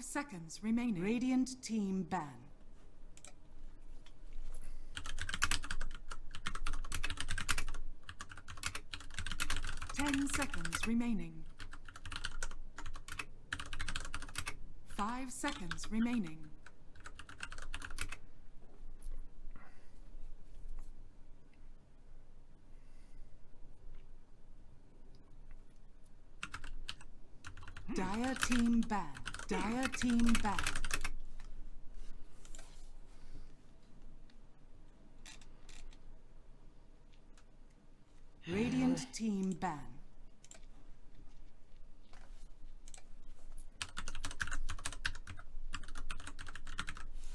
5 seconds remaining. Radiant team ban. Ten seconds remaining. 5 seconds remaining. Dire team ban. Dire team ban. Radiant team ban.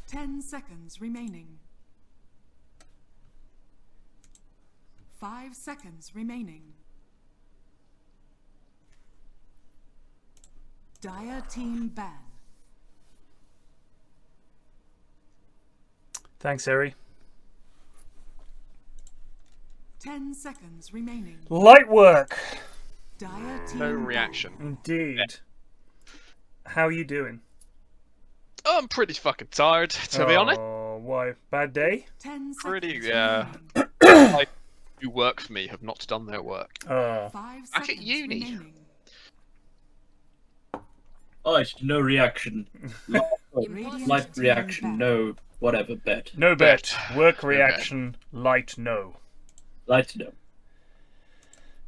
Ten seconds remaining. 5 seconds remaining. Dire team ban. Thanks, Eri. 10 seconds remaining. Light work. Dire team No ban. reaction. Indeed. How are you doing? Oh, I'm pretty fucking tired, to be honest. Oh, why? Bad day? 10 seconds Pretty, remaining. Like, who work for me have not done their work. 5 Back at seconds uni. remaining. Oh, no reaction. Light team reaction, ban. no whatever, bet. No bet. Work No reaction. Light no. Light no.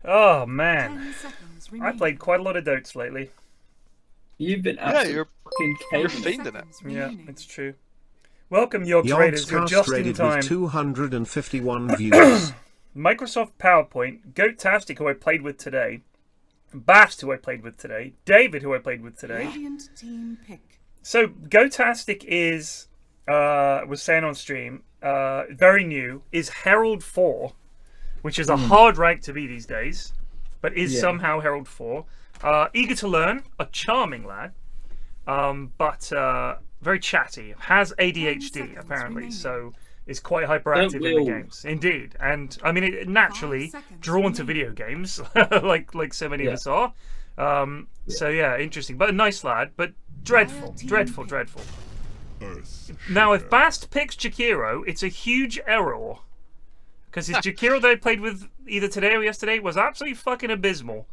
Oh, man. 10 seconds I remaining. played quite a lot of Dotes lately. You've been Yeah, absolutely you're fucking you're caving. fiending it. Yeah, it's true. Welcome, your Yogg's traders. You're cast just in rated time. with 251 views. Microsoft PowerPoint, Goatastic, who I played with today, Bast, who I played with today, David, who I played with today. Radiant team pick. So Goatastic is, was saying on stream, very new, is Herald 4, which is a hard rank to be these days, but is somehow Herald 4. Eager to learn, a charming lad, but very chatty, has ADHD apparently, so is quite hyperactive in the games. Indeed, and I mean, naturally drawn to video games, like so many of us are. So yeah, interesting, but a nice lad, but dreadful. Now, if Bast picks Jakiro, it's a huge error, because his Jakiro that I played with either today or yesterday was absolutely fucking abysmal.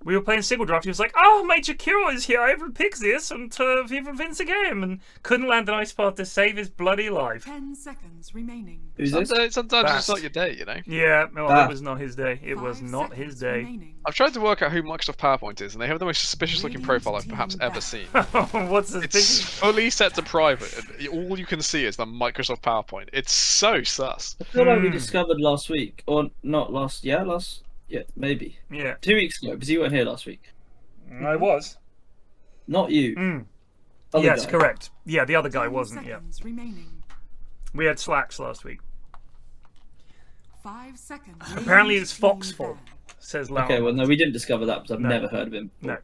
We were playing single draft. He was like, "Oh, my Jakiro is here. I ever picks this, and he ever wins the game," and couldn't land an ice path to save his bloody life. 10 seconds remaining. Who's this? Sometimes Bast. it's not your day, you know. Yeah, well, Ah. it was not his day. It was 5 not his seconds day. remaining. I've tried to work out who Microsoft PowerPoint is, and they have the most suspicious-looking profile I've perhaps ever seen. What's the It's fully set to private, and all you can see is the Microsoft PowerPoint. It's so sus. I feel like we discovered last week, or not last, yeah, maybe. Yeah, 2 weeks ago, because you weren't here last week. I was. Not you. Other Yes, guy. correct. Yeah, the other guy 10 wasn't. Yeah, seconds remaining. we had slacks last week. 5 seconds. Apparently, it's Radiant Fox team fault. ban. Says Lau. Okay, well, no, we didn't discover that because I've No. never heard of him. No.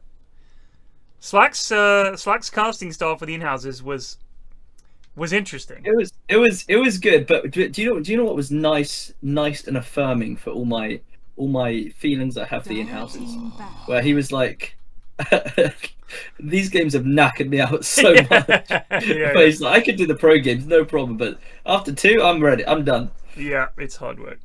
Slack's casting style for the Inhouses was interesting. It was good, but do you know what was nice and affirming for all my feelings I have for the Dire Inhouses? team ban. Where he was like, these games have knackered me out so much. But he's like, I could do the pro games, no problem, but after 2, I'm ready. I'm done. Yeah, it's hard work,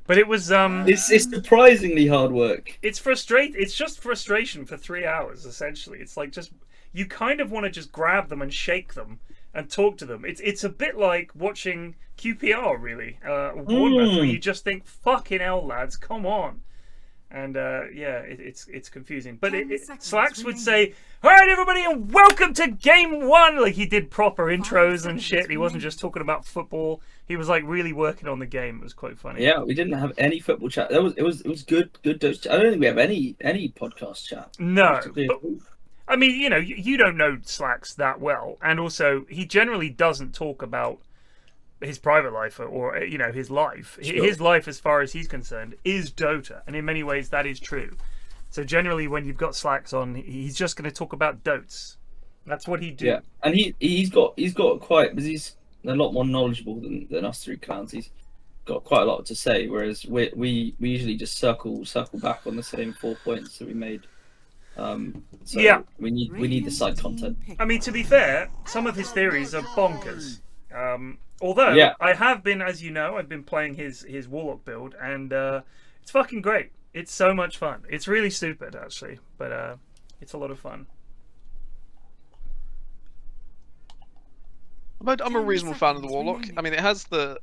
but it was It's surprisingly hard work. It's It's just frustration for 3 hours. Essentially, it's like just you kind of want to just grab them and shake them and talk to them. It's a bit like watching QPR, really, Bournemouth, where you just think, "Fucking hell, lads, come on." And yeah, it's confusing. But 10 seconds Slacks would remaining. say, "All right, everybody, and welcome to Game 1." Like he did proper intros and seconds shit. He wasn't remaining. just talking about football. He was like really working on the game. It was quite funny. Yeah, we didn't have any football chat. It was good. I don't think we have any podcast chat. No, Basically, but, I mean, you know, you don't know Slacks that well, and also he generally doesn't talk about his private life or you know his life. Sure. His life, as far as he's concerned, is Dota, and in many ways that is true. So generally, when you've got Slacks on, he's just going to talk about Dotes. That's what he do. Yeah, and he's got quite, because he's a lot more knowledgeable than us 3 clowns. He's got quite a lot to say, whereas we usually just circle back on the same 4 points that we made So Yeah. we need the side content. I mean, to be fair, some of his theories are bonkers. Although Yeah. I have been, as you know, I've been playing his Warlock build, and it's fucking great. It's so much fun. It's really stupid, actually, but it's a lot of fun. I'm a reasonable fan of the Warlock. I mean, it has the.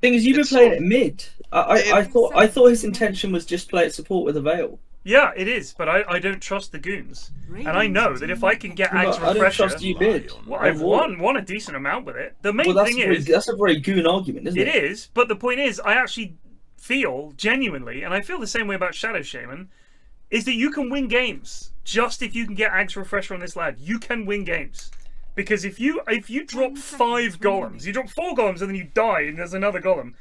Thing is, you've been It's playing sort it mid. I thought his intention was just play it support with a Veil. Yeah, it is, but I don't trust the goons, and I know that if I can get Axe I don't Refresher, trust you mid. well, I've won a decent amount with it. The main Well, thing is, that's a very goon argument, isn't it? it is, but the point is, I actually feel genuinely, and I feel the same way about Shadow Shaman, is that you can win games just if you can get Axe Refresher on this lad. You can win games. Because if you drop 5 golems, you drop 4 golems and then you die and there's another golem,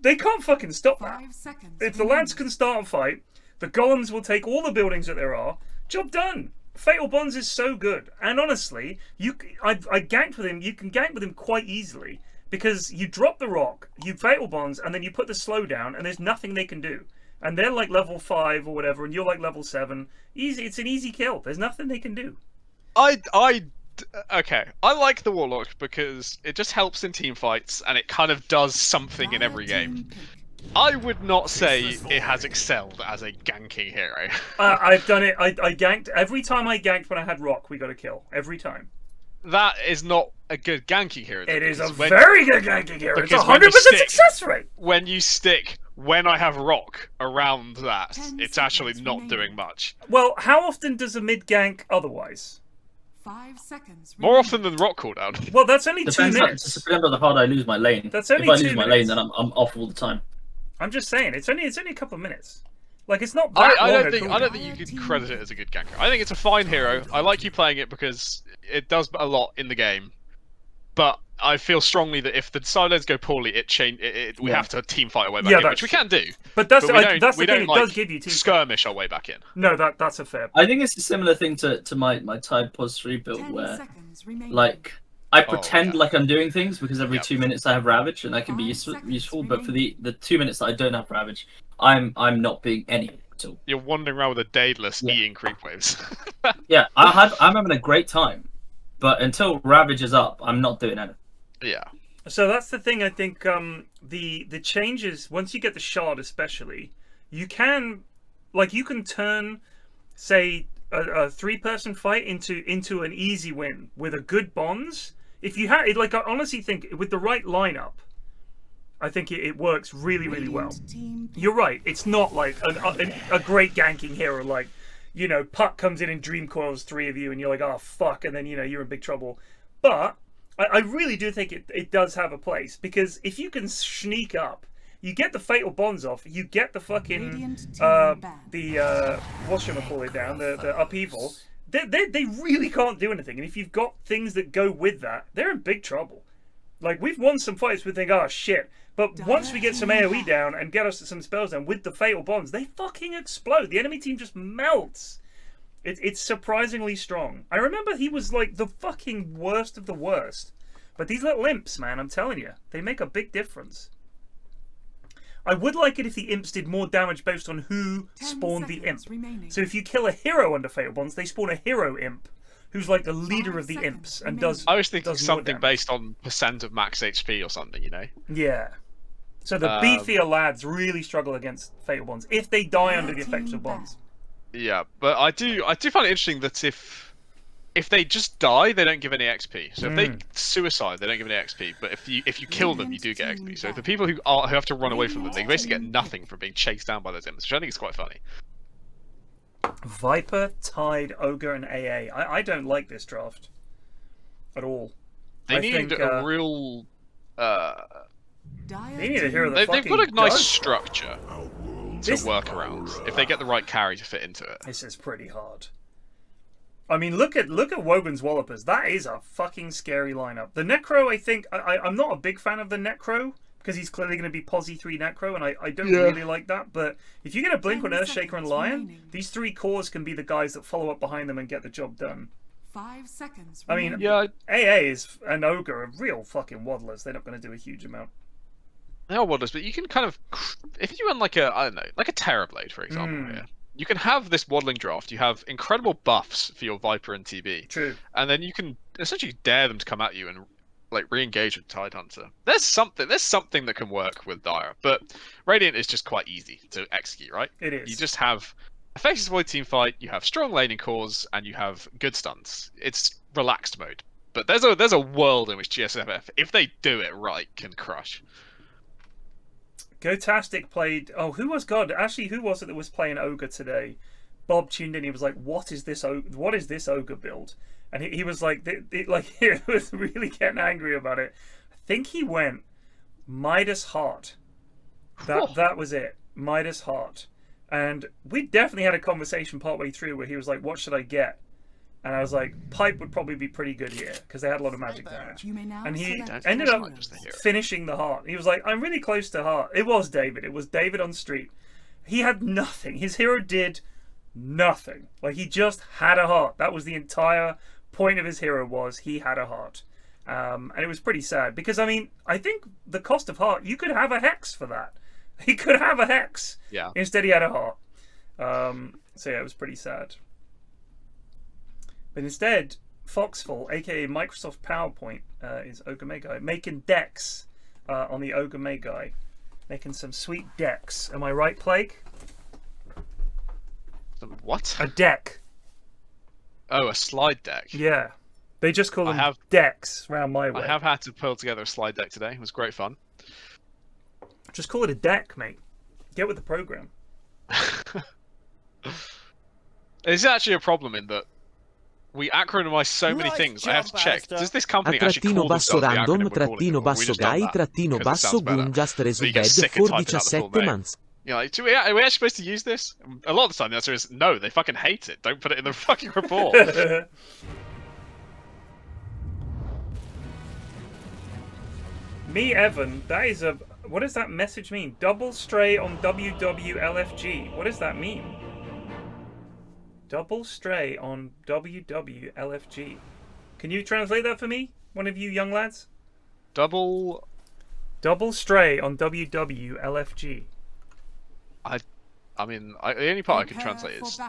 they can't fucking stop that. 5 seconds. If the lads can start a fight, the golems will take all the buildings that there are. Job done. Fatal Bonds is so good, and honestly, I ganked with him. You can gank with him quite easily because you drop the rock, you Fatal Bonds, and then you put the slow down, and there's nothing they can do. And they're like level 5 or whatever, and you're like level 7. Easy. It's an easy kill. There's nothing they can do. Okay, I like the Warlock because it just helps in team fights and it kind of does something in every game. I would not say it has excelled as a ganking hero. I've done it. I ganked every time I ganked when I had rock. We got a kill every time. That is not a good ganking hero. It is a very good ganking hero. It's 100% success rate. When you stick when I have rock around that, it's actually not doing much. Well, how often does a mid gank otherwise? 5 seconds. More often than rock cooldown. Well, that's only 2 Depends minutes. on how hard I lose my lane. That's only if I 2 lose my minutes. lane, then I'm off all the time. I'm just saying, it's only a couple of minutes. Like, it's not that I long don't a think cooldown. you could credit it as a good ganker. I think it's a fine hero. I like you playing it because it does a lot in the game. But I feel strongly that if the silos go poorly, we have to team fight our way back in, which we can do. But that's we the don't, thing. It does give you team skirmish our way back in. No, that's a fair. I think it's a similar thing to my Tide Pos 3 build where, like, I pretend like I'm doing things because every 2 minutes I have Ravage and I can be useful, but for the 2 minutes that I don't have Ravage, I'm not being any at all. You're wandering around with a Daedalus eating creep waves. Yeah, I'm having a great time, but until Ravage is up, I'm not doing anything. Yeah. So that's the thing. I think the changes once you get the shard, especially, you can turn, say, a 3-person fight into an easy win with a good bonds. If you have, like, I honestly think with the right lineup, I think it works really, really well. You're right. It's not like a great ganking hero like, you know, Puck comes in and dream coils 3 of you and you're like, oh fuck, and then, you know, you're in big trouble. But I really do think it does have a place, because if you can sneak up, you get the fatal bonds off, you get the fucking whatchamacallit down, the upheaval. They really can't do anything, and if you've got things that go with that, they're in big trouble. Like, we've won some fights we think, oh shit, but once we get some AoE down and get us some spells down with the fatal bonds, they fucking explode. The enemy team just melts. It's surprisingly strong. I remember he was like the fucking worst of the worst. But these little imps, man, I'm telling you, they make a big difference. I would like it if the imps did more damage based on who spawned the imp. So if you kill a hero under Fatal Bonds, they spawn a hero imp, who's like the leader of the imps and does. I was thinking something damage. based on % of max HP or something, you know? Yeah. So the beefier lads really struggle against Fatal Bonds if they die under the effects of bonds. Yeah, but I do find it interesting that if they just die, they don't give any XP. So if they suicide, they don't give any XP. But if you kill them, you do get XP. So the people who have to run away from them, they basically get nothing from being chased down by those imps, which I think is quite funny. Viper, Tide, Ogre, and AA. I don't like this draft at all. They need a real. They need a hero that They've got a nice does structure to work around if they get the right carry to fit into it. This is pretty hard. I mean, look at Wogan's Wallopers. That is a fucking scary lineup. The Necro, I think, I'm not a big fan of the Necro because he's clearly going to be Posy 3 Necro, and I don't really like that. But if you get a Blink on Earthshaker and Lion, these 3 cores can be the guys that follow up behind them and get the job done. 5 seconds. I mean, AA is an Ogre, are real fucking waddlers. They're not going to do a huge amount. They are waddlers, but you can kind of, if you run like a, I don't know, like a Terrorblade, for example, here. you can have this waddling draft. You have incredible buffs for your Viper and TB. True. And then you can essentially dare them to come at you and like re-engage with Tidehunter. There's something that can work with Dire, but Radiant is just quite easy to execute, right? It is. You just have effective void team fight, you have strong laning cores, and you have good stuns. It's relaxed mode. But there's a world in which GSFF, if they do it right, can crush. Gotastic played. Oh, who was God? Actually, who was it that was playing Ogre today? Bob tuned in. He was like, "What is this? What is this Ogre build?" And he was like, he was really getting angry about it. I think he went Midas Heart. That was it. Midas Heart. And we definitely had a conversation partway through where he was like, "What should I get?" And I was like, Pipe would probably be pretty good here because they had a lot of magic damage. And he ended up finishing the Heart. He was like, "I'm really close to Heart." It was David. It was David on street. He had nothing. His hero did nothing. Like, he just had a Heart. That was the entire point of his hero, was he had a Heart. And it was pretty sad because, I mean, I think the cost of Heart, you could have a Hex for that. He could have a Hex. Yeah. Instead, he had a Heart. So yeah, it was pretty sad. But instead, Foxfall, aka Microsoft PowerPoint, is Ogre Magi, making decks on the Ogre Magi, making some sweet decks. Am I right, Plague? What? A deck. Oh, a slide deck. Yeah, they just call them decks around my way. I have had to pull together a slide deck today. It was great fun. Just call it a deck, mate. Get with the program. There's actually a problem in that we acronymize so many things. I have to check. Does this company actually call themselves the acronym we're calling it? basso guy basso Goon just resubbed for 17 months. You know, like, are we actually supposed to use this? A lot of the time the answer is no, they fucking hate it. Don't put it in the fucking report. Me, Evan, that is a... What does that message mean? Double stray on WWLFG. What does that mean? Double stray on WWLFG. Can you translate that for me? One of you young lads? Double stray on WWLFG. I mean, the only part I can translate is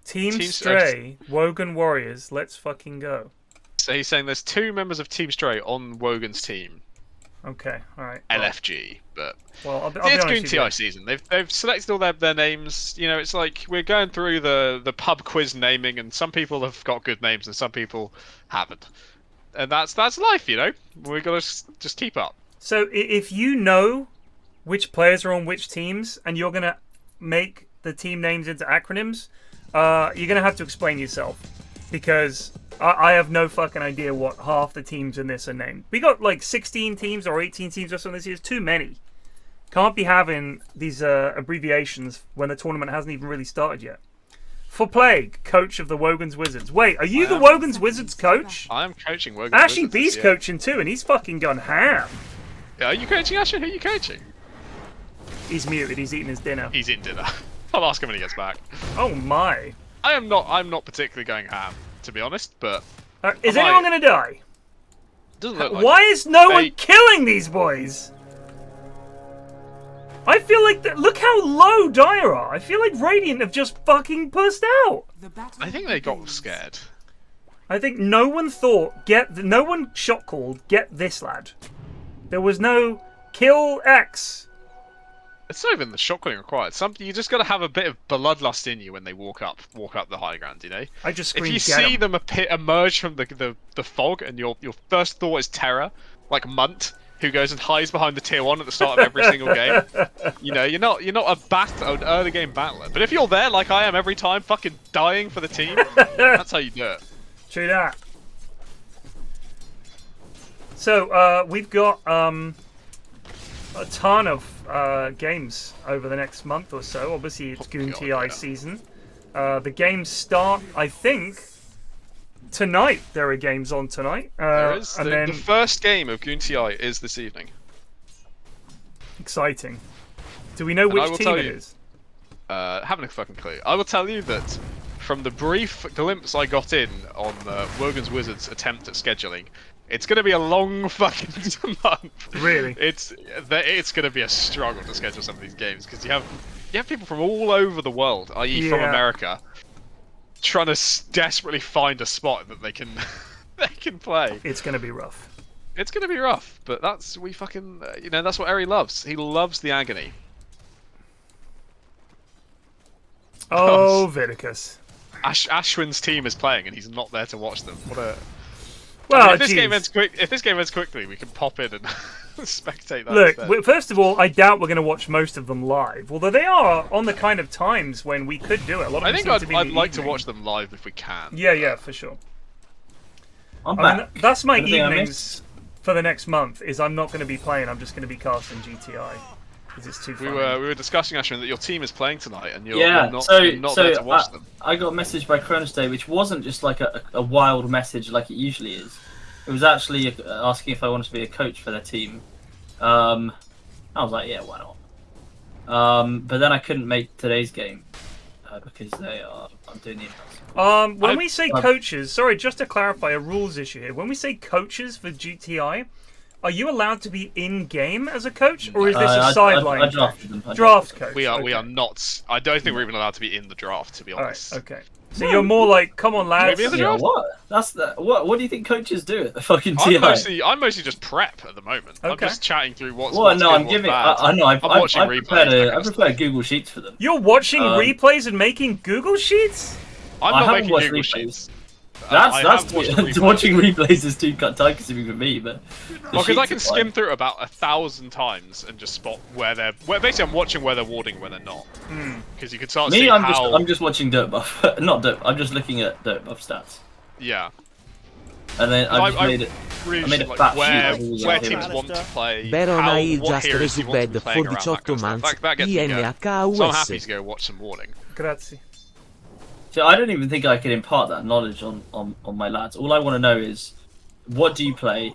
Team Stray, Wogan Warriors, let's fucking go. So he's saying there's 2 members of Team Stray on Wogan's team. Okay, alright. LFG, but well, it's Goon TI season. They've selected all their names. You know, it's like we're going through the pub quiz naming, and some people have got good names and some people haven't. And that's life, you know. We gotta just keep up. So if you know which players are on which teams, and you're gonna make the team names into acronyms, you're gonna have to explain yourself, because I have no fucking idea what half the teams in this are named. We got like 16 teams or 18 teams or something this year. It's too many. Can't be having these abbreviations when the tournament hasn't even really started yet. For Plague, coach of the Wogan's Wizards. Wait, are you the Wogan's Wizards coach? I am coaching Wogan's Ashley Wizards. B's coaching too, and he's fucking gone ham. Yeah, are you coaching, Ashley? Who are you coaching? He's muted. He's eating his dinner. He's eating dinner. I'll ask him when he gets back. Oh my. I'm not particularly going ham, to be honest, but... is anyone going to die? Doesn't look like Why is no one killing these boys? I feel like... Look how low Dire are. I feel like Radiant have just fucking pussed out. I think they got scared. I think no one thought... No one shot called, get this lad. There was no kill X. It's not even the shot calling required. You just got to have a bit of bloodlust in you when they walk up the high ground. You know. I just scream, if you see them emerge from the fog, and your first thought is terror, like Munt, who goes and hides behind the tier 1 at the start of every single game. You know, you're not an early game battler. But if you're there like I am every time, fucking dying for the team, that's how you do it. True that. So we've got a ton of games over the next month or so. Obviously, it's Goon TI season. The games start, I think, tonight. There are games on tonight. There is. The first game of Goon TI is this evening. Exciting. Do we know which team it is? Haven't a fucking clue. I will tell you that from the brief glimpse I got in on Wogan's Wizards' attempt at scheduling, it's going to be a long fucking month. Really? It's going to be a struggle to schedule some of these games because you have have people from all over the world, i.e. from America, trying to desperately find a spot that they can they can play. It's gonna be rough. It's gonna be rough, but that's that's what Eri loves. He loves the agony. Oh, Vidicus. Ashwin's team is playing, and he's not there to watch them. What a well. If this game ends quickly, we can pop in and spectate that. Look, first of all, I doubt we're going to watch most of them live. Although they are on the kind of times when we could do it. A lot of I'd like to watch them live if we can. Yeah, for sure. I'm back. That's my evenings for the next month. Is I'm not going to be playing. I'm just going to be casting GTI. It's too funny. We were discussing, Ashwin, that your team is playing tonight, and you're not there to watch them. I got a message by Cronus Day, which wasn't just like a wild message like it usually is. It was actually asking if I wanted to be a coach for their team. I was like, yeah, why not? But then I couldn't make today's game because I'm doing the Inhouse. When we say coaches, sorry, just to clarify a rules issue here. When we say coaches for GTI, are you allowed to be in game as a coach, or is this a sideline? I drafted them. Draft coach. We are not. I don't think we're even allowed to be in the draft, to be honest. Right, okay. So you're more like, come on, lads. Maybe in the draft? What? What do you think coaches do at the fucking TI? I'm mostly just prep at the moment. Okay. I'm just chatting through what's Well, good, no, I'm what's giving. bad. I know. I'm watching replays. I prepare Google Sheets for them. You're watching replays and making Google Sheets? I'm I not haven't making watched Google replays. Sheets. That's watching replays is too time consuming for me, but because I can skim through about 1,000 times and just spot where they're. Basically, I'm watching where they're warding, where they're not. Because you can start seeing how. I'm just watching dirt buff, not dirt. I'm just looking at dirt buff stats. Yeah. And then I made it. Really I made a like fat where teams want to play. Veron what just heroes you want to be resubbed playing for around, that 18 kind of stuff. months. That gets me going. So I'm happy INHUS. to go watch some warding. Grazie. So I don't even think I could impart that knowledge on my lads. All I want to know is what do you play,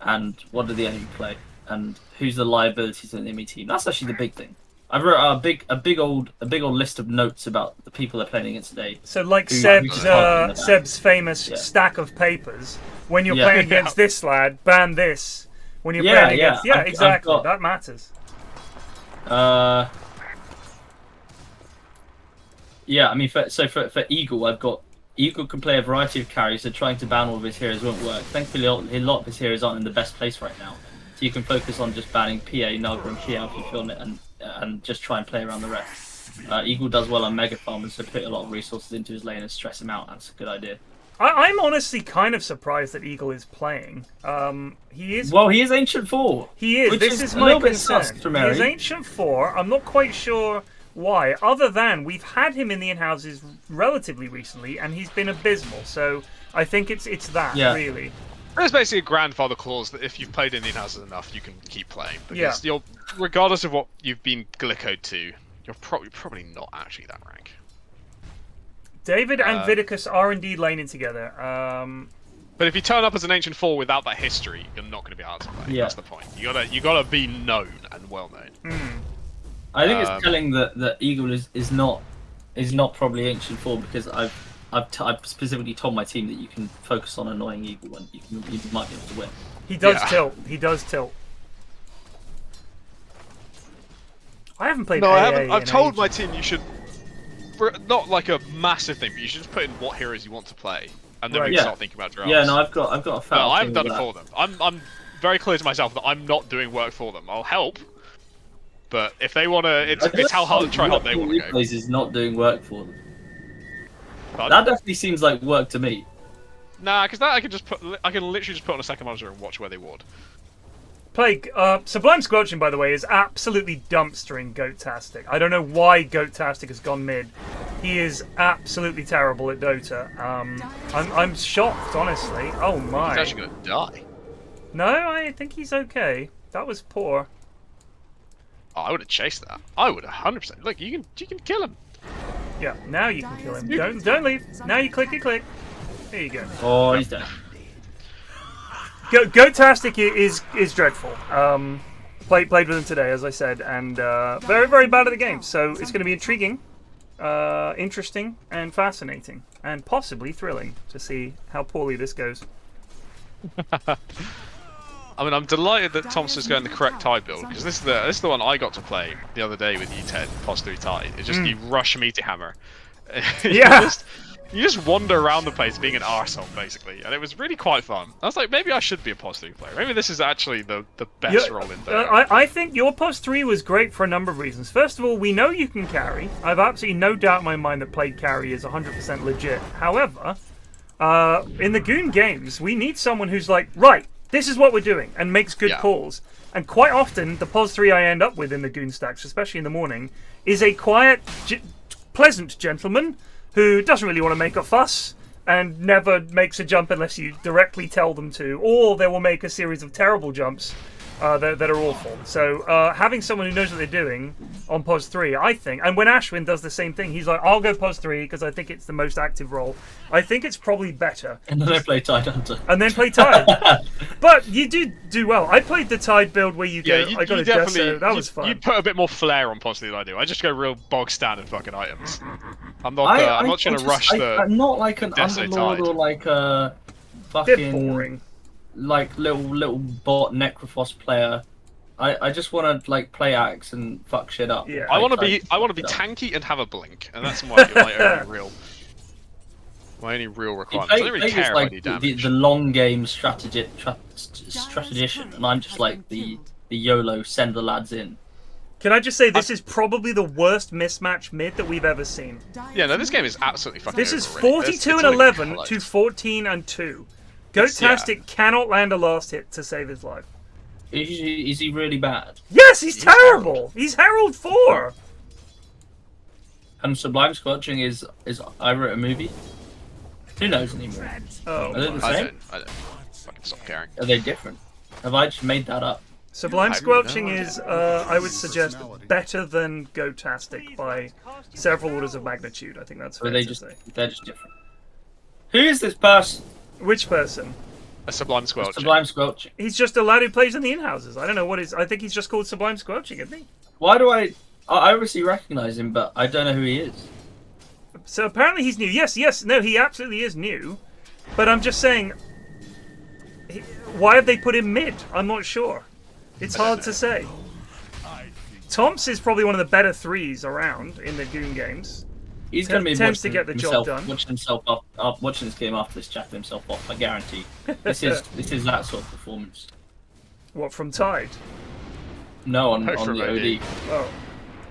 and what do the enemy play, and who's the liabilities in the enemy team. That's actually the big thing. I wrote a big old list of notes about the people they're playing against today. So like Seb's famous stack of papers. When you're playing against this lad, ban this. When you're playing against exactly. That matters. Yeah, I mean, for Eagle, I've got Eagle can play a variety of carries, so trying to ban all of his heroes won't work. Thankfully, a lot of his heroes aren't in the best place right now, so you can focus on just banning PA, Naga, and PL if you feel it, and just try and play around the rest. Eagle does well on Mega Farmers, so put a lot of resources into his lane and stress him out. That's a good idea. I'm honestly kind of surprised that Eagle is playing. He is. Well, he is Ancient 4. He is. This is my concern. He is Ancient 4. I'm not quite sure why, other than we've had him in the Inhouses relatively recently, and he's been abysmal. So I think it's that really. There's basically a grandfather clause that if you've played in the Inhouses enough, you can keep playing. Because you're, regardless of what you've been glycoed to, you're probably not actually that rank. David and Vidicus are indeed laning together. But if you turn up as an Ancient 4 without that history, you're not going to be able to play. That's the point. You gotta be known and well known. I think it's telling that Eagle is not probably Ancient 4 because I've specifically told my team that you can focus on annoying Eagle and you might be able to win. He does tilt. He does tilt. I haven't played. No, I haven't. I've told my team you should. Not like a massive thing, but you should just put in what heroes you want to play, and then we can start thinking about drafts. Yeah, no, I've got a foul. No, I haven't done it for them. I'm very clear to myself that I'm not doing work for them. I'll help, but if they want to, it's how hard they want to go. Replays is not doing work for them. Pardon? That definitely seems like work to me. Nah, because that I can literally just put on a second monitor and watch where they ward. Plague, Sublime Squelching, by the way, is absolutely dumpstering Goat-tastic. I don't know why Goat-tastic has gone mid. He is absolutely terrible at Dota. I'm shocked, honestly. Oh my. He's actually gonna die. No, I think he's okay. That was poor. Oh, I would have chased that. I would 100%. Look, you can kill him. Yeah, now you can kill him. Don't leave. Now you click. There you go. Oh, he's dead. Goat-tastic is dreadful. Played with him today, as I said, and very, very bad at the game. So it's going to be intriguing, interesting, and fascinating, and possibly thrilling to see how poorly this goes. I mean, I'm delighted that Thompson's going the correct Tide build, because this is the one I got to play the other day with you, Ted, pos 3 Tide. It's just you rush Meteor Hammer. You just wander around the place being an arsehole, basically, and it was really quite fun. I was like, maybe I should be a pos 3 player. Maybe this is actually the best role in Dota. I think your pos 3 was great for a number of reasons. First of all, we know you can carry. I've absolutely no doubt in my mind that played carry is 100% legit. However, in the Goon games, we need someone who's like, right, this is what we're doing, and makes good calls. And quite often, the pos 3 I end up with in the Goon stacks, especially in the morning, is a quiet, pleasant gentleman who doesn't really want to make a fuss and never makes a jump unless you directly tell them to, or they will make a series of terrible jumps that are awful. So having someone who knows what they're doing on pos 3, I think, and when Ashwin does the same thing, he's like, I'll go pos 3 because I think it's the most active role. I think it's probably better. And then I play Tide Hunter. And then play Tide. But you do well. I played the Tide build where you go, I got a Deso, that was fun. You put a bit more flair on pos 3 than I do. I just go real bog standard fucking items. I'm not trying to rush I'm not like an Underlord or like a fucking... Bit boring. Like little bot Necrophos player. I just want to like play axe and fuck shit up. Yeah. I want to be tanky and have a blink, and that's my only real requirement. I don't really care if I do damage. The long game strategician, and I'm just like the YOLO send the lads in. Can I just say this is probably the worst mismatch mid that we've ever seen. Yeah, no, this game is absolutely fucking. This is 42 and 11 to 14 and 2. Goatastic cannot land a last hit to save his life. Is he really bad? Yes, he's terrible. He's Herald 4. And Sublime Squelching is I wrote a movie. Who knows anymore? Oh, are they the same? I don't fucking stop caring. Are they different? Have I just made that up? Sublime Squelching is, I would suggest, better than Goatastic by several orders of magnitude. I think that's fair to say. They're just different. Who is this person? Which person? A Sublime Squelching. Sublime Squelching. He's just a lad who plays in the Inhouses. I don't know what is. I think he's just called Sublime Squelching, isn't he? Why do I obviously recognize him, but I don't know who he is. So apparently he's new. Yes, no, he absolutely is new. But I'm just saying, why have they put him mid? I'm not sure. It's hard to say. Tomps is probably one of the better 3s around in the Goon games. He's going to be tends to get the job done. Watching this game after this, chatting himself off. I guarantee. This is that sort of performance. What, from Tide? No, on the OD. Oh,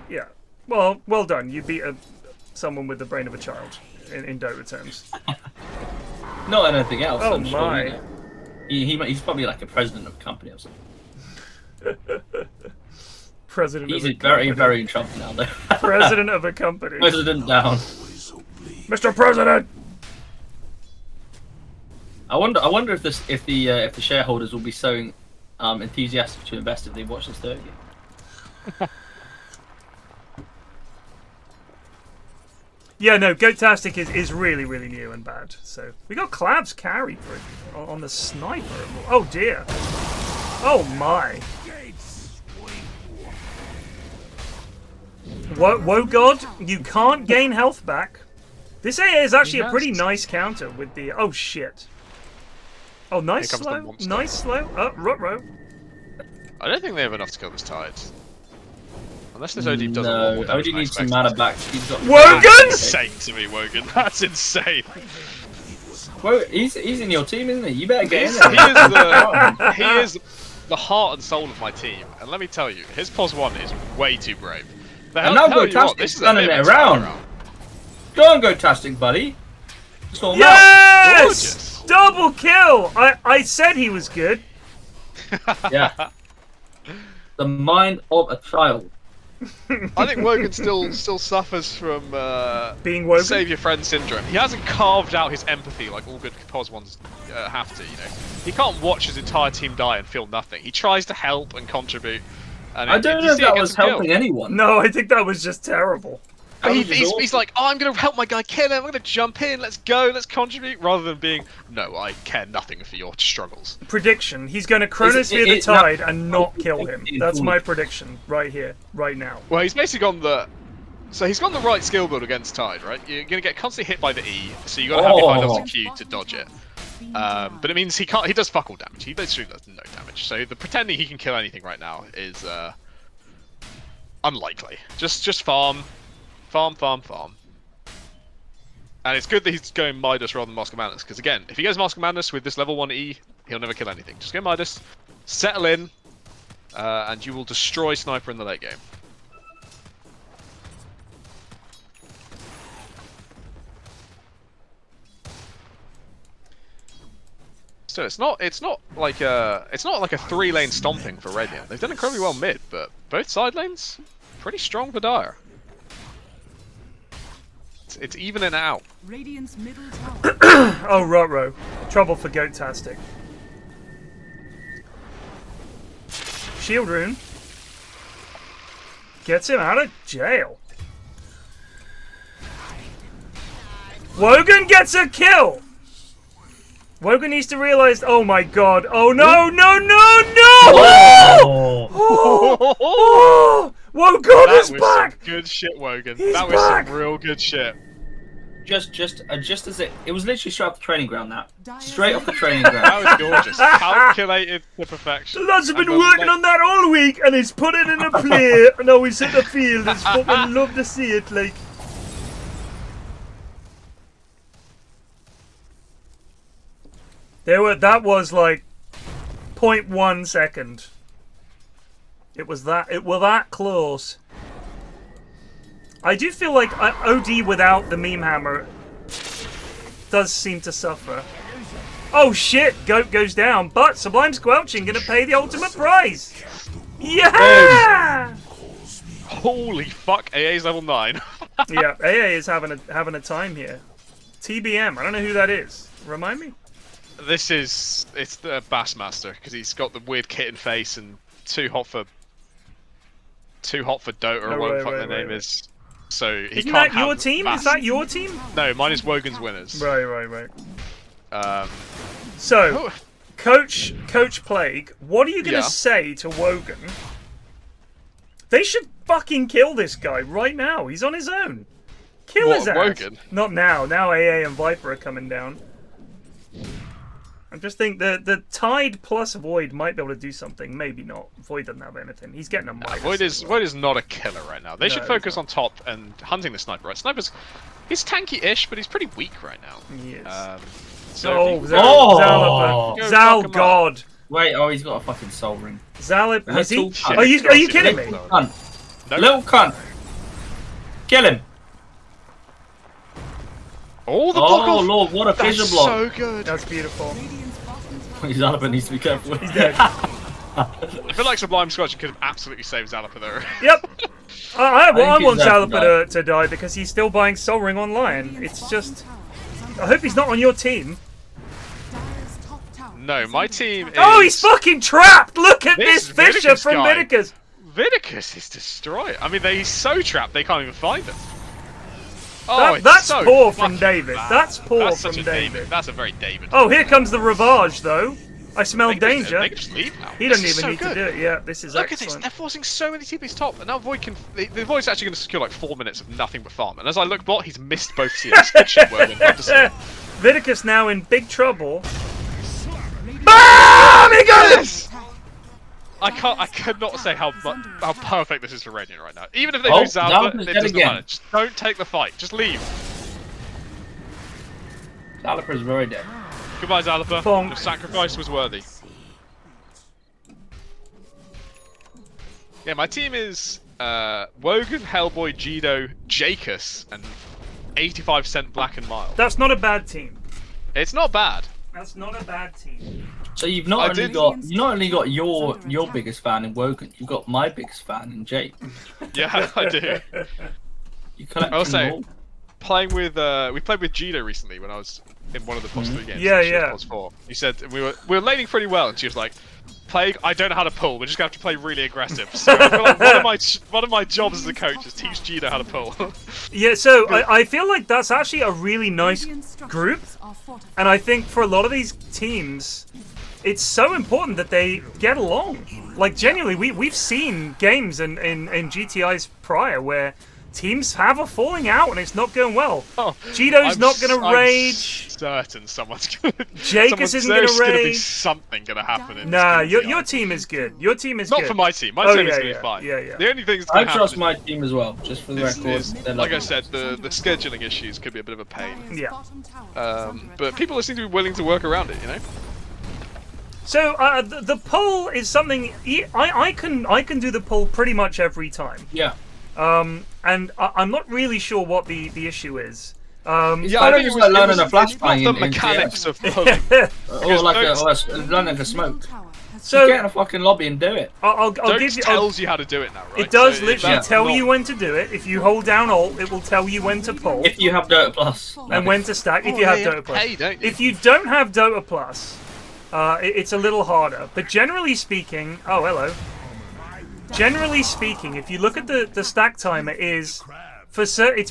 yeah. Well done. You beat someone with the brain of a child in Dota terms. Not anything else. Oh I'm my! Sure, he's probably like a president of a company or something. President. He's of a very company. very in trouble now though. President of a company. President down. Mr. President. I wonder if the shareholders will be so enthusiastic to invest if they watch this third game. Yeah, no, Goatastic is really, really new and bad. So we got Clab's carry on the sniper. Oh dear. Oh my. Woe God, you can't gain health back. This AA is actually a pretty nice counter with the... Oh shit. Oh, nice slow. Nice slow. Oh, ruh-roh. I don't think they have enough to kill this Tide. Unless this OD does a lot more damage. OD needs some mana back. Wogan! That's insane to me, Wogan. That's insane. Well, he's in your team, isn't he? You better get in there. He is the heart and soul of my team. And let me tell you, his pos 1 is way too brave. And now Goatastic's turning it around. Go on, Goatastic, buddy. Yes! Double kill! I said he was good. Yeah. The mind of a child. I think Wogan still suffers from being Wogan? Save your friend syndrome. He hasn't carved out his empathy like all good pos ones have to. You know, he can't watch his entire team die and feel nothing. He tries to help and contribute. And I don't know if that was helping anyone. No, I think that was just terrible. He's like, oh, I'm going to help my guy kill him, I'm going to jump in, let's go, let's contribute, rather than being, no, I care nothing for your struggles. Prediction, he's going to Chronosphere the Tide and not kill him. That's my prediction, right here, right now. Well, he's basically gone the... So he's gone the right skill build against Tide, right? You're going to get constantly hit by the E, so you've got to have behind us a Q to dodge it. But it means he can't. He does fuck all damage. He literally does no damage. So the pretending he can kill anything right now is unlikely. Just farm. And it's good that he's going Midas rather than Mask of Madness, because again, if he goes Mask of Madness with this level 1 E, he'll never kill anything. Just go Midas, settle in, and you will destroy Sniper in the late game. So it's not like a 3-lane stomping for Radiant. They've done incredibly well mid, but both side lanes pretty strong for Dire. It's even and out. Radiant's middle tower. Oh, Rotro. Trouble for Goatastic. Shield Rune. Gets him out of jail. Wogan gets a kill! Wogan needs to realize. Oh my god. Oh no, no, no, no! Oh! Wogan is back! Some good shit, Wogan. He's that was back! some real good shit. Just as it was literally straight off the training ground. Straight off the training ground. That was gorgeous. Calculated to perfection. The lads have been working on that all week, and he's put it in a play. Now he's in the field. It's fucking love to see it, like. That was like 0.1 second. It was that close. I do feel like OD without the meme hammer does seem to suffer. Oh shit! Goat goes down, but Sublime Squelching gonna pay the ultimate prize. Yeah! Holy fuck! AA's level 9. Yeah, AA is having a time here. TBM. I don't know who that is. Remind me. It's the Bassmaster, because he's got the weird kitten face and too hot for Dota or whatever the fuck their name is. So he Isn't can't that your have team? Bass. Is that your team? No, mine is Wogan's winners. Right. Oh. Coach Plague, what are you gonna say to Wogan? They should fucking kill this guy right now. He's on his own. Kill his ass. Wogan? Not now. Now AA and Viper are coming down. I just think the Tide plus Void might be able to do something. Maybe not. Void doesn't have anything. He's getting a Midas. Void is not a killer right now. They should focus on top and hunting the Sniper. Right? He's tanky-ish, but he's pretty weak right now. He is. So Zal God. Wait, he's got a fucking soul ring. Zalip, is he? Shit. Are you kidding me? Cunt. Little cunt. Kill him. Oh, the block off. Lord, what a fissure block. So good. That's beautiful. Zalapa needs to be careful. He's dead. I feel like Sublime Squelching could have absolutely saved Zalapa there. Yep. I want he's Zalapa to die because he's still buying Soul Ring online. It's just. I hope he's not on your team. No, my team is... Oh, he's fucking trapped! Look at this Fisher from Vinicus! Vinicus is destroyed. I mean, he's so trapped they can't even find him. Oh, that's so poor from David. Bad. That's poor That's from such a David. That's a very David. Oh, here comes the Ravage, though. I smell danger. They can just leave now. He doesn't even need to do it. Yeah, this is Look excellent. at this. They're forcing so many TPs top, and now Void can. The Void's actually going to secure like 4 minutes of nothing but farm. And as I look bot, he's missed both CS. Good shit, Wogan. Love to see it. Vinicus now in big trouble. BAM! He got it! I could not say how perfect this is for Radiant right now. Even if they lose Zalapa, it doesn't matter. Just don't take the fight. Just leave. Zalapa is very dead. Goodbye, Zalapa. Bonk. The sacrifice was worthy. Yeah, my team is Wogan, Hellboy, Jido, Jacus, and 85% Black and Mild. That's not a bad team. It's not bad. That's not a bad team. So you've not only got your biggest fan in Wogan, you've got my biggest fan in Jake. Yeah, I do. You collect I'll them say, all. playing with we played with Jido recently when I was in one of the POS 3 games. Yeah. POS 4. He said we were laning pretty well, and she was like, "Plague, I don't know how to pull. We're just gonna have to play really aggressive." So I feel like one of my jobs as a coach is teach Jido how to pull. Yeah, so I feel like that's actually a really nice group, and I think for a lot of these teams, it's so important that they get along. Like genuinely, we've seen games in GTI's prior where teams have a falling out and it's not going well. Oh, Cheeto's not going to rage. Certain someone's going to. Jacobs isn't going to rage. There's going to be something going to happen. In Nah, this your team is good. Your team is not good. for my team. My team is going to be fine. Yeah. The only thing that's I going to trust happen my team as well, just for the record. like I said, the scheduling issues could be a bit of a pain. Yeah. But people seem to be willing to work around it, you know. So the pull is something I can do the pull pretty much every time. Yeah. And I'm not really sure what the issue is. Yeah, I think it was learning a flashbang. Not the mechanics of pulling. Or like learning a smoke. So get in a fucking lobby and do it. I'll give you. Tells you how to do it now, right? It does So literally tell you when to do it. If you hold down Alt, it will tell you when to pull. If you have Dota Plus. And when to stack. If you have Dota Plus. Pay, don't you? If you don't have Dota Plus, it's a little harder. But generally speaking, oh hello. Generally speaking, if you look at the stack timer, it's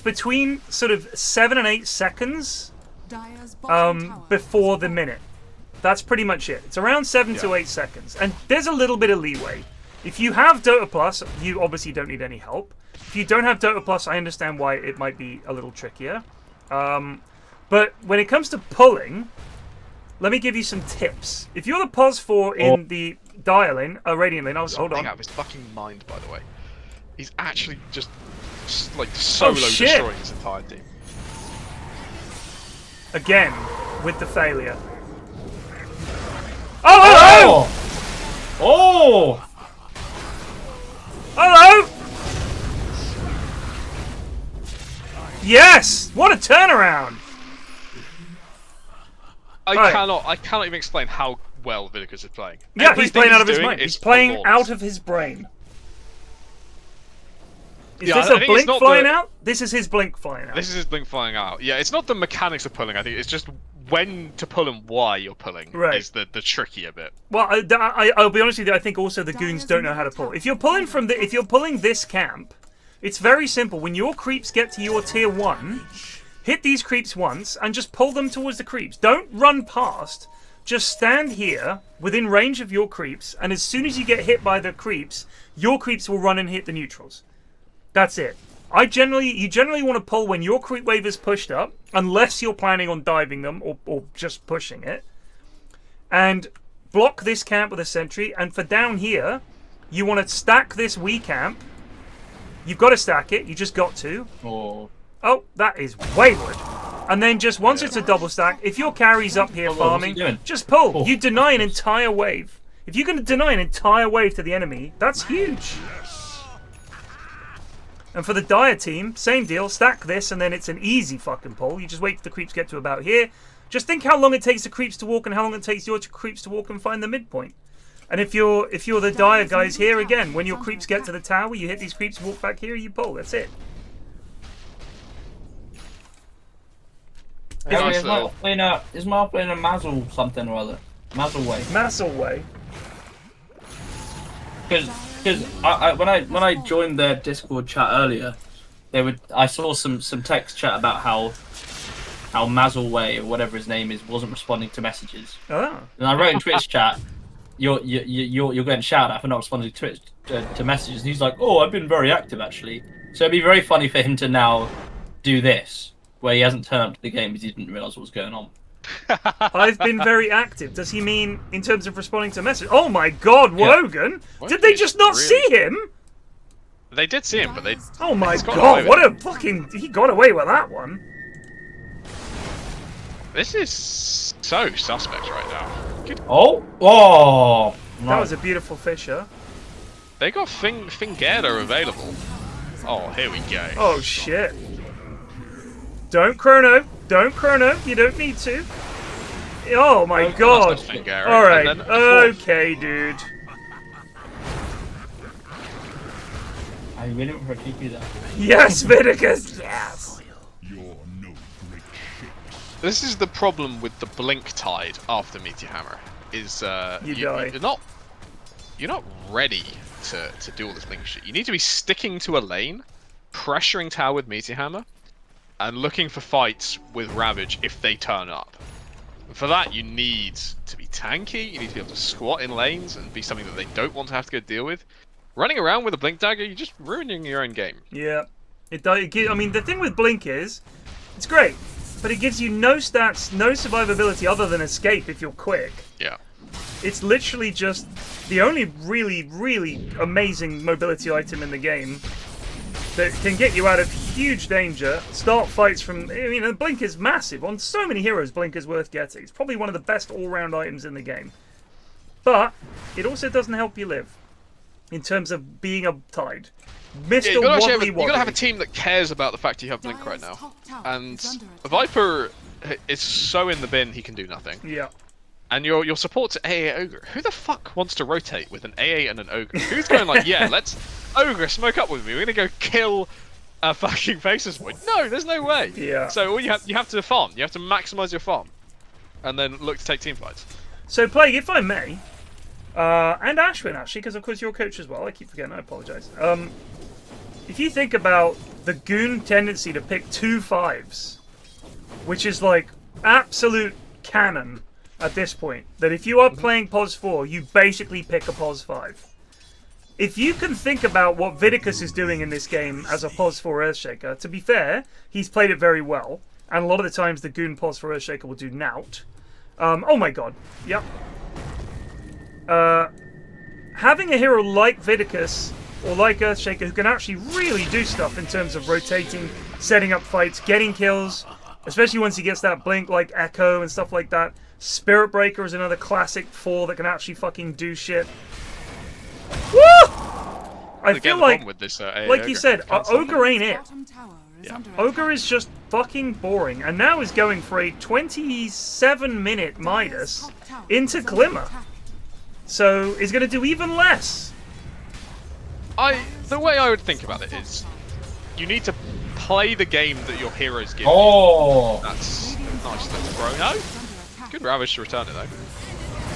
between sort of 7 and 8 seconds before the minute. That's pretty much it. It's around 7 to 8 seconds, and there's a little bit of leeway. If you have Dota Plus, you obviously don't need any help. If you don't have Dota Plus, I understand why it might be a little trickier. But when it comes to pulling, let me give you some tips. If you're the pos for in the Radiant lane, hold on. Out of his fucking mind, by the way. He's actually just like solo destroying his entire team. Again, with the failure. Oh, hello! Oh! Hello! Yes! What a turnaround! I cannot even explain how well Vinicus is playing. Yeah, he's playing out of his doing mind. is He's playing flawless. out of his brain. Is Yeah, this I a think blink it's not flying the- out? This is his blink flying out. This is his blink flying out. Yeah, it's not the mechanics of pulling. I think it's just when to pull and why you're pulling is the trickier bit. Well, I'll be honest with you. I think also the goons don't know how to pull. If you're pulling if you're pulling this camp, it's very simple. When your creeps get to your tier 1, hit these creeps once and just pull them towards the creeps. Don't run past. Just stand here within range of your creeps, and as soon as you get hit by the creeps, your creeps will run and hit the neutrals. That's it. You generally want to pull when your creep wave is pushed up, unless you're planning on diving them or just pushing it. And block this camp with a sentry, and for down here, you want to stack this wee camp. You've got to stack it, you just got to. Oh, that is wayward. And then just once it's a double stack, if your carry's up here farming, just pull. You deny an entire wave. If you're going to deny an entire wave to the enemy, that's huge. And for the Dire team, same deal. Stack this, and then it's an easy fucking pull. You just wait for the creeps to get to about here. Just think how long it takes the creeps to walk and how long it takes your creeps to walk and find the midpoint. And if you're the Dire guys here, again, when your creeps get to the tower, you hit these creeps, walk back here, you pull. That's it. Is Mark playing a Mazzle something or other? Mazzle way. Mazzle way. Because when I joined their Discord chat earlier, I saw some text chat about how Mazzle way or whatever his name is wasn't responding to messages. Oh. And I wrote in Twitch chat, you're getting shouted at for not responding to messages. And he's like, oh, I've been very active actually. So it'd be very funny for him to now do this, where he hasn't turned up to the game because he didn't realise what was going on. I've been very active. Does he mean in terms of responding to messages? Oh my god, Wogan! Did they just not see him? They did see him, but they... Oh my god, what a fucking... He got away with that one. This is so suspect right now. Good. Oh! That was a beautiful Fisher. They got Fingera available. Oh, here we go. Oh shit. Don't chrono. Don't chrono. You don't need to. Oh my god. Alright. Okay, dude. I really prefer to keep you there. Yes, Vinicus. Yes. This is the problem with the blink tide after Meteor Hammer. Is die. You're not ready to do all this blink shit. You need to be sticking to a lane, pressuring tower with Meteor Hammer, and looking for fights with Ravage if they turn up. And for that, you need to be tanky, you need to be able to squat in lanes and be something that they don't want to have to go deal with. Running around with a Blink Dagger, you're just ruining your own game. Yeah. It does. I mean, the thing with Blink is, it's great, but it gives you no stats, no survivability other than escape if you're quick. Yeah. It's literally just the only really, really amazing mobility item in the game that can get you out of huge danger, start fights from... I mean, Blink is massive. On so many heroes, Blink is worth getting. It's probably one of the best all-round items in the game. But it also doesn't help you live in terms of being uptied. Mr. You Wobbly gotta have a team that cares about the fact you have Blink right now. And Viper is so in the bin, he can do nothing. Yeah. And your support's AA Ogre. Who the fuck wants to rotate with an AA and an Ogre? Who's going like, yeah, let's Ogre smoke up with me. We're gonna go kill a fucking Faceless Void. No, there's no way. Yeah. So all you have to farm. You have to maximize your farm, and then look to take team fights. So Plague, if I may, and Ashwin actually, because of course you're coach as well. I keep forgetting. I apologise. If you think about the Goon tendency to pick 2 5s, which is like absolute canon at this point, that if you are playing POS 4, you basically pick a POS 5. If you can think about what Vidicus is doing in this game as a POS 4 Earthshaker, to be fair, he's played it very well, and a lot of the times the Goon POS 4 Earthshaker will do nout. Oh my god, yep. Having a hero like Vidicus or like Earthshaker who can actually really do stuff in terms of rotating, setting up fights, getting kills, especially once he gets that blink like Echo and stuff like that. Spirit Breaker is another classic 4 that can actually fucking do shit. Woo! I feel like you said, Ogre ain't it. Yeah. Ogre is just fucking boring, and now is going for a 27-minute Midas into Glimmer. So is going to do even less. The way I would think about it is, you need to play the game that your heroes give. Oh, That's nice. That's throw. No, good Ravage to return it though.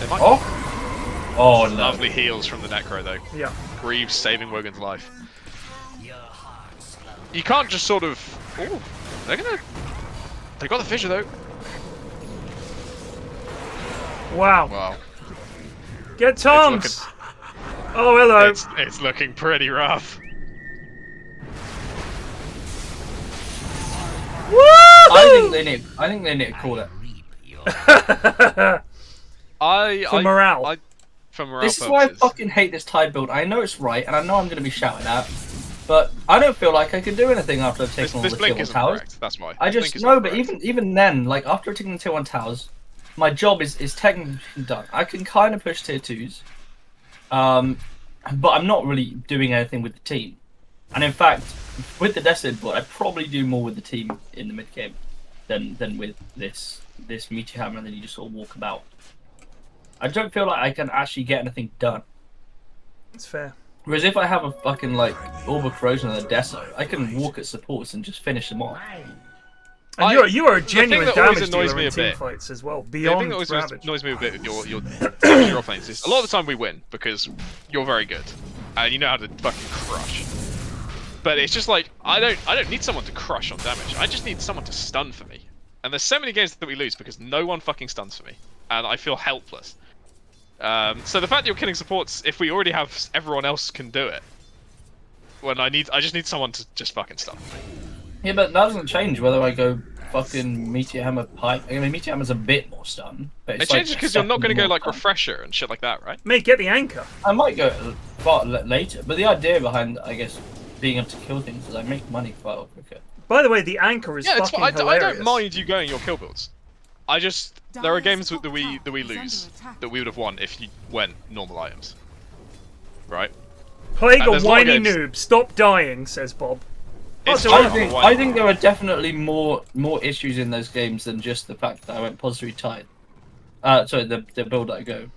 They might oh no! Lovely heals from the Necro though. Yeah. Greaves saving Wogan's life. You can't just sort of. Ooh, they got the fissure though. Wow. Wow. Get Toms. Oh hello. It's looking pretty rough. Woo! I think they need to call it. For morale. For morale This is why I purposes. fucking hate this Tide build. I know it's right, and I know I'm going to be shouted at, but I don't feel like I can do anything after I've taken all the This tier blink 1 isn't towers. correct. That's why. I This just blink no, isn't but correct. even then, like after taking the tier 1 towers, my job is technically done. I can kind of push tier 2s, but I'm not really doing anything with the team. And in fact, with the Desert board, I probably do more with the team in the mid game than with this Meteor Hammer, and then you just sort of walk about. I don't feel like I can actually get anything done. It's fair. Whereas if I have a fucking like Orb of Corrosion and a Deso, I can walk at supports and just finish them off. And you are a genuine thing that always damage annoys dealer me in a team bit- fights as well, The beyond thing that always Ravage. annoys me a bit with your damage lanes is a lot of the time we win because you're very good and you know how to fucking crush. But it's just like I don't need someone to crush on damage. I just need someone to stun for me. And there's so many games that we lose because no one fucking stuns for me, and I feel helpless. So the fact that you're killing supports, if we already have everyone else can do it, when I just need someone to just fucking stun. Yeah, but that doesn't change whether I go fucking Meteor Hammer Pipe. I mean, Meteor Hammer's a bit more stun. But it's It changes like because you're not going to go more like stun. Refresher and shit like that, right? Mate, get the anchor. I might go far later, but the idea behind, I guess, being able to kill things is I make money quite a lot quicker. By the way, the anchor is Yeah, it's fucking I hilarious. don't mind you going your kill builds. There are games that we lose that we would have won if you went normal items, right? Plague And a there's a lot of whiny games- noob. Stop dying, says Bob. It's so true. I think there are definitely more issues in those games than just the fact that I went positive Tide. Sorry, the build that I go.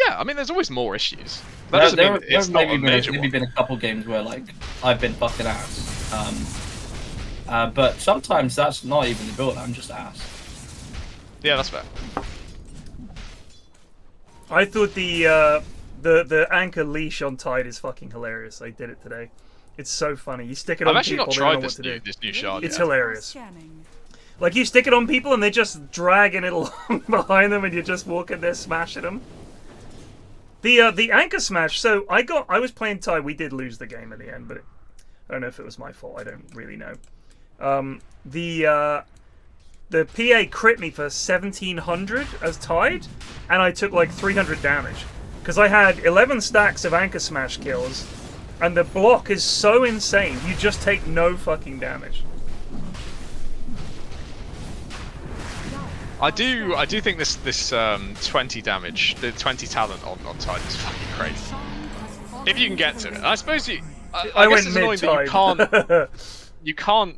Yeah, I mean, there's always more issues. That doesn't mean it's not a major maybe one. been a couple games where like I've been fucking ass. But sometimes that's not even the build. I'm just ass. Yeah, that's fair. I thought the anchor leash on Tide is fucking hilarious. I did it today. It's so funny. You stick it on I've actually people, not they don't know tried what to do. this new shard It's yet. hilarious. Like you stick it on people and they're just dragging it along behind them, and you're just walking there smashing them. The anchor smash. So I was playing Tide. We did lose the game in the end, but I don't know if it was my fault. I don't really know. The PA crit me for 1700 as tied, and I took like 300 damage because I had 11 stacks of anchor smash kills, and the block is so insane. You just take no fucking damage. I do think this 20 damage, the 20 talent on Tide is fucking crazy. If you can get to it, I suppose you. I guess it's annoying that you can't.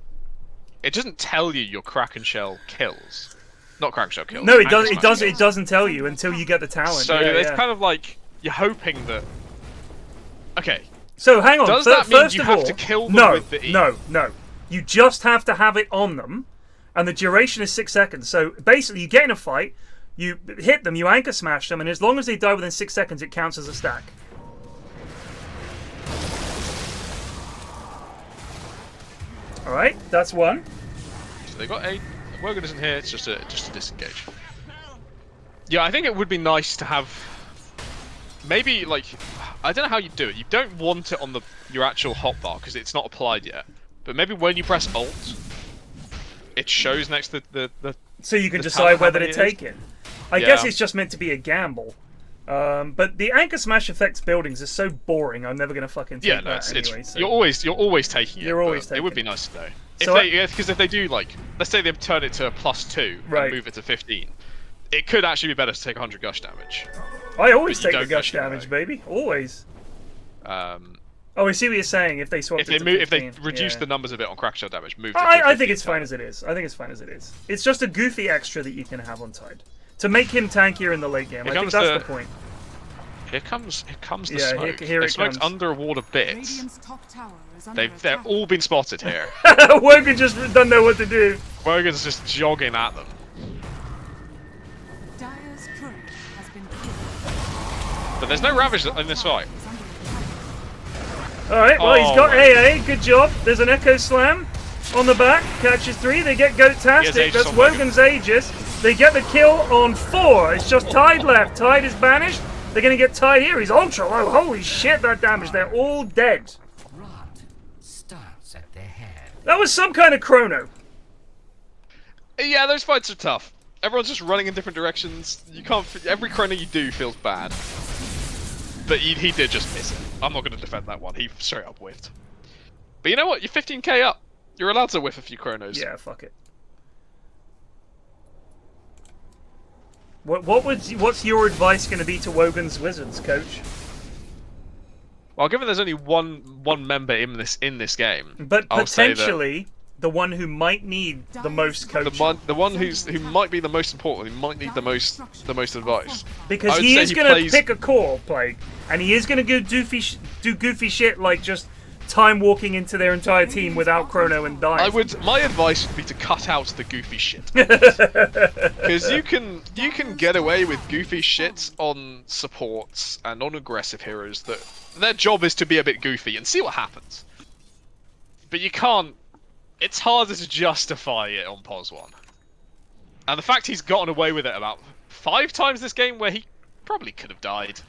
It doesn't tell you your Kraken Shell kills. Not Kraken Shell kills. No, it does. It doesn't tell you until you get the talent. So it's kind of like you're hoping that. Okay. So hang on. Does that mean you have to kill them with the E? No. You just have to have it on them. And the duration is 6 seconds. So basically, you get in a fight, you hit them, you anchor smash them, and as long as they die within 6 seconds, it counts as a stack. Alright, that's one. So they got 8. Wogan isn't here, it's just a disengage. Yeah, I think it would be nice to have. Maybe, like. I don't know how you do it. You don't want it on your actual hotbar because it's not applied yet. But maybe when you press Alt. It shows next to the so you can decide whether to take it. I guess it's just meant to be a gamble. But the anchor smash affects buildings is so boring. I'm never gonna fucking take that anyway. So. You're always taking it. You're always taking it. It would be nice to know. Because if they do, like, let's say they turn it to a +2 and move it to 15, it could actually be better to take 100 gush damage. I always take the gush damage, baby. Always. Oh, I see what you're saying. If they swap if they reduce the numbers a bit on crack shell damage, move. I think it's fine as it is. I think it's fine as it is. It's just a goofy extra that you can have on Tide to make him tankier in the late game. I think that's the point. Here comes the smoke. The smoke's under a wall a bit. They've all been spotted here. Wogan just doesn't know what to do. Wogan's just jogging at them. But there's no Ravage in this fight. Alright, well, he's got AA. Good job. There's an Echo Slam on the back. Catches 3. They get Goat-tastic. That's Wogan's Aegis. They get the kill on 4. It's just Tide left. Tide is banished. They're going to get Tide here. He's ultra low. Holy shit, that damage. They're all dead. That was some kind of chrono. Yeah, those fights are tough. Everyone's just running in different directions. You can't. Every chrono you do feels bad. But he did just miss it. I'm not going to defend that one. He straight up whiffed. But you know what? You're 15k up. You're allowed to whiff a few chronos. Yeah, fuck it. What's your advice going to be to Wogan's Wizards, Coach? Well, given there's only one member in this game, but potentially the one who might need the most coaching. The one who might be the most important, who might need the most advice. Because he is going to pick a core, Plague, and he is going to do goofy shit like just time walking into their entire team without chrono and dying. My advice would be to cut out the goofy shit. Because you can get away with goofy shit on supports and on aggressive heroes that their job is to be a bit goofy and see what happens. But you can't. It's harder to justify it on POS 1. And the fact he's gotten away with it about 5 times this game where he probably could have died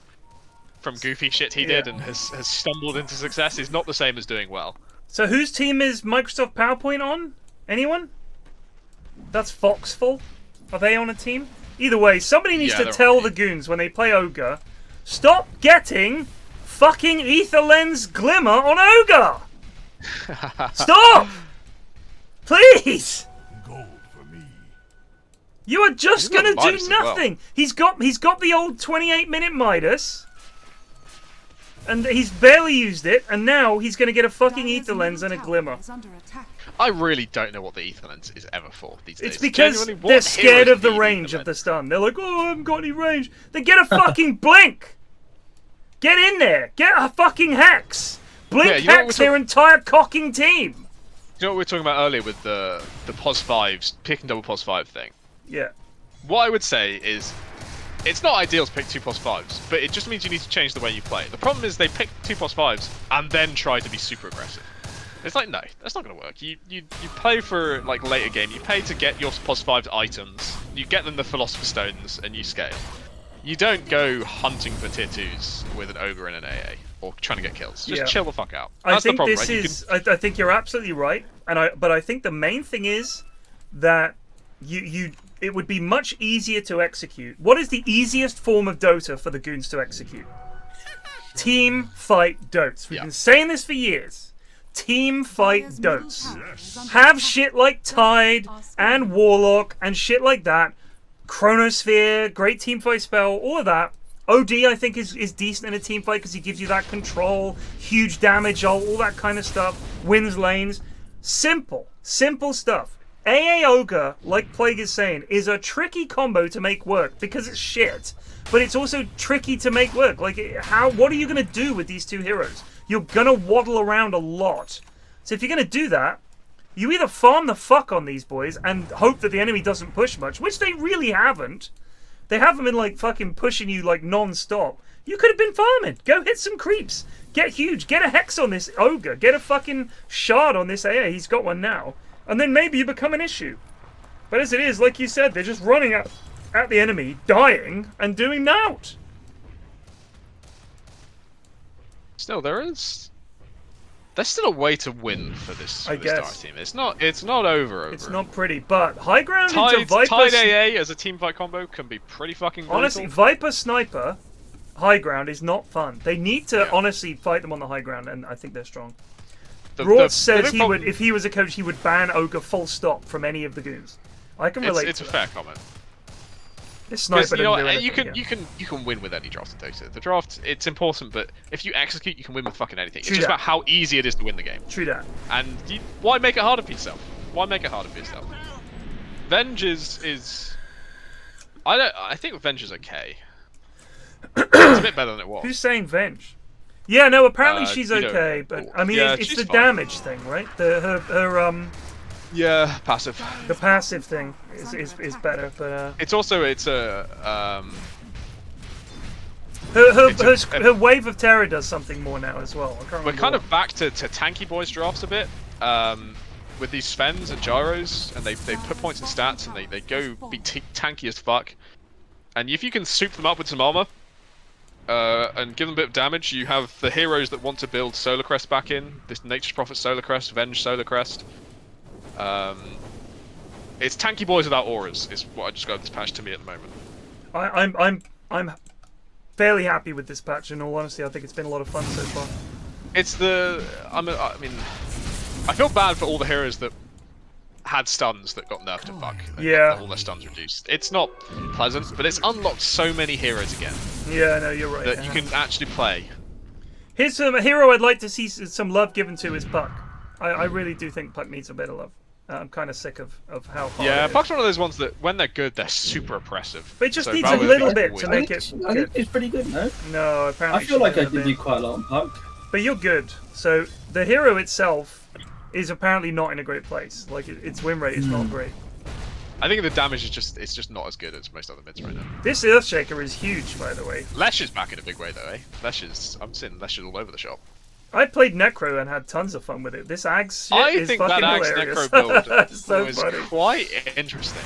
from goofy shit he did and has stumbled into success is not the same as doing well. So whose team is Microsoft PowerPoint on? Anyone? That's Foxful? Are they on a team? Either way, somebody needs to tell the goons when they play Ogre, stop getting fucking Ether Lens Glimmer on Ogre! Stop! Please! You are just gonna do nothing. Well. He's got the old 28-minute Midas, and he's barely used it, and now he's gonna get a fucking Ether Lens and a Glimmer. I really don't know what the Ether Lens is ever for these days. It's because they're scared of the range of the stun. They're like, oh, I haven't got any range. Then get a fucking blink. Get in there. Get a fucking hex. Blink hex their entire cocking team. You know what we were talking about earlier with the POS 5s, pick and double POS 5 thing? Yeah. What I would say is, it's not ideal to pick 2 POS 5s, but it just means you need to change the way you play. The problem is they pick 2 POS 5s and then try to be super aggressive. It's like, no, that's not going to work. You play for like later game, you pay to get your POS 5 items, you get them the Philosopher's Stones, and you scale. You don't go hunting for tier 2s with an Ogre and an AA. or trying to get kills. Just Yeah. chill the fuck out. I That's think the problem, this right? is. I think you're absolutely right, but I think the main thing is that it would be much easier to execute. What is the easiest form of Dota for the goons to execute? Team fight Dotes. We've been saying this for years. Team fight Dotes. Have shit like Tide and Warlock and shit like that. Chronosphere, great team fight spell, all of that. OD, I think, is decent in a team fight because he gives you that control, huge damage, all that kind of stuff. Wins lanes. Simple stuff. AA Ogre, like Plague is saying, is a tricky combo to make work because it's shit. But it's also tricky to make work. Like, what are you going to do with these two heroes? You're going to waddle around a lot. So if you're going to do that, you either farm the fuck on these boys and hope that the enemy doesn't push much, which they really haven't. They haven't been, like, fucking pushing you, like, non-stop. You could have been farming. Go hit some creeps. Get huge. Get a Hex on this Ogre. Get a fucking Shard on this AA. He's got one now. And then maybe you become an issue. But as it is, like you said, they're just running at the enemy, dying, and doing naught. Still, there's still a way to win for this Star team. It's not over. It's not pretty, but high ground Tide, into Viper. Tide AA as a team fight combo can be pretty fucking brutal. Honestly, Viper Sniper high ground is not fun. They need to honestly fight them on the high ground, and I think they're strong. Rort says he would, if he was a coach, he would ban Ogre full stop from any of the goons. I can relate. It's to a that. fair comment. This sniper you know, doesn't do you can win with any draft in Dota. The draft, it's important, but if you execute, you can win with fucking anything. True it's just that. about how easy it is to win the game. True that. And why make it harder for yourself? Why make it harder for yourself? Venge is I think Venge is okay. It's a bit better than it was. Who's saying Venge? Yeah, no. Apparently she's you know, okay, but I mean, yeah, it's she's the fine. damage thing, right? Yeah, passive. The passive thing is better, but It's also her wave of terror does something more now as well. I can't we're remember kind what. of back to tanky boys drafts a bit. With these Svens and Gyros, and they put points in stats, and they go be tanky as fuck. And if you can soup them up with some armor, and give them a bit of damage, you have the heroes that want to build Solar Crest back in. This Nature's Prophet Solar Crest, Venge Solar Crest. It's tanky boys without auras, is what I just got this patch to me at the moment. I'm fairly happy with this patch. In all honesty, I think it's been a lot of fun so far. It's I mean, I feel bad for all the heroes that had stuns that got nerfed to fuck. Yeah. All their stuns reduced. It's not pleasant, but it's unlocked so many heroes again. Yeah, no, you're right. That you can actually play. Here's a hero I'd like to see some love given to is Puck. I really do think Puck needs a bit of love. I'm kind of sick of how hard Yeah, it is. Puck's one of those ones that, when they're good, they're super oppressive. But it just So needs a rather little than bit win- to make it I good. think it's pretty good, no? No, apparently I feel like I shouldn't did have do been. quite a lot on Puck. But you're good. So the hero itself is apparently not in a great place. Like its win rate is not great. I think the damage is just not as good as most other mids right now. This Earthshaker is huge, by the way. Lesh is back in a big way though, eh? I'm seeing Lesh all over the shop. I played Necro and had tons of fun with it. This Ags shit I is think fucking that Axe hilarious. Necro build so was funny. quite interesting.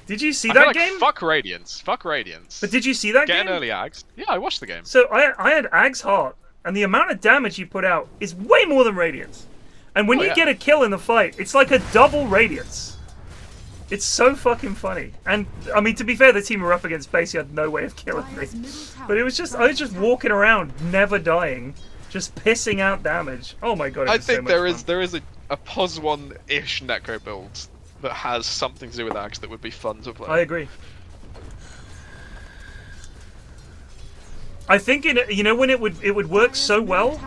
Did you see I feel that like game? Fuck Radiance. Fuck Radiance. But did you see that Get game? an early Ags. Yeah, I watched the game. So I had Ag's Heart, and the amount of damage you put out is way more than Radiance. And when you get a kill in the fight, it's like a double Radiance. It's so fucking funny. And I mean, to be fair, the team were up against base. You had no way of killing me. But it was just I was just walking around, never dying, just pissing out damage. Oh my god! I think there is a POS 1-ish Necro build that has something to do with Ags that would be fun to play. I agree. I think you know when it would work so well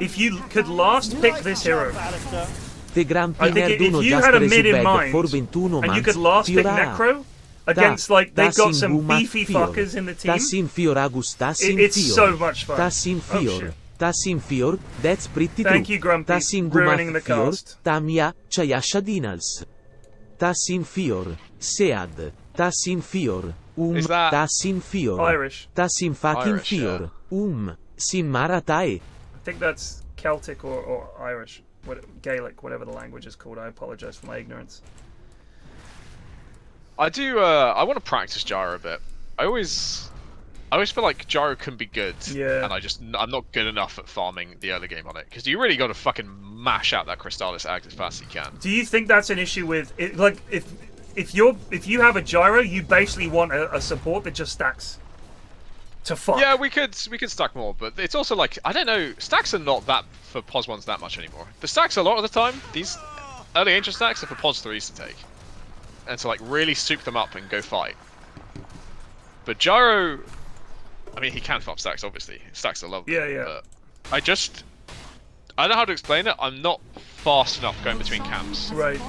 if you could last pick this hero. The Gran I think if you had a mid in mind and you could last pick Necro against like they've got some beefy fuckers in the team, it's so much fun. Oh, shit. That's pretty Thank true. you, Grumpy, ruining the cast. Tamia, Chayasha Dinals. Tassin Fior, Sead, Tassin Fior, Is that Tassin Fior, Irish. Tassin fucking Irish, Fior, Simmaratae. I think that's Celtic or Irish, Gaelic, whatever the language is called. I apologize for my ignorance. I want to practice Gyro a bit. I always feel like gyro can be good, Yeah. and I'm not good enough at farming the early game on it because you really got to fucking mash out that Crystallis Ags as fast as you can. Do you think that's an issue with it? Like, if you have a gyro, you basically want a support that just stacks to fuck. Yeah, we could stack more, but it's also like I don't know. Stacks are not that for pos 1s that much anymore. The stacks a lot of the time, these early ancient stacks are for pos 3s to take, and to like really soup them up and go fight. But gyro. I mean, he can farm stacks, obviously. Stacks are lovely. Yeah, yeah. But I don't know how to explain it. I'm not fast enough going between camps. Right.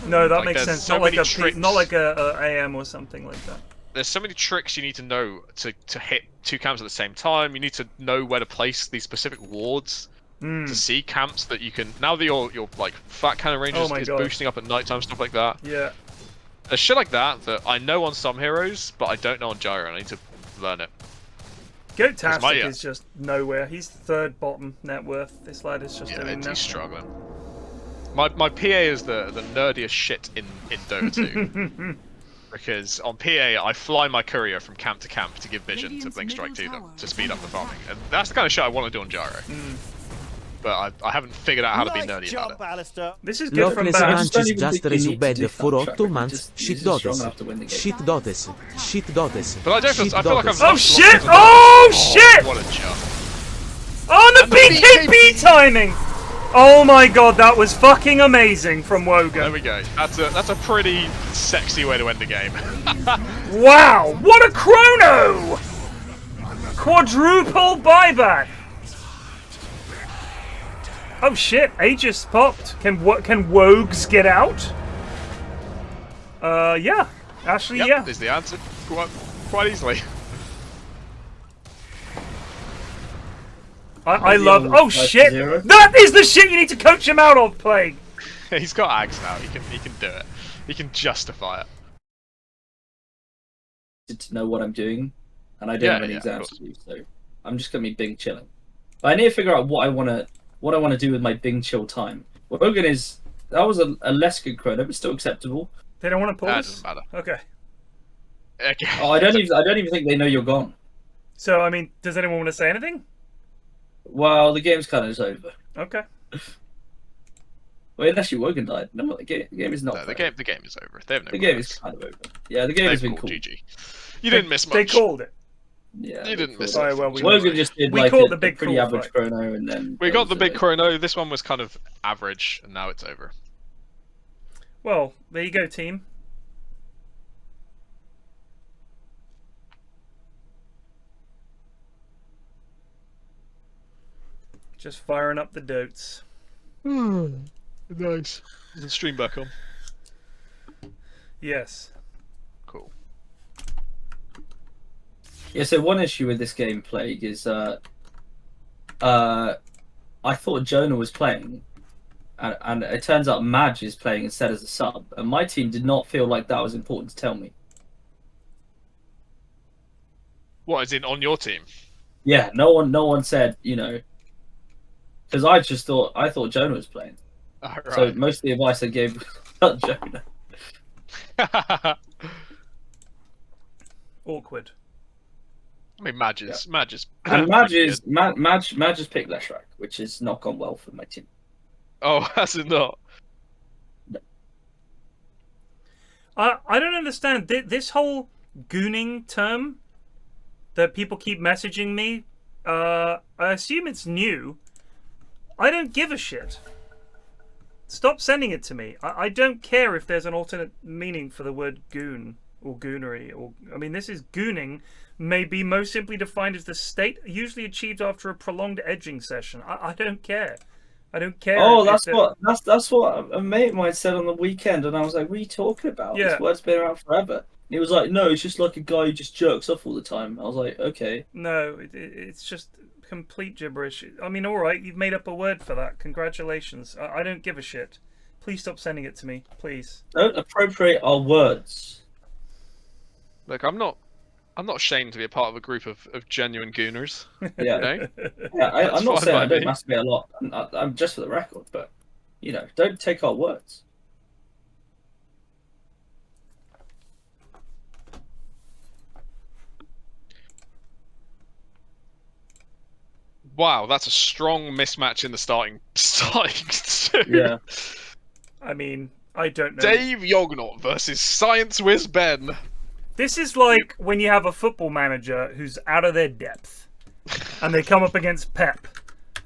No, that Like, makes there's sense. so Not like many a tricks. not like a AM or something like that. There's so many tricks you need to know to hit 2 camps at the same time. You need to know where to place these specific wards to see camps that you can. Now that your like fat cannon range Oh my is God. boosting up at nighttime, stuff like that. Yeah. There's shit like that I know on some heroes, but I don't know on gyro. And I need to learn it. Goatastic is just nowhere. He's third bottom net worth. This lad is just doing He's nothing. struggling. My PA is the nerdiest shit in Dota 2. Because on PA, I fly my courier from camp to camp to give vision to blink strike to them to speed up the farming, and that's the kind of shit I want to do on gyro. But I haven't figured out how to be nerdy about it. This is good from Lockless back. Ranches just resubbed for 8 You're months. just Shit strong dotes. enough to win the game. Shit dotes. Shit dotes. But I don't feel. Shit I feel like dotes. I've. Oh lost shit! lots of- Oh shit! What a jump! Oh, the And the BKB timing! Oh my god, that was fucking amazing from There Wogan. we go. That's a pretty sexy way to end the game. Wow, what a chrono! Quadruple buyback. Oh shit, Aegis popped. Can Wogs get out? Yeah. Actually, Yep, yeah. is the answer quite easily. I love. Oh shit! 5-0. That is the shit you need to coach him out of playing. He's got Ags now. He can do it. He can justify it. To know what I'm doing, and I don't have any yeah, of exams course. to do, so I'm just gonna be Bing chilling. But I need to figure out what I wanna do with my Bing chill time. Wogan that was a less good chrono, but still acceptable. They don't want to That pause. doesn't matter. Okay. Okay. Oh, I don't even think they know you're gone. So I mean, does anyone want to say anything? Well, the game's kind of just over. Okay. Well, unless you Wogan died. No, the game is not. No, the over. game is over. They have no The game is plans. kind of over. Yeah, the game has They've been called cool. GG. You didn't miss much. They called it. Yeah, You didn't miss Sorry, it. well, we- Wogan just did We like called a the big pretty cool average fight. chrono, and then We there got the was big chrono. This one was kind of average, and now it's over. Well, there you go, team. Just firing up the dotes. Nice. Is the stream back on? Yes. Cool. Yeah, so one issue with this game, Plague, is I thought Jonah was playing, and it turns out Madge is playing instead as a sub, and my team did not feel like that was important to tell me. What is in on your team? Yeah, no one said, because I thought Jonah was playing. Alright. So most of the advice I gave was about Jonah. Awkward. I mean, Madge is. And pretty Madge good. is Madge has picked Leshrac, which has not gone well for my team. Oh, has it not? I don't understand this whole gooning term that people keep messaging me. I assume it's new. I don't give a shit. Stop sending it to me. I don't care if there's an alternate meaning for the word goon or goonery. I mean, this is gooning. May be most simply defined as the state usually achieved after a prolonged edging session. I don't care. I don't care. Oh, if that's what a mate of mine said on the weekend, and I was like, "What are you talking about? Yeah. This word's been around forever." And he was like, "No, it's just like a guy who just jerks off all the time." I was like, "Okay." No, it's just complete gibberish. I mean, all right, you've made up a word for that. Congratulations. I don't give a shit. Please stop sending it to me, please. Don't appropriate our words. Look, I'm not ashamed to be a part of a group of genuine gooners. Yeah, You know? yeah. I'm not fine saying by I don't me. masturbate a lot. I'm just for the record, but don't take our words. Wow, that's a strong mismatch in the starting two. Yeah. I mean, I don't know. Dave Yognot versus ScienceWhizBen. This is like when you have a football manager who's out of their depth, and they come up against Pep.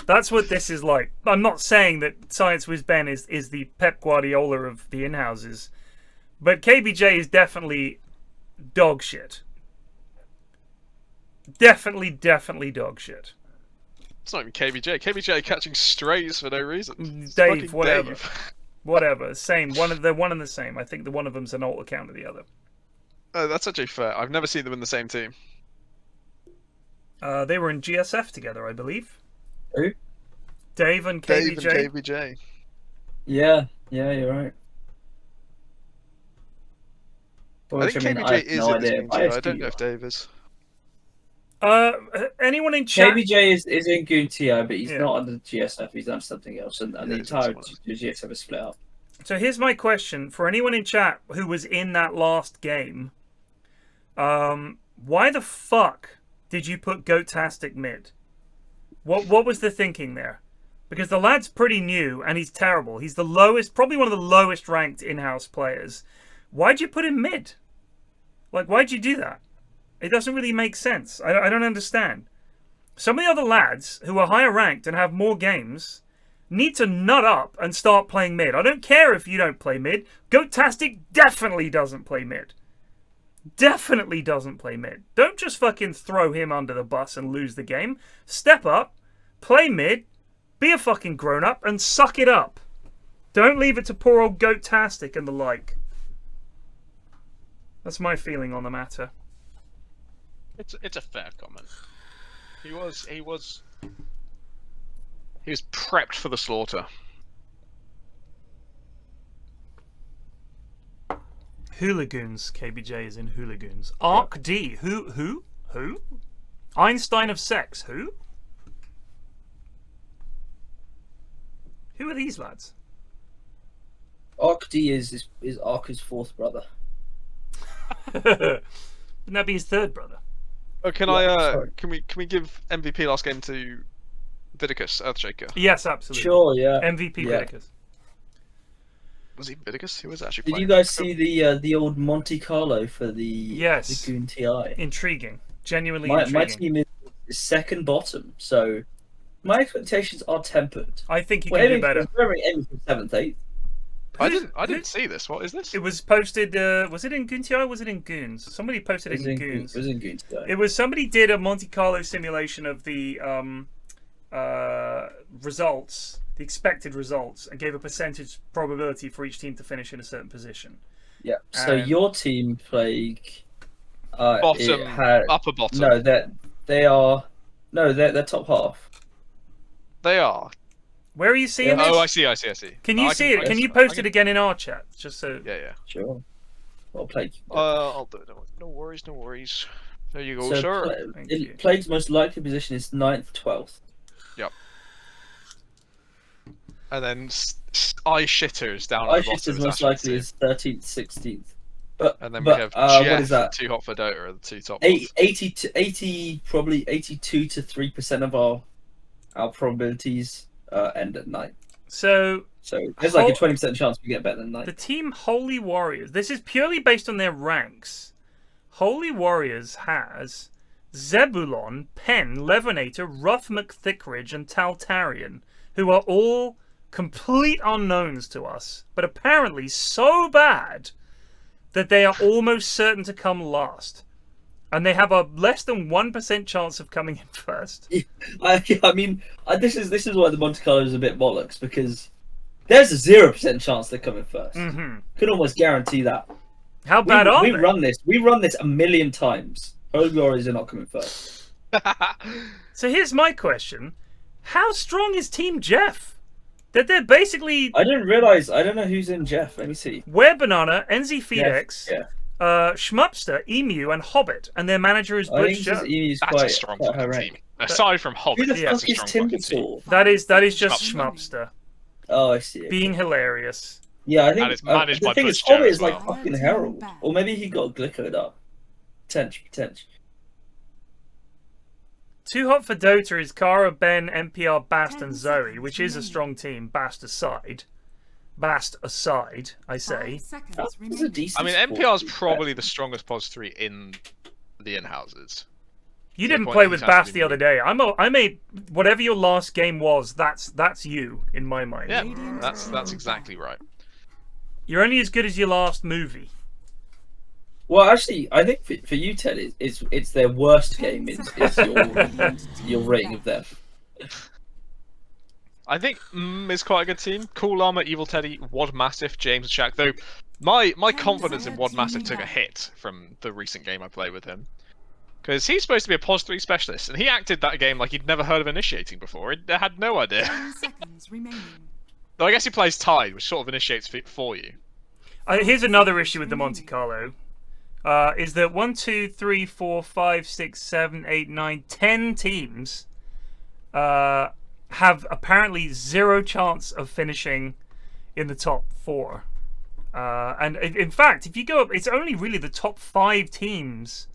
That's what this is like. I'm not saying that ScienceWhizBen is the Pep Guardiola of the Inhouses, but KBJ is definitely dog shit. Definitely dog shit. It's not even KBJ. KBJ catching strays for no reason. It's Dave, whatever. Dave. Whatever. Same. They're one and the same. I think the one of them's an alt account of the other. Oh, that's actually fair. I've never seen them in the same team. They were in GSF together, I believe. Who? Dave and KBJ. Dave and KBJ. Yeah, you're right. I think KBJ is in this team too. I don't know if Dave is. Anyone in chat? KBJ is in Goon TI, but he's not under GSF. He's done something else, and the entire GSF is split up. So here's my question for anyone in chat who was in that last game. Why the fuck did you put Goatastic mid? What was the thinking there? Because the lad's pretty new and he's terrible. He's the lowest, probably one of the lowest ranked in-house players. Why'd you put him mid? Like, why'd you do that? It doesn't really make sense. I don't understand. Some of the other lads who are higher ranked and have more games need to nut up and start playing mid. I don't care if you don't play mid. Goatastic definitely doesn't play mid. Definitely doesn't play mid. Don't just fucking throw him under the bus and lose the game. Step up, play mid, be a fucking grown-up, and suck it up. Don't leave it to poor old Goatastic and the like. That's my feeling on the matter. It's a fair comment. He was prepped for the slaughter. Hooligans. KBJ is in Hooligans. Arc D. Who? Einstein of Sex. Who? Who are these lads? Arc D is Arca's fourth brother. Wouldn't that be his third brother? Oh, can we give MVP last game to Vidicus, Earthshaker? Yes, absolutely. Sure, yeah. MVP Vidicus. Was he Vidicus? He was actually Did playing. you guys see the old Monte Carlo for the Goon TI? Intriguing. Genuinely my intriguing. team is second bottom, so my expectations are tempered. I think you can do better. We're aiming for 7th, 8th. I didn't see this. What is this? It was posted. Was it in Goon TI or was it in Goons? Somebody posted it in Goons. It was in Goon TI. It was somebody did a Monte Carlo simulation of the results, the expected results, and gave a percentage probability for each team to finish in a certain position. Yeah. So your team played bottom, upper bottom. No, they're top half. They are. Where are you seeing this? Oh, I see. Can you see it? Can you post it again in our chat? Just so. Yeah. Sure. Well played. I'll do it. No worries. There you go, sir. Plague's most likely position is 9th, 12th. Yep. And then Eye Shitters down Eye at the bottom. Shitters most likely is 13th, 16th. And then we have Jeff, what is that? Too Hot for Dota, are the two top ones. 80, probably 82 to 3% of our probabilities end at 9. So there's like a 20% chance we get better than 9. The team Holy Warriors. This is purely based on their ranks. Holy Warriors has Zebulon, Penn, Levenator, Rough McThickridge, and Taltarian, who are all complete unknowns to us, but apparently so bad that they are almost certain to come last. And they have a less than 1% chance of coming in first. I mean, this is why the Monte Carlo is a bit bollocks, because there's a 0% chance they're coming first. Mm-hmm. Could almost guarantee that. How bad are they? We run this a million times. Holy Warriors are not coming first. So here's my question. How strong is Team Jeff? That they're basically... I don't know who's in Jeff. Let me see. Were Banana, NZ Fedex, yeah. Schmupster, Emu, and Hobbit, and their manager is Butch Joe. That's a strong team. Aside from Hobbit, who the fuck is Timbersaw? That is just Schmupster. Oh, I see. Being hilarious. Yeah, I think managed the by thing Butch is, Hobbit Joe is like well. fucking Herald, or maybe he got glickered up. Potential. Too Hot for Dota is Kara, Ben, NPR, Bast, and Zoe, which is a strong team. Bast aside, I say. That's a decent. I mean, NPR is probably the strongest pos 3 in the Inhouses. You didn't play with Bast the other day. I made whatever your last game was. That's you in my mind. Yeah, that's exactly right. You're only as good as your last movie. Well, actually, I think for you, Ted, it's their worst game. It's your rating of them. I think is quite a good team. Cool Armor, Evil Teddy, Wad Massive, James and Shaq. Though my confidence in Wad Massive took a hit from the recent game I played with him. Because he's supposed to be a pos 3 specialist, and he acted that game like he'd never heard of initiating before. He had no idea. 10 seconds remaining. Though I guess he plays Tide, which sort of initiates for you. Here's another issue with the Monte Carlo. Is that 1, 2, 3, 4, 5, 6, 7, 8, 9, 10 teams have apparently 0 chance of finishing in the top 4. And in fact, if you go up, it's only really the top 5 teams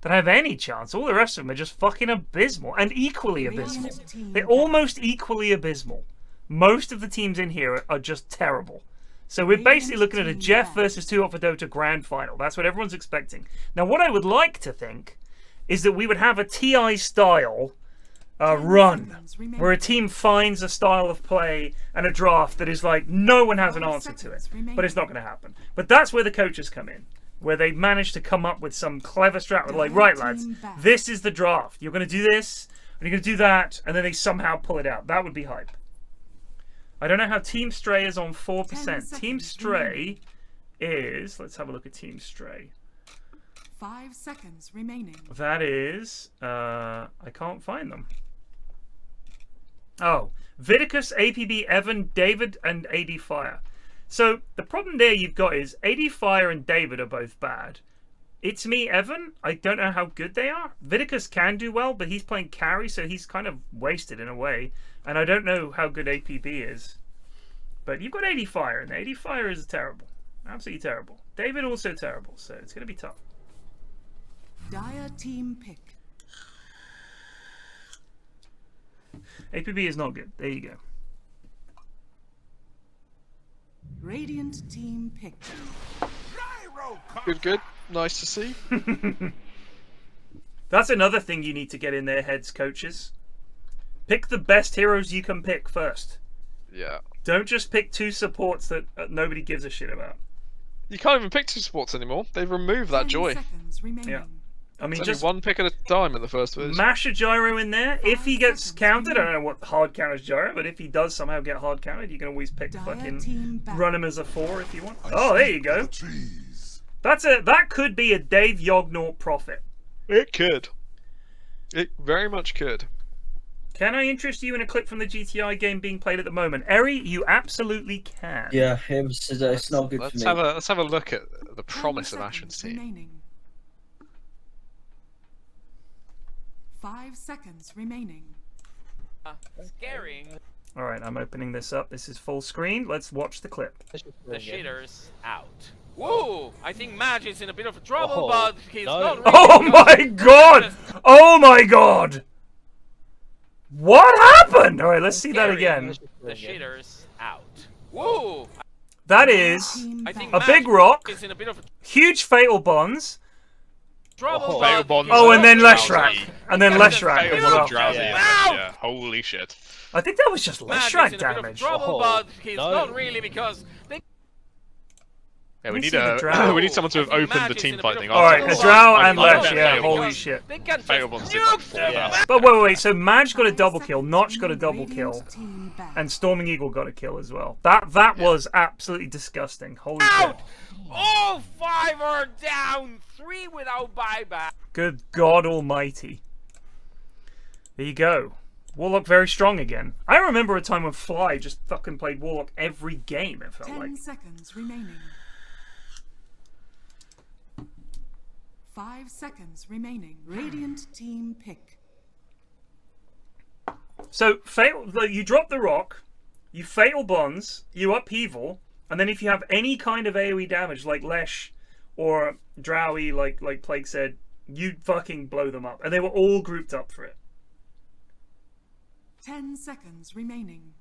that have any chance. All the rest of them are just fucking abysmal and equally abysmal. They're almost equally abysmal. Most of the teams in here are just terrible. So we're basically looking at a Jeff versus Too Hot for Dota grand final. That's what everyone's expecting. Now, what I would like to think is that we would have a TI style run where a team finds a style of play and a draft that is like no one has an answer to it, but it's not going to happen. But that's where the coaches come in, where they manage to come up with some clever strat. Like, right, lads, this is the draft. You're going to do this, and you're going to do that, and then they somehow pull it out. That would be hype. I don't know how Team Stray is on 4%. Team Stray is... Let's have a look at Team Stray. 5 seconds remaining. That is... I can't find them. Oh. Viticus, APB, Evan, David, and AD Fire. So, the problem there you've got is AD Fire and David are both bad. It's me, Evan. I don't know how good they are. Viticus can do well, but he's playing carry, so he's kind of wasted in a way. And I don't know how good APB is. But you've got AD Fire in there. AD Fire is terrible. Absolutely terrible. David also terrible, so it's going to be tough. Dire team pick. APB is not good. There you go. Radiant team pick. Good. Nice to see. That's another thing you need to get in their heads, coaches. Pick the best heroes you can pick first. Yeah. Don't just pick 2 supports that nobody gives a shit about. You can't even pick 2 supports anymore. They've removed that joy. Yeah. I mean, it's just only 1 pick at a time in the first phase. Mash a gyro in there. If he gets countered, I don't know what hard counters gyro, but if he does somehow get hard countered, you can always pick fucking run him as a 4 if you want. Oh, there you go. That could be a Dave Yognot profit. It could. It very much could. Can I interest you in a clip from the GTI game being played at the moment? Eri, you absolutely can. Yeah, it's not good for me. Let's have a look at the promise of Ashwin's team. Remaining. 5 seconds remaining. Scaring. Alright, I'm opening this up. This is full screen. Let's watch the clip. The shitters out. Whoa! I think Madge is in a bit of trouble, but he's not really... Oh my god! Oh my god! What happened? Alright, let's see that again. The shitters out. Whoa! That is I think a big rock, is in a bit of huge fatal bonds. trouble, Fatal bonds. Oh, and then Leshrac. And then Leshrac as Fatal well. drowsy. Yeah. Holy shit. I think that was just Madge Leshrac is in a bit of damage. trouble, but he's not really because they... Yeah, we me need see the drow. we need someone to have opened the team fight thing. Alright, a drow and Lesh, yeah, Fatal holy bonds. shit. They can Fatal bonds did like 4,000. But wait, so Madge got a double kill, Notch got a double kill, and Storming Eagle got a kill as well. That was absolutely disgusting. Holy shit. All 5 are down, 3 without buyback. Good God almighty. There you go. Warlock very strong again. I remember a time when Fly just fucking played Warlock every game, it felt 10 like. seconds remaining. 5 seconds remaining. Radiant team pick. So, you drop the rock, you fatal bonds, you upheaval, and then if you have any kind of AoE damage like Lesh or Drowy, like Plague said, you fucking blow them up. And they were all grouped up for it. 10 seconds remaining.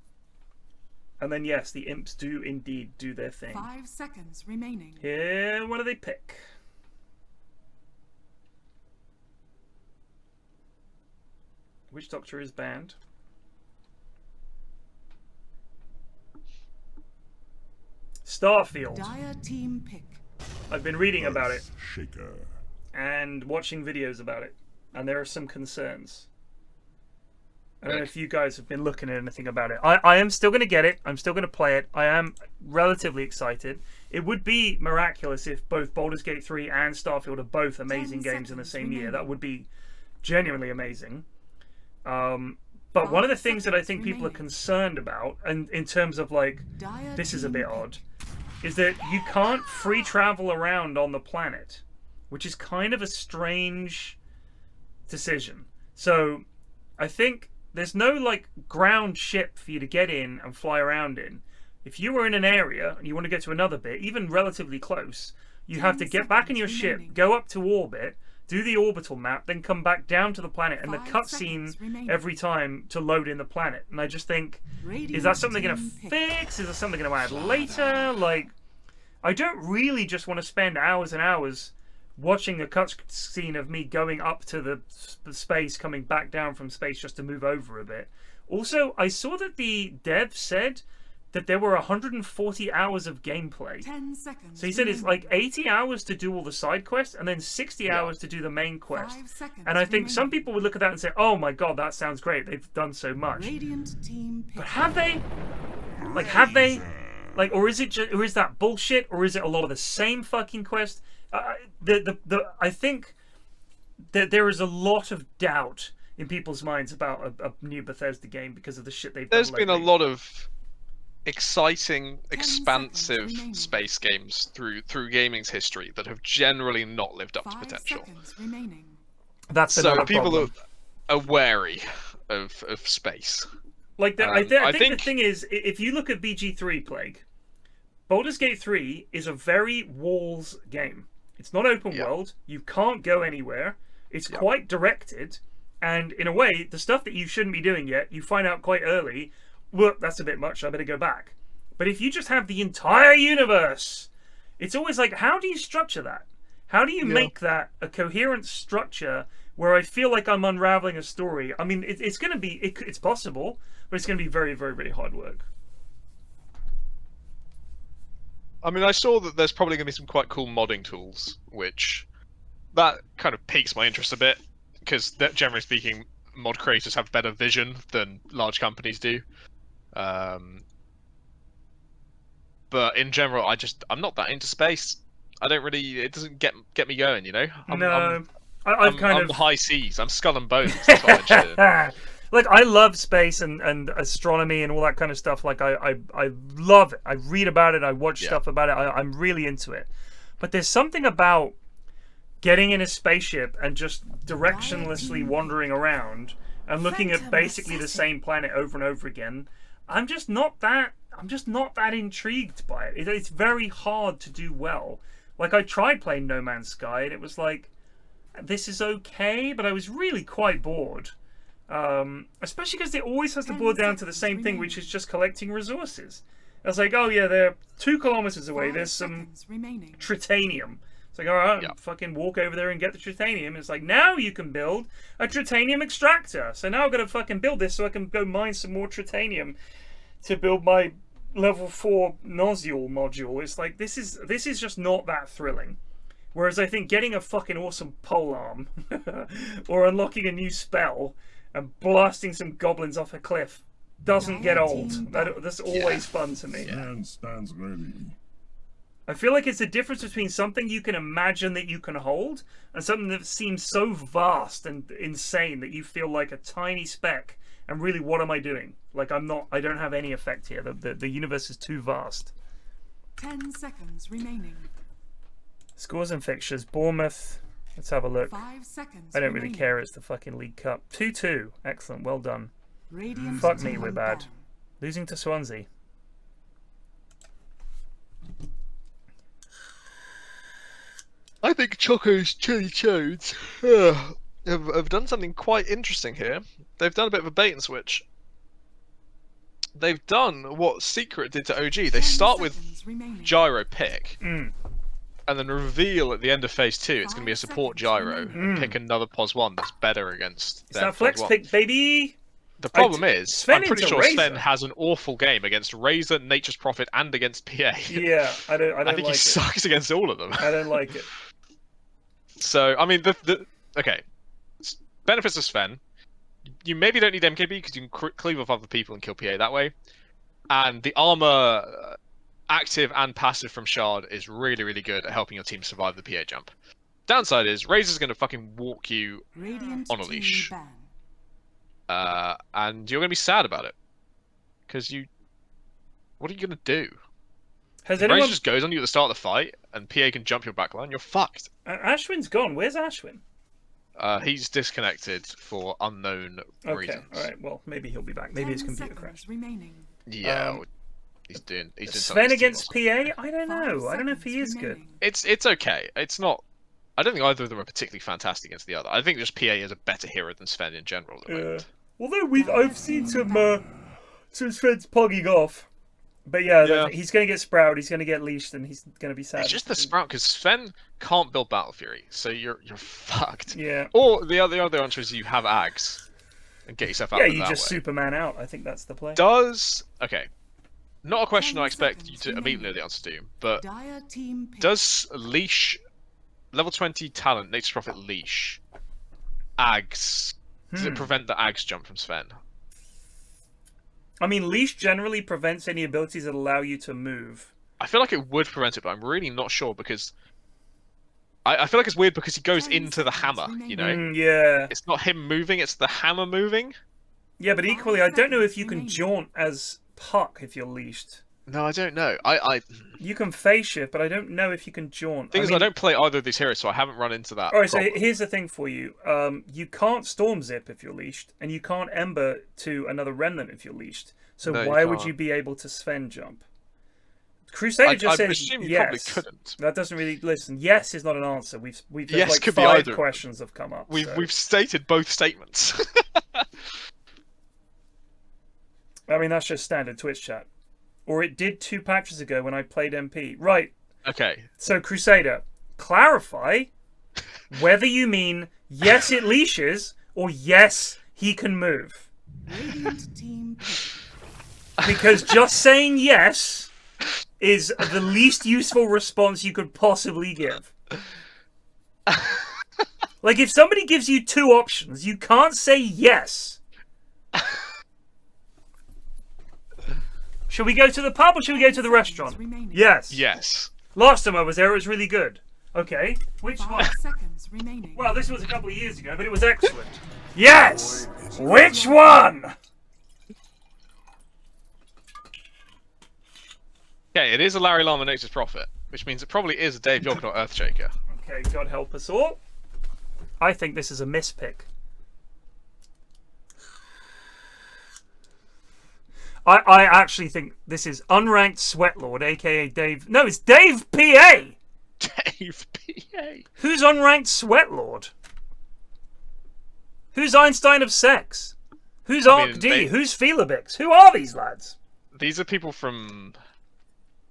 And then yes, the imps do indeed do their thing. 5 seconds remaining. Here, what do they pick? Which doctor is banned? Starfield. Dire team pick. I've been reading about it Shaker. and watching videos about it, and there are some concerns. I don't know if you guys have been looking at anything about it. I am still going to get it. I'm still going to play it. I am relatively excited. It would be miraculous if both Baldur's Gate 3 and Starfield are both amazing games in the same year. That would be genuinely amazing. But one of the things that I think people are concerned about, and in terms of like, this is a bit odd, is that you can't free travel around on the planet, which is kind of a strange decision. So I think there's no like ground ship for you to get in and fly around in. If you were in an area and you want to get to another bit, even relatively close, you have to get back in your ship, go up to orbit, do the orbital map, then come back down to the planet, and the cutscene every time to load in the planet. And I just think, is that something they're going to fix? Is that something they're going to add later? Like, I don't really just want to spend hours and hours watching a cutscene of me going up to the space, coming back down from space just to move over a bit. Also, I saw that the dev said that there were 140 hours of gameplay. 10 seconds. So he said it's like 80 hours to do all the side quests and then 60 hours to do the main quest. And I think some people would look at that and say, oh my god, that sounds great. They've done so much. But have they? Like, have they? Like, or is it just, or is that bullshit? Or is it a lot of the same fucking quest? I think that there is a lot of doubt in people's minds about a new Bethesda game because of the shit they've done lately. There's been a lot of exciting, expansive space games through gaming's history that have generally not lived up to potential. That's so people problem. are wary of space. Like I think the thing is, if you look at BG3 Plague, Baldur's Gate 3 is a very walls game. It's not open world. You can't go anywhere. It's quite directed, and in a way, the stuff that you shouldn't be doing yet, you find out quite early. Well, that's a bit much, I better go back. But if you just have the entire universe, it's always like, how do you structure that? How do you make that a coherent structure where I feel like I'm unraveling a story? I mean, it's going to be, it's possible, but it's going to be very, very, very hard work. I mean, I saw that there's probably going to be some quite cool modding tools, which that kind of piques my interest a bit, because generally speaking, mod creators have better vision than large companies do. But in general, I'm not that into space. I don't really. It doesn't get me going, you know. I'm the high seas. I'm skull and bones. That's what I'm Like, I love space and astronomy and all that kind of stuff. Like, I love it. I read about it. I watch stuff about it. I'm really into it. But there's something about getting in a spaceship and just directionlessly wandering around and looking at basically the same planet over and over again. I'm just not that intrigued by it. It's very hard to do well. Like, I tried playing No Man's Sky and it was like, this is okay, but I was really quite bored. Especially because it always has to boil down to the same thing, which is just collecting resources. I was like, oh yeah, they're 2 kilometers away. There's some tritanium. It's like, all right, fucking walk over there and get the tritanium. It's like, now you can build a tritanium extractor. So now I've got to fucking build this so I can go mine some more tritanium to build my level 4 nozzle module. It's like, this is just not that thrilling. Whereas I think getting a fucking awesome polearm or unlocking a new spell and blasting some goblins off a cliff doesn't get old. That's always fun to me. Stands ready. I feel like it's the difference between something you can imagine that you can hold and something that seems so vast and insane that you feel like a tiny speck. And really, what am I doing? Like, I don't have any effect here. The universe is too vast. 10 seconds remaining. Scores and fixtures. Bournemouth. Let's have a look. 5 seconds I don't really care. It's the fucking League Cup. 2-2. Excellent. Well done. Radiant Fuck me, we're bad. Losing to Swansea. I think Choco's Chili Chodes have done something quite interesting here. They've done a bit of a bait and switch. they've done what Secret did to OG. They start with gyro pick, and then reveal at the end of phase 2 it's going to be a support gyro, and pick another pos 1 that's better against. It's that flex pick, baby. The problem is, I'm pretty sure Sven has an awful game against Razor, Nature's Prophet, and against PA. Yeah, I don't I think like he sucks against all of them. I don't like it. So, I mean, okay. Benefits of Sven. You maybe don't need MKB because you can cleave off other people and kill PA that way. And the armor, active and passive from Shard, is really, really good at helping your team survive the PA jump. Downside is, Razor's going to fucking walk you on a leash. And you're going to be sad about it. Because what are you going to do? Razor just goes on you at the start of the fight, and PA can jump your backline, you're fucked. Ashwin's gone. Where's Ashwin? He's disconnected for unknown reasons. Alright, well, maybe he'll be back. Maybe his computer crashed. Yeah, he's doing Sven against PA? I don't know. I don't know if he is good. It's okay. It's not... I don't think either of them are particularly fantastic against the other. I think just PA is a better hero than Sven in general at the moment. Although I've seen some Sven's pogging off. But yeah, he's going to get Sprout, he's going to get leashed, and he's going to be sad. It's just the Sprout, because Sven can't build Battle Fury, so you're fucked. Yeah. Or the other answer is you have Ags and get yourself out of that way. Yeah, you just Superman out. I think that's the play. Okay. Not a question I expect you to immediately know the answer to, but does Leash, level 20 talent, Nature's Prophet Leash, Ags, does it prevent the Ags jump from Sven? I mean, Leash generally prevents any abilities that allow you to move. I feel like it would prevent it, but I'm really not sure because... I feel like it's weird because he goes into the hammer, you know? Yeah. It's not him moving, it's the hammer moving. Yeah, but equally, I don't know if you can jaunt as Puck if you're leashed. No, I don't know. You can phase shift, but I don't know if you can jaunt. Thing is, I don't play either of these heroes, so I haven't run into that. Alright, so here's the thing for you. You can't Storm Zip if you're leashed, and you can't Ember to another Remnant if you're leashed. So why would you be able to Sven jump? Crusader just says yes. Probably couldn't. That doesn't really listen. Yes is not an answer. We've yes, like could 5 be questions have come up. We've stated both statements. I mean, that's just standard Twitch chat. Or it did 2 patches ago when I played MP. Right. Okay. So, Crusader, clarify whether you mean yes, it leashes, or yes, he can move. Because just saying yes is the least useful response you could possibly give. Like, if somebody gives you 2 options, you can't say yes. Shall we go to the pub or shall we go to the restaurant? Yes. Yes. Last time I was there, it was really good. Okay, which one? Well, this was a couple of years ago, but it was excellent. Yes! Which one? Okay, it is a Larry Lama Nature's Prophet, which means it probably is a Dave Yognot Earthshaker. Okay, God help us all. I think this is a mispick. I actually think this is unranked Sweatlord, aka Dave. No, it's Dave PA. Dave PA. Who's unranked Sweatlord? Who's Einstein of Sex? Who's Arc D? Who's Felibix? Who are these lads? These are people from.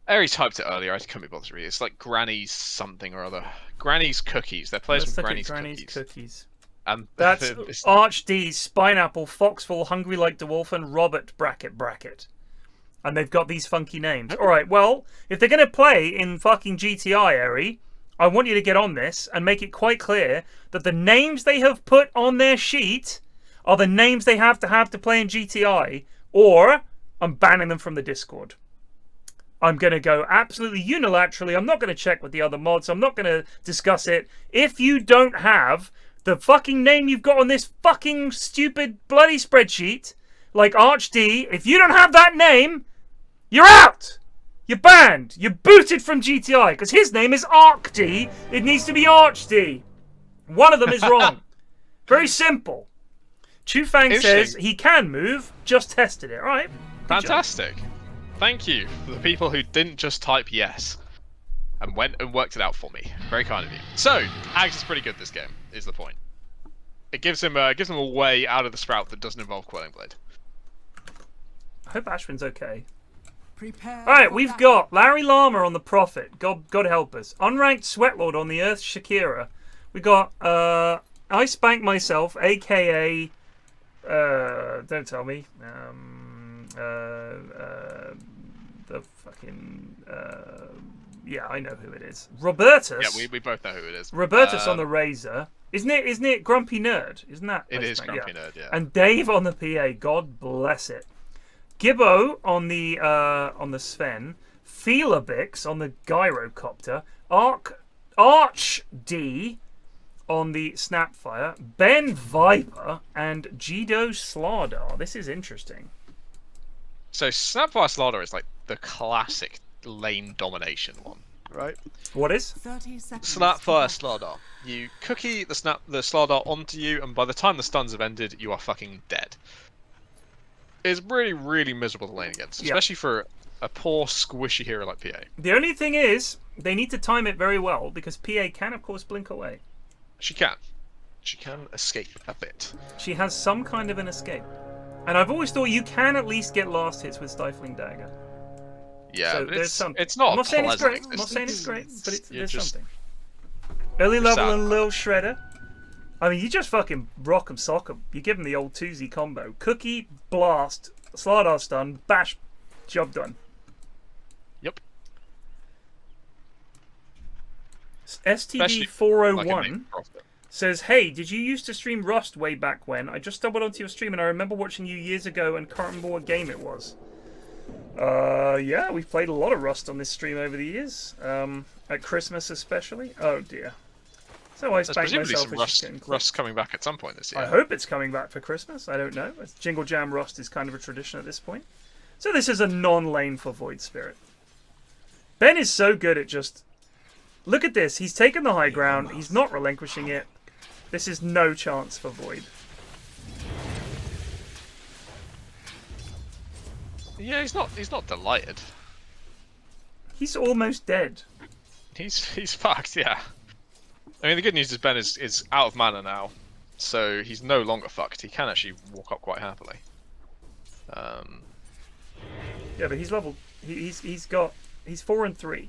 Aries typed it earlier. I couldn't be bothered to read it. It's like Granny's something or other. Granny's Cookies. They're players from Granny's Cookies. And that's Arch D, Spineapple, Foxfall, Hungry Like DeWolf, and Robert bracket. And they've got these funky names. Alright, well, if they're going to play in fucking GTI, Ari, I want you to get on this and make it quite clear that the names they have put on their sheet are the names they have to play in GTI, or I'm banning them from the Discord. I'm going to go absolutely unilaterally. I'm not going to check with the other mods. I'm not going to discuss it. If you don't have the fucking name you've got on this fucking stupid bloody spreadsheet, like Arch D, if you don't have that name, you're out! You're banned! You're booted from GTI, because his name is Arc D. It needs to be Arch D. One of them is wrong. Very simple. Chu Fang says he can move, just tested it. Alright. Fantastic. Thank you for the people who didn't just type yes and went and worked it out for me. Very kind of you. So, Ags is pretty good this game, is the point. It gives him a way out of the Sprout that doesn't involve Quelling Blade. hope Ashwin's okay. Prepare Alright, for we've battle. got Larry Llama on the Prophet. God help us. Unranked Sweatlord on the Earth Shakira. We got Ice Bank myself, aka don't tell me. The fucking yeah, I know who it is. Robertus. Yeah, we both know who it is. Robertus on the Razor. Isn't it Grumpy Nerd? Isn't that? It is Ice Bank? Grumpy Nerd, yeah. And Dave on the PA. God bless it. Gibbo on the Sven. Felabix on the Gyrocopter. Arch D on the Snapfire. Ben Viper and Jido Slardar. This is interesting. So Snapfire Slaughter is like the classic lane domination one, right? What is? 30 seconds. Snapfire Slaughter. You cookie the Slaughter onto you, and by the time the stuns have ended, you are fucking dead. It's really, really miserable to lane against, especially for a poor, squishy hero like PA. The only thing is, they need to time it very well, because PA can, of course, blink away. She can. She can escape a bit. She has some kind of an escape. And I've always thought you can at least get last hits with Stifling Dagger. Yeah, so but there's something. it's not I'm not saying it's pleasant great. I'm not saying it's great, but there's just, something. Early level sad. and Lil Shredder. I mean, you just fucking rock 'em, sock 'em. You give them the old 2Z combo. Cookie, blast, Slardar stun, bash, job done. Yep. STD401 says, hey, did you used to stream Rust way back when? I just stumbled onto your stream and I remember watching you years ago and can't remember what game it was. Yeah, we've played a lot of Rust on this stream over the years. At Christmas especially. Oh dear. So I spanked myself. Some Rust coming back at some point this year. I hope it's coming back for Christmas. I don't know. Jingle Jam Rust is kind of a tradition at this point. So this is a non-lane for Void Spirit. Ben is so good at just... Look at this. He's taken the high ground. He's not relinquishing it. This is no chance for Void. Yeah, he's not delighted. He's almost dead. He's fucked, yeah. I mean, the good news is Ben is out of mana now, so he's no longer fucked. He can actually walk up quite happily. Yeah, but he's level. He's 4 and 3.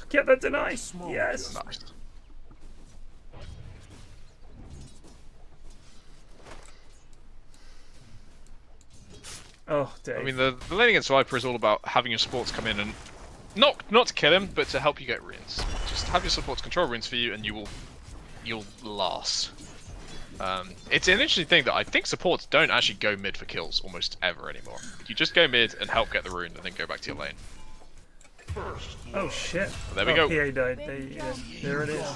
Get that denied. Yes. Nice. Oh, Dave. I mean, the lane against Viper is all about having your supports come in and not to kill him, but to help you get runes. Just have your supports control runes for you, and you'll last. It's an interesting thing that I think supports don't actually go mid for kills almost ever anymore. You just go mid and help get the rune, and then go back to your lane. Oh shit! There we go. PA died. There it is.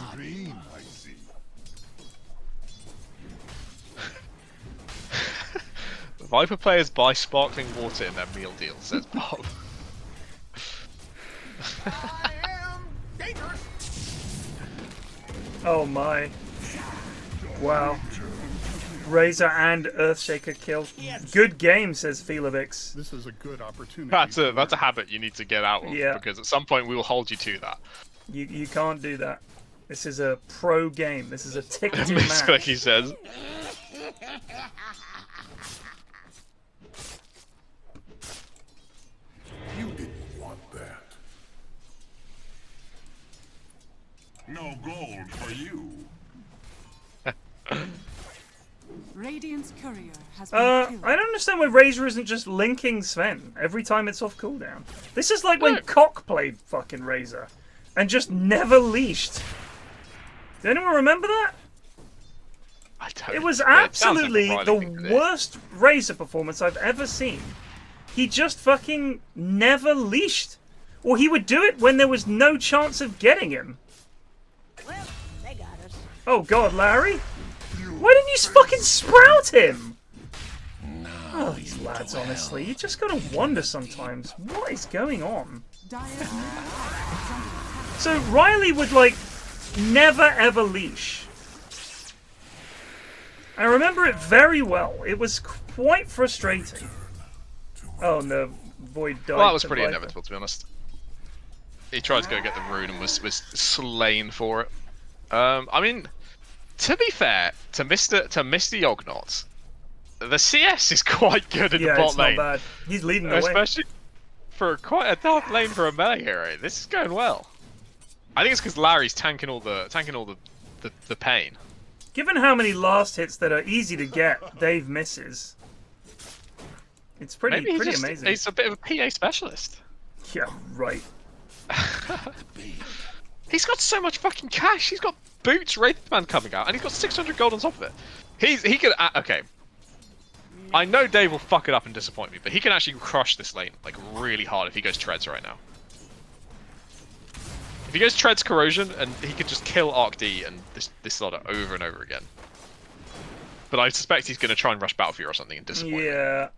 Viper players buy sparkling water in their meal deals, says Bob. Oh my! Wow. Razor and Earthshaker kill. Good game, says Felabix. This is a good opportunity. That's a habit you need to get out of, because at some point we will hold you to that. You can't do that. This is a pro game. This is a ticketed Miss match. Clicky says. You didn't want that. No gold for you. Radiant's courier has been killed. I don't understand why Razor isn't just linking Sven every time it's off cooldown. This is like when Cock played fucking Razor and just never leashed. Does anyone remember that? I don't. It was It absolutely sounds like a the worst Razor performance I've ever seen. He just fucking never leashed. Or he would do it when there was no chance of getting him. Well, they got us. Oh god, Larry? Why didn't you fucking sprout him? Oh, these lads, honestly. You just gotta wonder sometimes. What is going on? So Riley would, like, never ever leash. I remember it very well. It was quite frustrating. Oh no, Void died. Well, that was pretty Viper. inevitable, to be honest. He tried to go get the rune and was slain for it. I mean, to be fair to Mr. Yognot, The CS is quite good in the bot lane. Yeah, it's not bad. He's leading the way. Especially for quite a tough lane for a melee hero. This is going well. I think it's because Larry's tanking all the pain. Given how many last hits that are easy to get, Dave misses. It's pretty amazing. He's a bit of a PA specialist. Yeah, right. He's got so much fucking cash. He's got Boots Wraithman coming out, and he's got 600 gold on top of it. He could okay. I know Dave will fuck it up and disappoint me, but he can actually crush this lane like really hard if he goes Treads right now. If he goes Treads Corrosion, and he could just kill Arc D and this lot over and over again. But I suspect he's going to try and rush Battlefield or something and disappoint me. Yeah.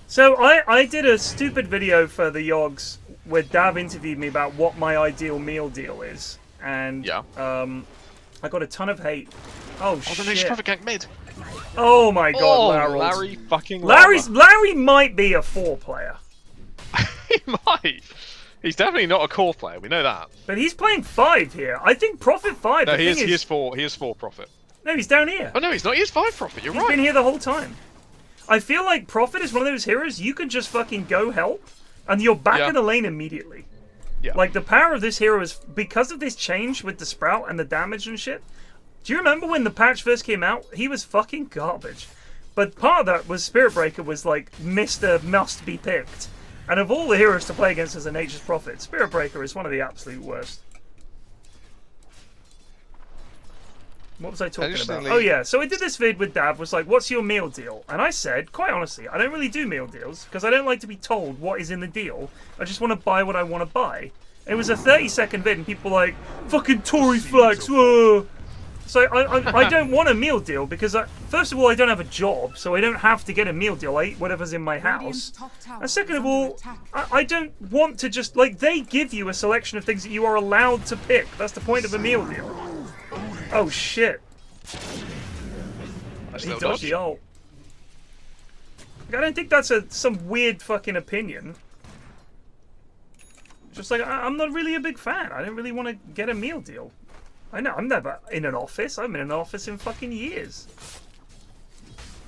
So I did a stupid video for the Yogs where Dav interviewed me about what my ideal meal deal is, and I got a ton of hate. Oh shit! Then Prophet gank mid. Oh my god, Larry fucking Larry might be a 4 player. He might. He's definitely not a core player. We know that. But he's playing 5 here. I think Prophet 5. No, he is 4. He is 4 Prophet. No, he's down here. Oh no, he's not. He is 5 Prophet. You're right. He's been here the whole time. I feel like Prophet is one of those heroes you can just fucking go help, and you're back in the lane immediately. Yeah. Like, the power of this hero is, because of this change with the Sprout and the damage and shit, do you remember when the patch first came out? He was fucking garbage. But part of that was Spirit Breaker was like, Mr. Must Be Picked. And of all the heroes to play against as a Nature's Prophet, Spirit Breaker is one of the absolute worst. What was I talking about? Oh yeah, so I did this vid with Dav, was like, what's your meal deal? And I said, quite honestly, I don't really do meal deals, because I don't like to be told what is in the deal. I just want to buy what I want to buy. It was a 30-second vid, and people were like, fucking Tory flags, whoa! So I don't want a meal deal, because first of all, I don't have a job, so I don't have to get a meal deal. I eat whatever's in my house. And second of all, I don't want to just, like, they give you a selection of things that you are allowed to pick. That's the point of a meal deal. Oh shit. He dodged the ult. Like, I don't think that's some weird fucking opinion. Just like, I'm not really a big fan. I don't really want to get a meal deal. I know, I'm never in an office. I'm in an office in fucking years.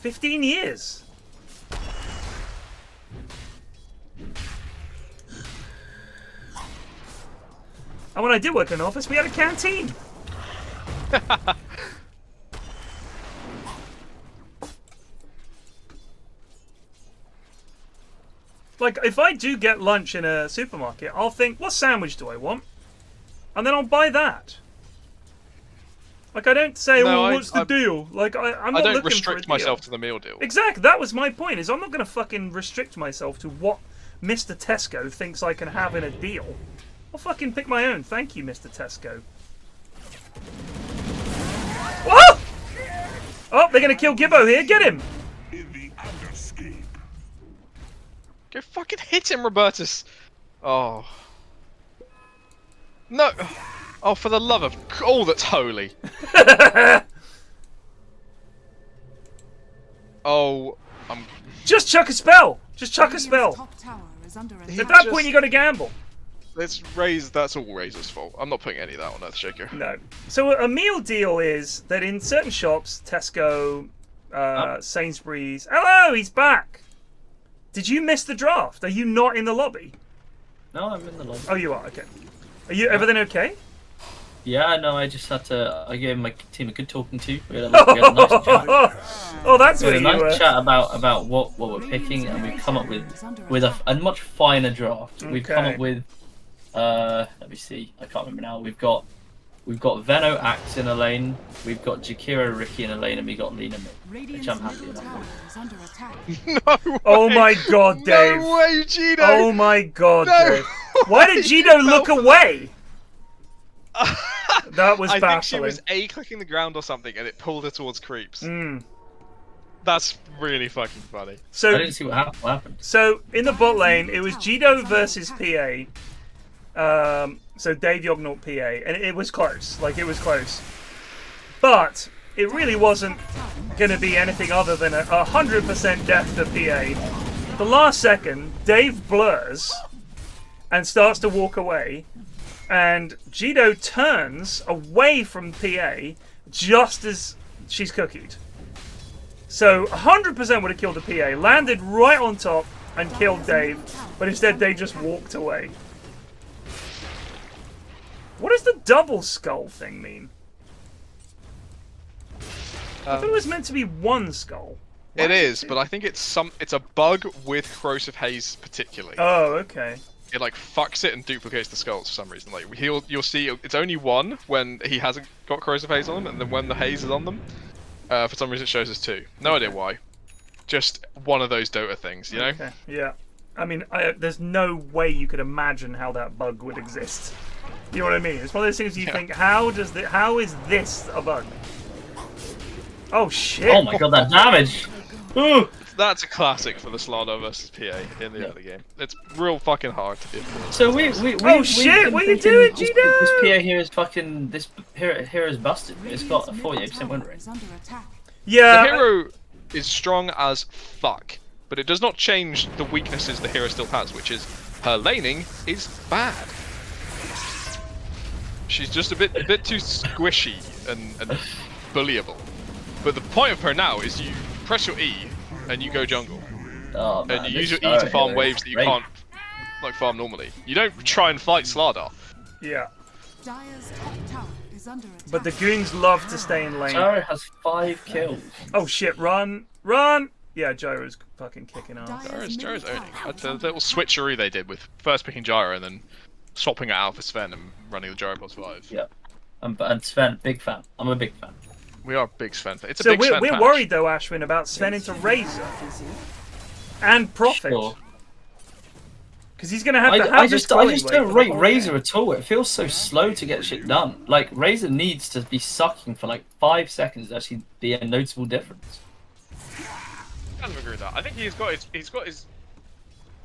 15 years. And when I did work in an office, we had a canteen. Like, if I do get lunch in a supermarket, I'll think, what sandwich do I want? And then I'll buy that. Like, I don't say, what's the deal? Like, I'm not looking for a deal. I don't restrict myself to the meal deal. Exactly, that was my point, is I'm not going to fucking restrict myself to what Mr. Tesco thinks I can have in a deal. I'll fucking pick my own. Thank you, Mr. Tesco. Whoa! Oh, they're going to kill Gibbo here. Get him! Go fucking hit him, Robertus. Oh. No. Oh, for the love of all that's holy. Oh, just chuck a spell. Just chuck a spell. At that point, you got to gamble. Let's raise. That's all Razor's fault. I'm not putting any of that on Earthshaker. No. So a meal deal is that in certain shops, Tesco, Sainsbury's. Hello, he's back. Did you miss the draft? Are you not in the lobby? No, I'm in the lobby. Oh, you are. Okay. Are you everything okay? Yeah, no, I just had to. I gave my team a good talking to. We had a nice chat. Oh, that's what you were. Nice chat about what we're picking, and we've come up with a much finer draft. Okay. We've come up with. Let me see. I can't remember now. We've got Veno Axe in a lane. We've got Jakiro Ricky in a lane, and we got Lena mid, which I'm happy enough with. No way. Oh my god, Dave. No way, Gino. Oh my god, Dave. Why did Gino look away? That was baffling. I think she was clicking the ground or something, and it pulled her towards creeps. That's really fucking funny. So I didn't see what happened. So in the bot lane, it was Gino versus PA. So Dave Yognot PA, and it was close. Like, it was close. But it really wasn't going to be anything other than 100% death to PA. The last second, Dave blurs and starts to walk away, and Gino turns away from PA, just as she's cookied. So 100% would have killed the PA, landed right on top and killed Dave, but instead they just walked away. What does the double skull thing mean? I thought it was meant to be one skull. It is, but I think it's a bug with Corrosive Haze particularly. Oh, okay. It like fucks it and duplicates the skulls for some reason. Like you'll see it's only one when he hasn't got Corrosive Haze on them, and then when the haze is on them, for some reason it shows us two. No idea why. Just one of those Dota things, you know? Okay. Yeah. I mean, there's no way you could imagine how that bug would exist. You know what I mean? It's one of those things you think, how is this a bug? Oh shit! Oh my god, that damage! Ooh. That's a classic for the Slardar versus PA in the early game. It's real fucking hard to do. So we oh shit! What are you doing, Gino? This PA here is fucking. This hero is busted. It's got a 48% win rate. Yeah. The hero is strong as fuck, but it does not change the weaknesses the hero still has, which is her laning is bad. She's just a bit too squishy and bullyable. But the point of her now is you press your E and you go jungle. Oh, man, and you use your E to farm waves that you can't like farm normally. You don't try and fight Slardar. Yeah. But the goons love to stay in lane. Gyro has 5 kills. Oh shit, run! Run! Yeah, Gyro's fucking kicking off. Gyro's owning. The little switcheroo they did with first picking Gyro and then swapping it out for Sven and running the Gyro +5. Yeah. And Sven, big fan. I'm a big fan. We are big Sven. It's a so big Sven we're patch. worried though, Ashwin, about Sven into Razor and Prophet. Sure. Because he's going to have to have I just don't rate Razor at all. It feels so slow to get shit done. Like, Razor needs to be sucking for like 5 seconds to actually be a noticeable difference. I kind of agree with that. I think he's got his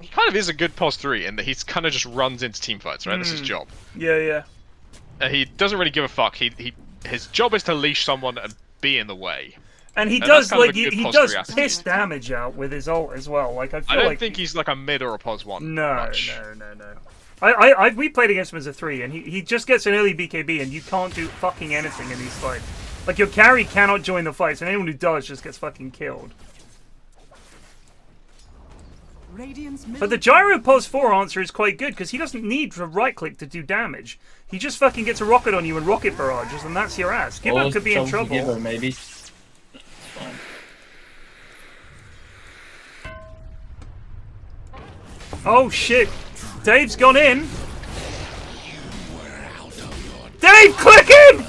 he kind of is a good pos 3 in that he's kind of just runs into team fights, right? That's his job. Yeah. He doesn't really give a fuck. His job is to leash someone and be in the way. And he does like he does piss damage out with his ult as well. Like I don't think he's like a mid or a pos 1. No. We played against him as a 3, and he just gets an early BKB, and you can't do fucking anything in these fights. Like your carry cannot join the fights, and anyone who does just gets fucking killed. But the Gyro pos 4 answer is quite good because he doesn't need to right click to do damage. He just fucking gets a rocket on you and rocket barrages, and that's your ass. Geefont could be in trouble. Gibbo, maybe. Oh shit! Dave's gone in. Dave, click him!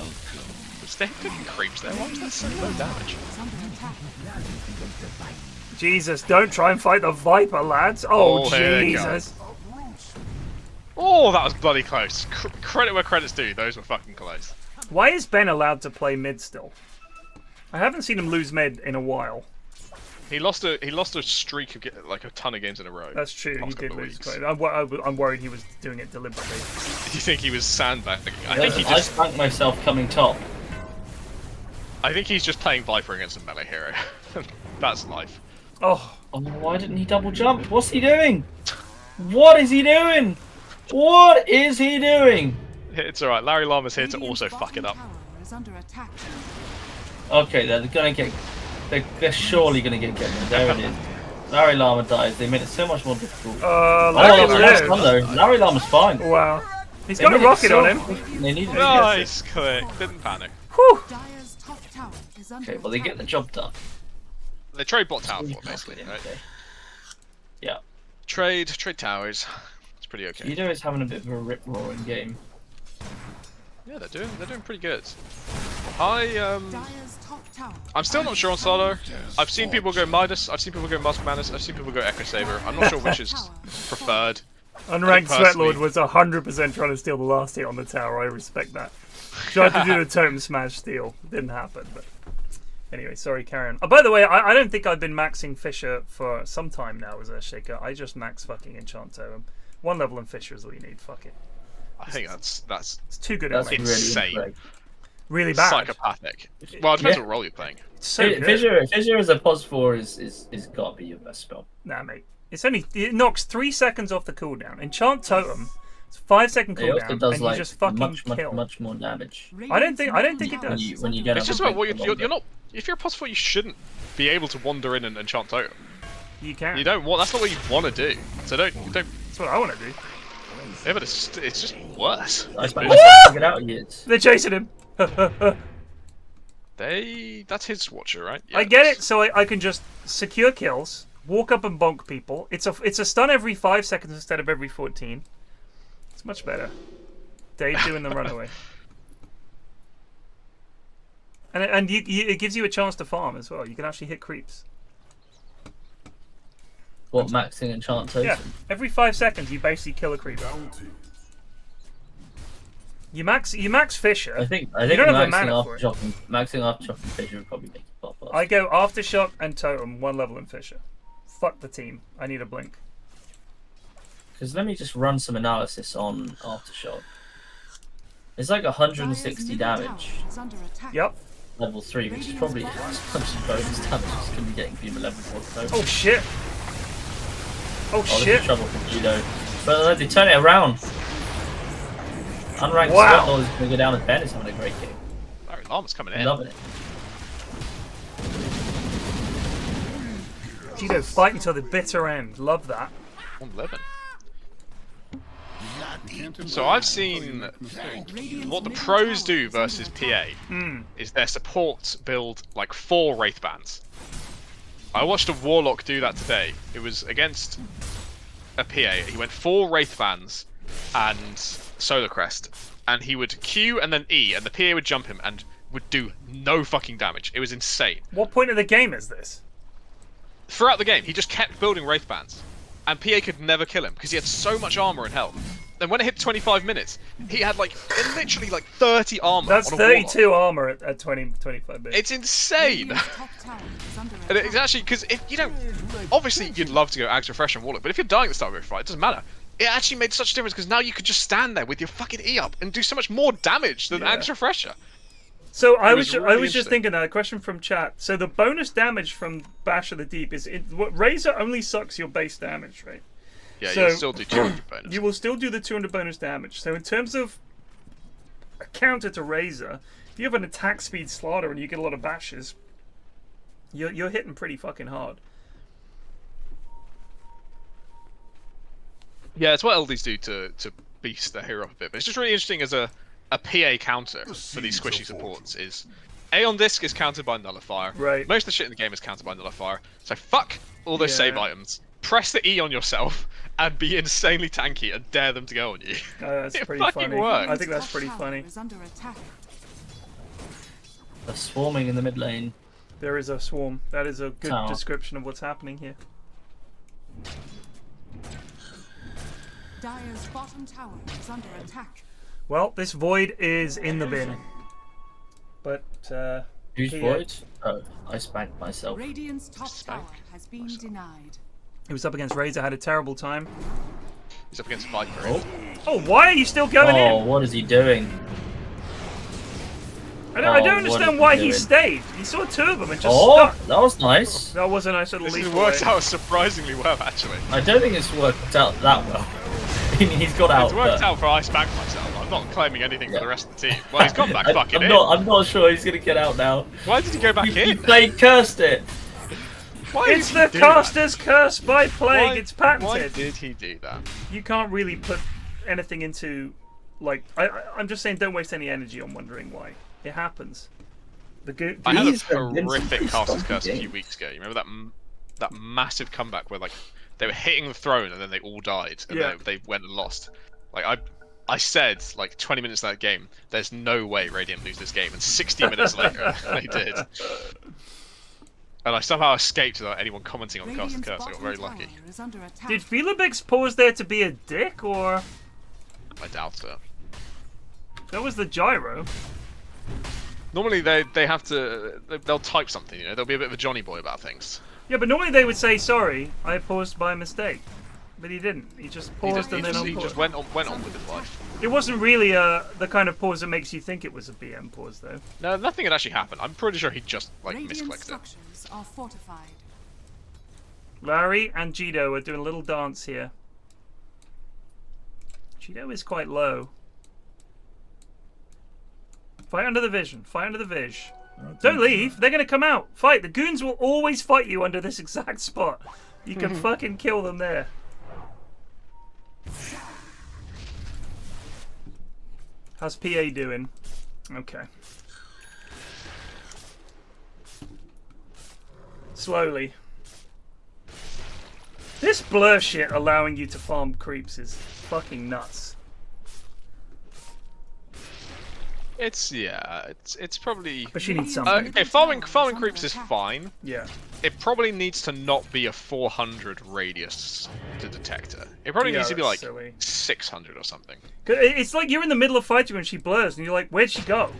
Was Dave clicking creeps there? Why was that so low damage? Jesus, don't try and fight the Viper, lads. Oh Jesus. Oh, that was bloody close. Credit where credit's due. Those were fucking close. Why is Ben allowed to play mid still? I haven't seen him lose mid in a while. He lost a streak of like a ton of games in a row. That's true. He did lose. I'm worried he was doing it deliberately. Do you think he was sandbagging? I spanked myself coming top. I think he's just playing Viper against a melee hero. That's life. Oh, why didn't he double jump? What's he doing? What is he doing? What is he doing? It's alright. Larry Lama's here to also fuck it up. Okay, they're gonna get. They're surely gonna get me. There it is. Larry Lama dies. They made it so much more difficult. Larry Lama's fine. Wow. He's got a rocket on him. Nice click. Didn't panic. Whew. Okay, well they get the job done. They trade bot tower for basically, right? Yeah. Trade towers. It's pretty okay. Guido is having a bit of a rip-roaring game. Yeah, they're doing pretty good. I'm still not sure on Slardar. I've seen people go Midas, I've seen people go Musk Manus, I've seen people go Echo Saber. I'm not sure which is preferred. Unranked Sweatlord was 100% trying to steal the last hit on the tower. I respect that. Tried to do the totem smash steal. Didn't happen, but anyway, sorry, carry on. Oh, by the way, I don't think I've been maxing Fisher for some time now as a shaker. I just max fucking Enchant Totem. 1 level in Fisher is all you need. Fuck it. I think that's it's too good. That's insane. Really bad. Psychopathic. Well, it depends what role you're playing. So Fisher as a pos 4 is gotta be your best spell. Nah, mate. It knocks 3 seconds off the cooldown. Enchant Totem It's 5-second It also cooldown, does and like you just fucking much more damage. I don't think it does. When you get It's just about what you're not. If you're a pos 4, you shouldn't be able to wander in and chant totem. You can. You don't want. That's not what you want to do. So don't. That's what I want to do. Yeah, but it's just worse. Get out here. They're chasing him. That's his watcher, right? Yeah, I get it. So I can just secure kills, walk up and bonk people. It's a stun every 5 seconds instead of every 14. It's much better. Dave doing the runaway. And it gives you a chance to farm as well. You can actually hit creeps. What, maxing enchant totem? Yeah, every 5 seconds you basically kill a creep. You max Fisher. I think you don't have a maxing mana for it. Maxing after chopping Fisher would probably make it pop fast. I go Aftershock and Totem 1 level in Fisher. Fuck the team. I need a blink. Because let me just run some analysis on Aftershock. It's like 160 damage. Yep. Level 3, which is probably as much as bonus damage as can be getting from a level 4 totem. Oh shit! Oh This shit! is trouble for Judo. But they turn it around. Unranked Wow. Scott is going to go down, and Ben is having a great game. Larry Llama's coming in. I'm loving it. Judo fighting till the bitter end. Love that. 111. So I've seen what the pros do versus PA is their support build like 4 Wraith Bands. I watched a Warlock do that today. It was against a PA. He went 4 Wraith Bands and Solar Crest, and he would Q and then E, and the PA would jump him and would do no fucking damage. It was insane. What point of the game is this? Throughout the game, he just kept building Wraith Bands, and PA could never kill him because he had so much armor and health. Then when it hit 25 minutes, he had like literally like 30 armor. That's on a 32 Warlock. armor at 25 minutes. It's insane. And it's actually because if you don't, obviously you'd love to go Axe Refresh and Warlock, but if you're dying at the start of a fight, it doesn't matter. It actually made such a difference because now you could just stand there with your fucking E up and do so much more damage than Axe Refresher. So I was really just thinking that a question from chat. So the bonus damage from Bash of the Deep is Razor only sucks your base damage, right? Yeah, so you'll still do 200 bonus. You will still do the 200 bonus damage. So in terms of a counter to Razor, if you have an attack speed slaughter and you get a lot of bashes, you're hitting pretty fucking hard. Yeah, it's what LDs do to beast their hero up a bit. But it's just really interesting as a PA counter for these squishy supports is Aeon Disc is countered by Nullifier. Right. Most of the shit in the game is countered by Nullifier. So fuck all those save items. Press the E on yourself and be insanely tanky and dare them to go on you. That's it pretty fucking funny. works. I think that's pretty funny. They're swarming in the mid lane. There is a swarm. That is a good Tower. description of what's happening here. Dire's bottom tower is under attack. Well, this Void is in the bin. But, Who's Void? Oh, I spanked myself. Radiant's top tower has been denied. He was up against Razor, had a terrible time. He's up against Viper. Oh, why are you still going in? Oh, what is he doing? I don't understand why he stayed. He saw 2 of them and just stuck. That was nice. That was a nice little This leap has worked away. out surprisingly well, actually. I don't think it's worked out that well. I mean, he's got out. It's worked but... out for I spanked myself. I'm not claiming anything for the rest of the team. Well, he's gone back fucking in. I'm not sure he's gonna get out now. Why did he go back He in? cursed it. Why It's did the he do caster's curse by plague. It's patented. Why did he do that? You can't really put anything into, like, I'm just saying, don't waste any energy on wondering why. It happens. I had a horrific caster's curse a few weeks ago. You remember that massive comeback where like they were hitting the throne and then they all died and then they went and lost. Like I said like 20 minutes of that game, there's no way Radiant lose this game, and 60 minutes later they did. And I somehow escaped without anyone commenting on the caster's curse. I got very lucky. Did Felibix pause there to be a dick, or? I doubt it. That was the gyro. Normally they have to, they'll type something, you know, they'll be a bit of a Johnny boy about things. Yeah, but normally they would say, sorry, I paused by mistake. But he didn't. He just paused and then unpaused. He just went on with his life. It wasn't really the kind of pause that makes you think it was a BM pause, though. No, nothing had actually happened. I'm pretty sure he just, like, Radiant misclicked it. structures are fortified. Larry and Jido are doing a little dance here. Cheeto is quite low. Fight under the vision. Fight under the vision. Don't leave. They're going to come out. Fight. The goons will always fight you under this exact spot. You can fucking kill them there. How's PA doing? Okay. Slowly. This blur shit allowing you to farm creeps is fucking nuts. It's probably. But she needs something. Okay, farming creeps is fine. Yeah. It probably needs to not be a 400 radius to detect her. It probably needs to be like silly. 600 or something. It's like you're in the middle of fighting when she blurs, and you're like, "Where'd she go?"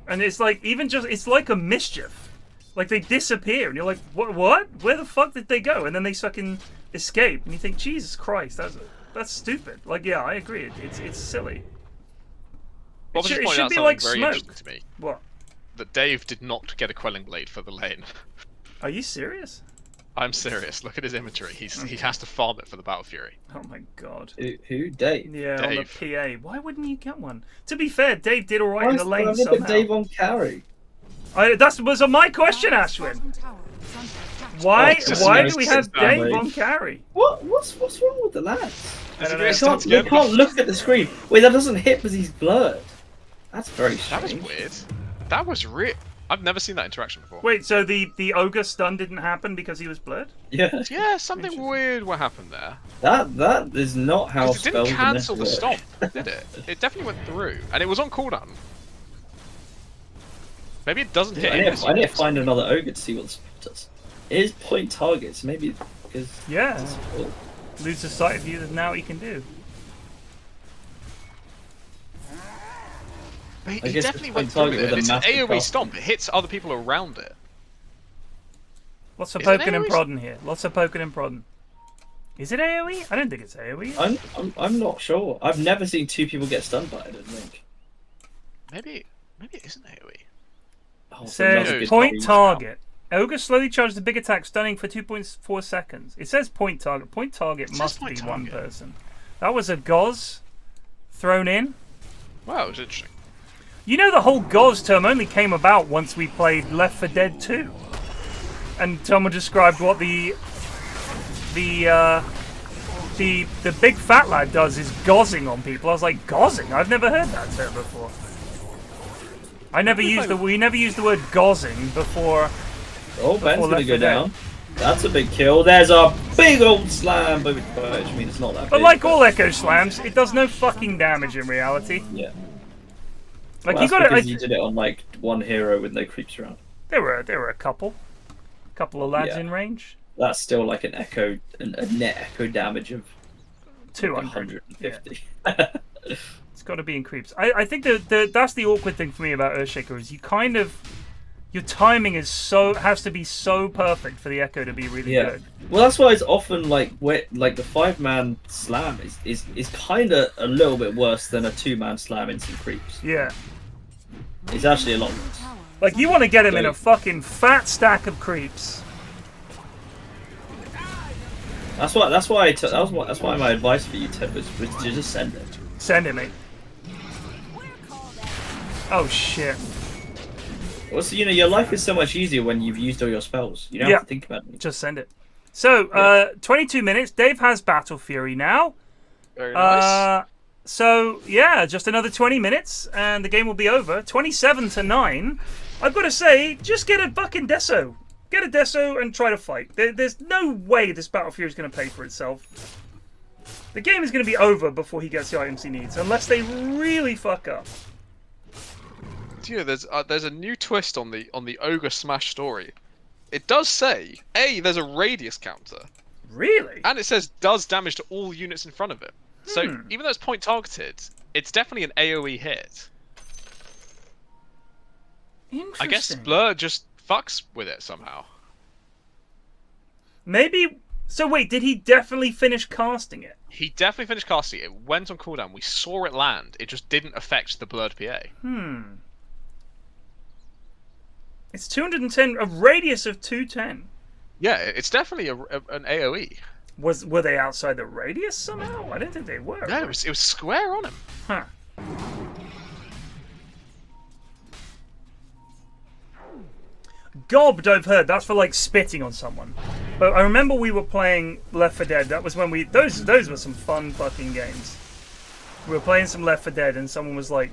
And it's like it's like a mischief. Like they disappear, and you're like, "What? Where the fuck did they go?" And then they fucking escape, and you think, "Jesus Christ, that's stupid." Like, yeah, I agree. It's silly. Well, It should out be something like very smoke. interesting to me. What? That Dave did not get a quelling blade for the lane. Are you serious? I'm serious. Look at his imagery. He has to farm it for the Battle Fury. Oh my god. Who? Dave? Yeah, Dave. on the PA. Why wouldn't you get one? To be fair, Dave did alright in the lane I somehow. Dave on carry. That was my question, Ashwin. Why do we have Dave on carry? What's wrong with the lads? They They can't look at the screen. Wait, that doesn't hit because he's blurred. That's very strange. That was weird. That was real. I've never seen that interaction before. Wait, so the ogre stun didn't happen because he was blurred? Yeah. Yeah, something weird what happened there. That is not how It didn't spells cancel the work. stomp, did it? It definitely went through, and it was on cooldown. Maybe it doesn't hit. I need to find another ogre to see what the spell does. It is point targets, maybe because Lose the sight of you. There's now what you can do. But he guess definitely it's went point through target it. with a It's an massive AoE cast. stomp. It hits other people around it. Lots of Is it poking and AoE? prodding here. Lots of poking and prodding. Is it AoE? I don't think it's AoE. I'm not sure. I've never seen two people get stunned by it. I don't think. Maybe it isn't AoE. Oh, Says another good point point. target. Ogre slowly charges a big attack, stunning for 2.4 seconds. It says point target. Point target must point be one target. person. That was a Goz thrown in. Wow, it was interesting. You know the whole Goz term only came about once we played Left 4 Dead 2. And someone described what the big fat lad does is gozzing on people. I was like, gozzing? I've never heard that term before. We never used the word gozzing before. Oh, Ben's before gonna Left go 4 Dead. down. That's a big kill. There's a big old slam, but I mean it's not that But big. like all Echo Slams, it does no fucking damage in reality. Yeah. Like Well, you that's got because it. you did it on like one hero with no creeps around. There were a couple of lads Yeah. in range. That's still like a net echo damage of 200. 150. It's got to be in creeps. I think that's the awkward thing for me about Earthshaker is your timing has to be so perfect for the echo to be really Yeah. good. Well, that's why it's often like the 5-man slam is kind of a little bit worse than a 2-man slam in some creeps. Yeah. It's actually a lot worse. Like you want to get him in a fucking fat stack of creeps. That's why my advice for you, Ted, was to just send it. Send it, mate. Oh shit. Well, so, your life is so much easier when you've used all your spells. You don't have to think about it. Just send it. So, 22 minutes. Dave has Battle Fury now. Very nice. So, yeah, just another 20 minutes and the game will be over. 27-9. I've got to say, just get a fucking Deso. Get a Deso and try to fight. There's no way this Battle Fury is going to pay for itself. The game is going to be over before he gets the items he needs, unless they really fuck up. Do you know, there's a new twist on the Ogre Smash story. It does say, there's a radius counter. Really? And it says does damage to all units in front of it. So even though it's point targeted, it's definitely an AoE hit. Interesting. I guess Blur just fucks with it somehow. Maybe. So wait, did he definitely finish casting it? He definitely finished casting it. It went on cooldown. We saw it land. It just didn't affect the blurred PA. It's 210, a radius of 210. Yeah, it's definitely an AoE. Were they outside the radius somehow? I didn't think they were. No, it was square on him. Huh. Gobbed, I've heard. That's for like spitting on someone. But I remember we were playing Left 4 Dead. That was when we those were some fun fucking games. We were playing some Left 4 Dead and someone was like,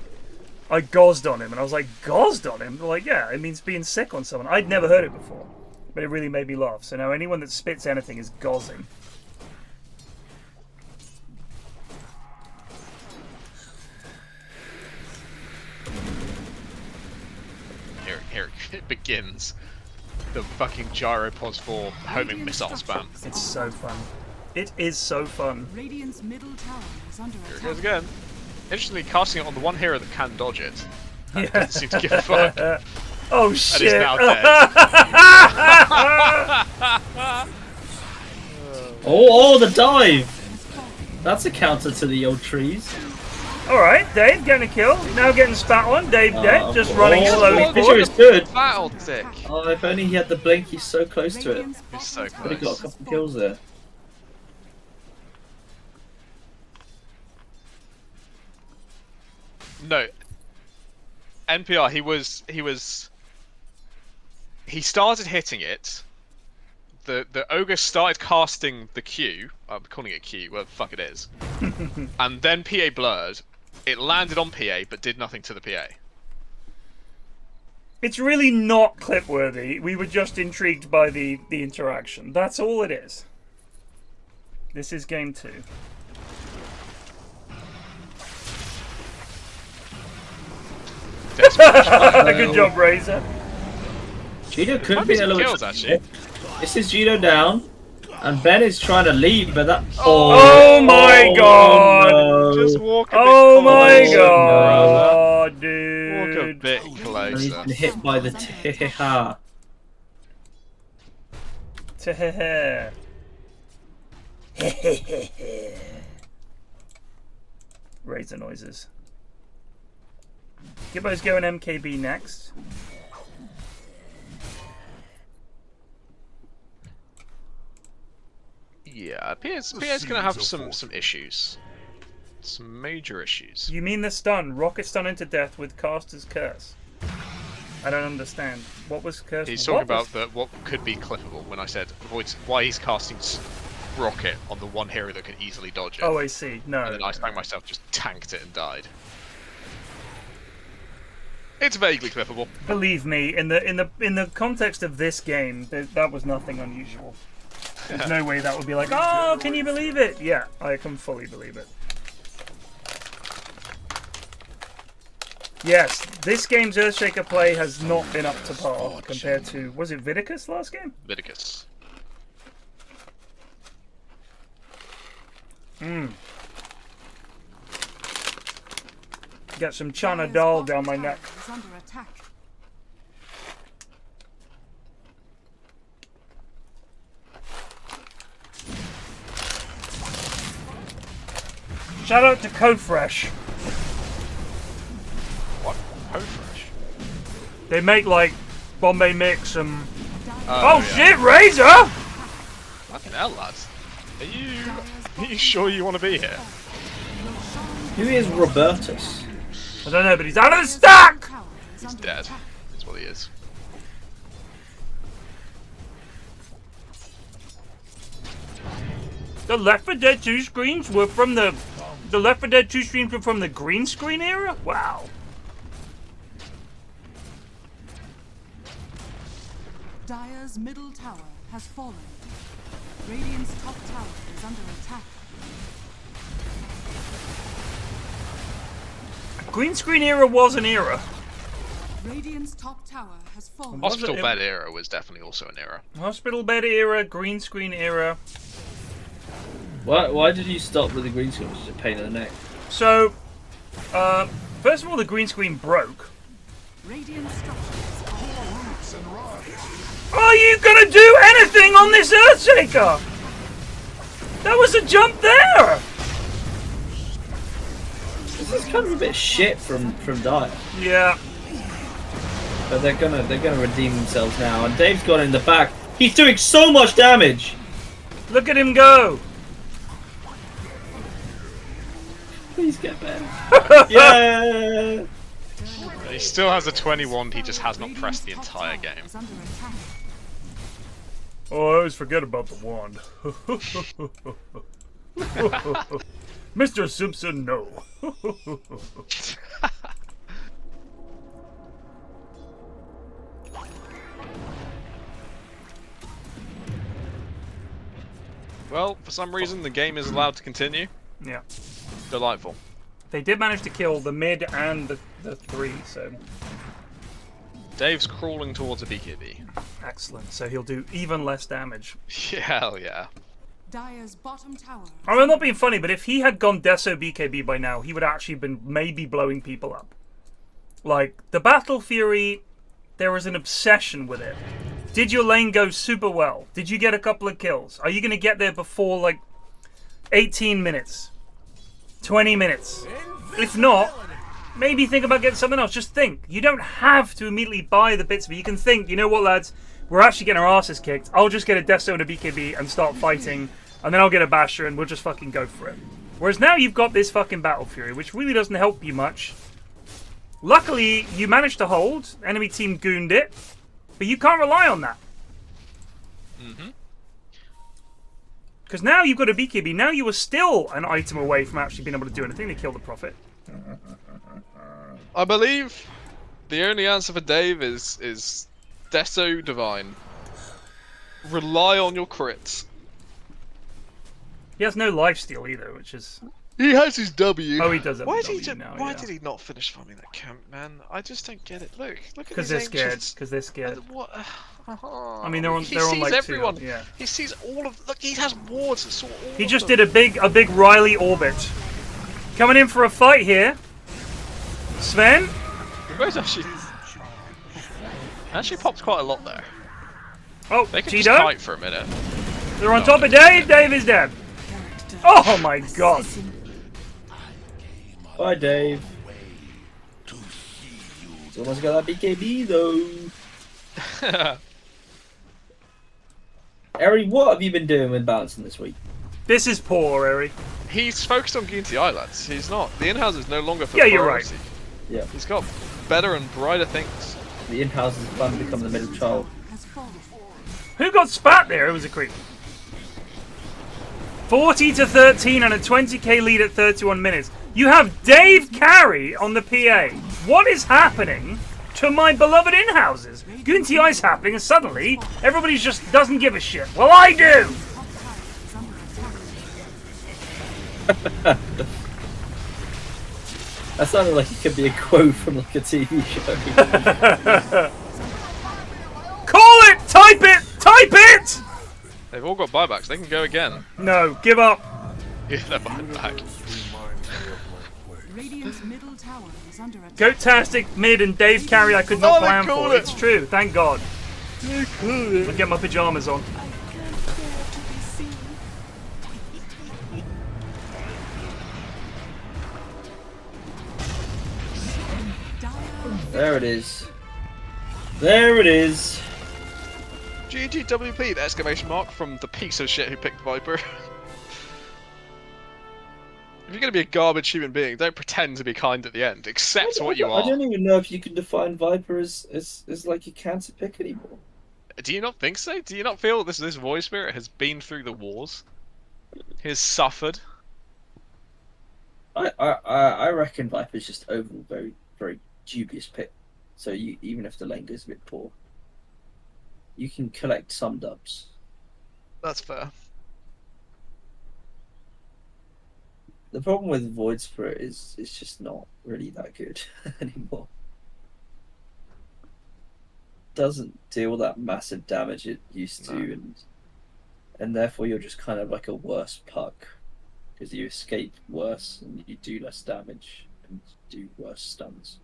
I gozzed on him, and I was like, gozzed on him? They're like, yeah, it means being sick on someone. I'd never heard it before, but it really made me laugh. So now anyone that spits anything is gozzing. Here it begins. The fucking gyropause for homing missile spam. It's so fun. It is so fun. Radiant's middle tower is under Here it attack. goes again. Interestingly, casting it on the one hero that can dodge it. Yeah. Doesn't seem to give a fuck. Oh shit! And is now dead. Oh, the dive! That's a counter to the old trees. Alright, Dave getting a kill. Now getting spat on. Dave dead, just running slowly Picture forward. is good. Battle dick. Oh, if only he had the blink, he's so close to it. He's so Would have got close. a couple of kills there. No. NPR, he started hitting it. The ogre started casting the Q. I'm calling it Q, well fuck it is. And then PA blurred. It landed on PA but did nothing to the PA. It's really not clip worthy. We were just intrigued by the interaction. That's all it is. This is game 2. Good job, Razor. Gino could Might be be a some little. kills, actually. This is Gino down, and Ben is trying to leave, but that. Oh my god! No. Just walk a bit Oh my closer, god, brother. Walk a dude. bit And he's closer. been hit by the Teha. Razor noises. Gibbo's going MKB next. Yeah, PA's gonna have some issues. Some major issues. You mean the stun? Rocket stun into death with Caster's Curse. I don't understand. What was Curse? He's talking about what could be clippable when I said avoid why he's casting Rocket on the one hero that can easily dodge it. Oh, I see. No. And then I found myself just tanked it and died. It's vaguely clippable. Believe me, in the context of this game, that was nothing unusual. There's no way that would be like, oh, can you believe it? Yeah, I can fully believe it. Yes, this game's Earthshaker play has not been up to par compared to, was it Vidicus last game? Vidicus. Got some Chana Dal down my neck. Is under attack. Shout out to Cofresh. What? Cofresh? They make like Bombay mix and. Oh Oh shit, Razor! Fucking hell, lads. Are you sure you want to be here? Who is Robertus? I don't know, but he's out of the stack! He's dead. That's what he is. The Left 4 Dead 2 screens were from the Left 4 Dead 2 screens were from the green screen era? Wow. Dire's middle tower has fallen. Radiant's top tower is under attack. Green screen era was an era. Radiant's top tower has fallen. Hospital bed era was definitely also an era. Hospital bed era, green screen era. Why did you stop with the green screen? Which is a pain in the neck. So, first of all, the green screen broke. Radiant structures Are you gonna do anything on this Earthshaker? That was a jump there! This is kind of a bit shit from Dire. Yeah. But they're gonna redeem themselves now. And Dave's got in the back. He's doing so much damage. Look at him go! Please get better. Yeah! He still has a 21, he just has not pressed the entire game. Oh, I always forget about the wand. Mr. Simpson, no. Well, for some reason, the game is allowed to continue. Yeah. Delightful. They did manage to kill the mid and the 3, so... Dave's crawling towards a BKB. Excellent, so he'll do even less damage. Yeah, hell yeah. Dire's bottom tower. I'm not being funny, but if he had gone Deso BKB by now, he would actually been maybe blowing people up. Like, the Battle Fury, there was an obsession with it. Did your lane go super well? Did you get a couple of kills? Are you going to get there before, like, 18 minutes? 20 minutes? If not, maybe think about getting something else. Just think. You don't have to immediately buy the bits of it. You can think, you know what, lads? We're actually getting our asses kicked. I'll just get a Death Zone and a BKB and start fighting. And then I'll get a Basher and we'll just fucking go for it. Whereas now you've got this fucking Battle Fury, which really doesn't help you much. Luckily, you managed to hold. Enemy team gooned it. But you can't rely on that. Mm-hmm. Because now you've got a BKB. Now you are still an item away from actually being able to do anything to kill the Prophet. I believe the only answer for Dave is Deso Divine. Rely on your crits. He has no lifesteal either, which is... He has his W. Oh, he does have Why a did W now, Why yeah. did he not finish farming that camp, man? I just don't get it. Look at Because these they're ancients. scared. Because they're scared. What? I mean, they're on He sees like everyone. 2. Yeah. He sees all of. Look, he has wards that saw all. He of just them. did a big Riley orbit. Coming in for a fight here. Sven? Where's actually popped quite a lot there. Oh, They could Cheeto? just kite for a minute. They're on top of Dave. Dave is dead. Oh my god. Bye, Dave. Someone's got that BKB though. Eri, what have you been doing with bouncing this week? This is poor, Eri. He's focused on Goon TI, lads. He's not. The Inhouse is no longer for Yeah, you're priority. right. Yeah. He's got better and brighter things. The in-house is plan to become the middle child. Who got spat there? It was a creep. 40 to 13 and a 20k lead at 31 minutes. You have Dave Carey on the PA. What is happening to my beloved in-houses? Goon TI's happening and suddenly everybody just doesn't give a shit. Well, I do! That sounded like it could be a quote from like a TV show. Call it! Type it! Type it! They've all got buybacks. They can go again. No, give up. Yeah, they're buying back. Radiant's middle tower is under attack. Goat-tastic mid and Dave Carey I could not they plan called for. it. It's true, thank God. I'll get my pajamas on. There it is. There it is. GGWP, the exclamation mark from the piece of shit who picked Viper. If you're going to be a garbage human being, don't pretend to be kind at the end. Accept what you are. I don't even know if you can define Viper as like a cancer pick anymore. Do you not think so? Do you not feel this void spirit has been through the wars? He has suffered? I reckon Viper's just overall very, very dubious pick. So even if the lane goes a bit poor, you can collect some dubs. That's fair. The problem with Void Spirit is it's just not really that good anymore. Doesn't deal that massive damage it used to, and therefore you're just kind of like a worse puck because you escape worse and you do less damage and do worse stuns.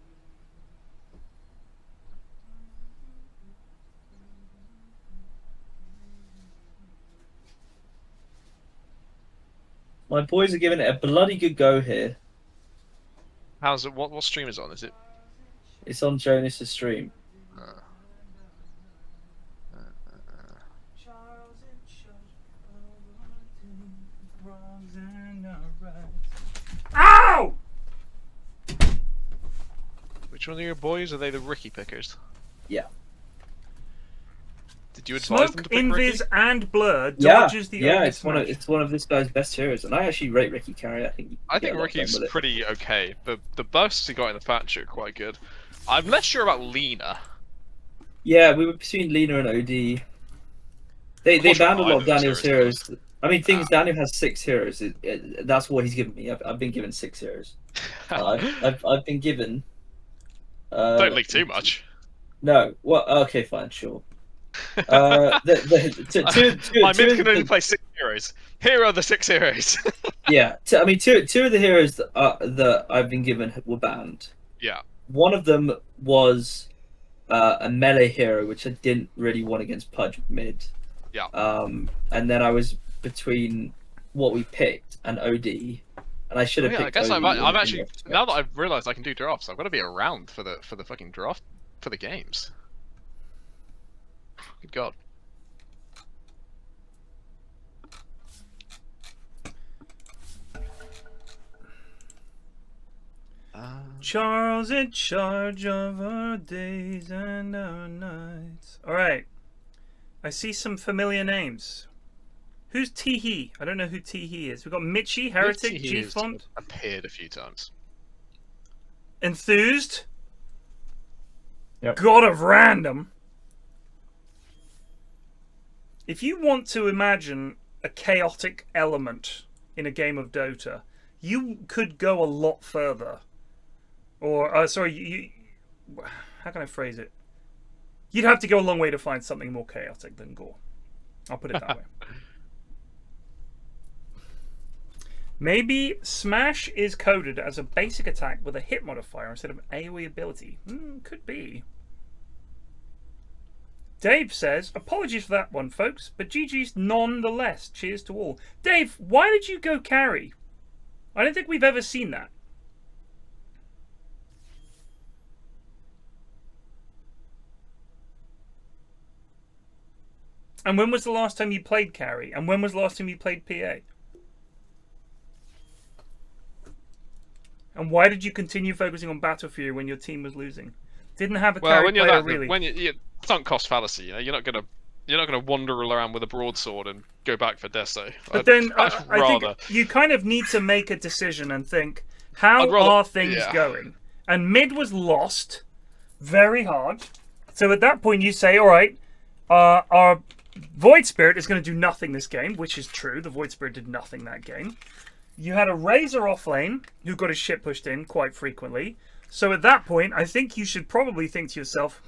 My boys are giving it a bloody good go here. How's it? What stream is it on? Is it? It's on Jonas's stream. Ow! Which one of your boys? Are they the Ricky pickers? Yeah. Did you advise them Smoke, to pick Ricky? Invis, and Blur Yeah, dodges the yeah, Ogre it's Smash. it's one of this guy's best heroes, and I actually rate Ricky Carry. I think Ricky's pretty okay. The bursts he got in the patch are quite good. I'm less sure about Lena. Yeah, we were between Lena and OD. They banned a lot of Daniel's heroes. I mean, Daniel has 6 heroes. That's what he's given me. I've been given 6 heroes. I've been given. Don't leak too much. No. Well, okay, fine, sure. My mid can only play 6 heroes. Here are the 6 heroes. Yeah, I mean, two of the heroes that I've been given were banned. Yeah. One of them was a melee hero, which I didn't really want against Pudge mid. Yeah. And then I was between what we picked and OD, and I should have picked. I guess OD I'm actually now that I've realised I can do drafts, I've got to be around for the fucking draft for the games. Good God. Charles in charge of our days and our nights. Alright. I see some familiar names. Who's Teehee? I don't know who Teehee is. We've got Mitchie, Heretic, Geefont. Appeared a few times. Enthused. Yep. God of Random. If you want to imagine a chaotic element in a game of Dota, you could go a lot further. Or, sorry, how can I phrase it? You'd have to go a long way to find something more chaotic than Gore. I'll put it that way. Maybe Smash is coded as a basic attack with a hit modifier instead of AoE ability. Could be. Dave says, apologies for that one, folks, but GG's nonetheless. Cheers to all. Dave, why did you go carry? I don't think we've ever seen that. And when was the last time you played carry? And when was the last time you played PA? And why did you continue focusing on Battle Fury when your team was losing? Didn't have a carry when you're player, that, really. when you sunk cost fallacy, you know, you're not gonna wander around with a broadsword and go back for Deso. But then I think you kind of need to make a decision and think, how are things going? And mid was lost very hard. So at that point you say, all right, our Void Spirit is going to do nothing this game, which is true. The Void Spirit did nothing that game. You had a Razor off lane who got his shit pushed in quite frequently. So at that point, I think you should probably think to yourself,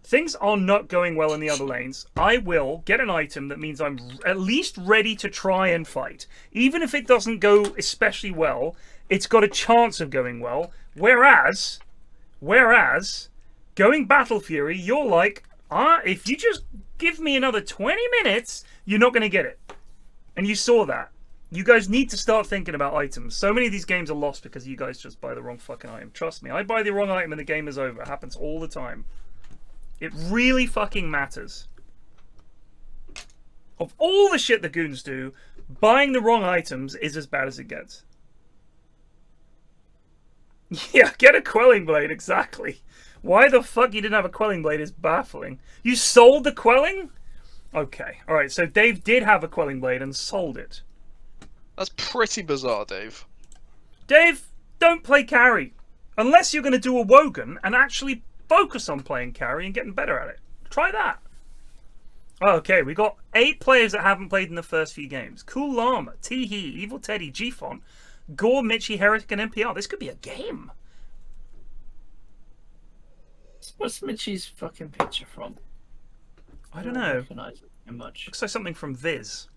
things are not going well in the other lanes. I will get an item that means I'm at least ready to try and fight. Even if it doesn't go especially well, it's got a chance of going well. Whereas, going Battle Fury, you're like, if you just give me another 20 minutes, you're not going to get it. And you saw that. You guys need to start thinking about items. So many of these games are lost because you guys just buy the wrong fucking item. Trust me, I buy the wrong item and the game is over. It happens all the time. It really fucking matters. Of all the shit the goons do, buying the wrong items is as bad as it gets. Yeah, get a Quelling Blade, exactly. Why the fuck you didn't have a Quelling Blade is baffling. You sold the Quelling? Okay, alright, so Dave did have a Quelling Blade and sold it. That's pretty bizarre, Dave. Dave, don't play carry. Unless you're going to do a Wogan and actually focus on playing carry and getting better at it. Try that. Okay, we got 8 players that haven't played in the first few games. Cool Llama, Teehee, Evil Teddy, Geefont, Gore, Mitchie, Heretic, and NPR. This could be a game. What's Mitchie's fucking picture from? I don't know. Recognize it much. Looks like something from Viz.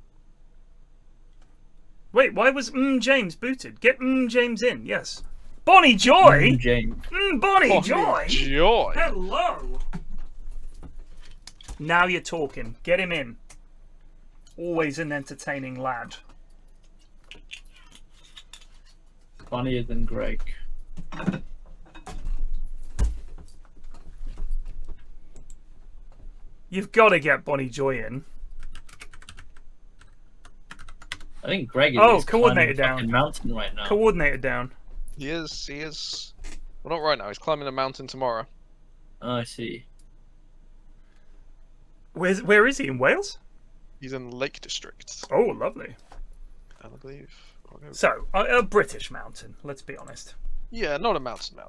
Wait, why was James booted? Get James in, yes. Bonnie Joy? James. Bonnie Joy? Joy. Hello. Now you're talking. Get him in. Always an entertaining lad. Funnier than Greg. You've got to get Bonnie Joy in. I think Greg is coordinated climbing a down. fucking mountain right now. Coordinated down. He is. Well, not right now. He's climbing a mountain tomorrow. Oh, I see. Where is he? In Wales? He's in Lake District. Oh, lovely. I believe. So, a British mountain, let's be honest. Yeah, not a mountain.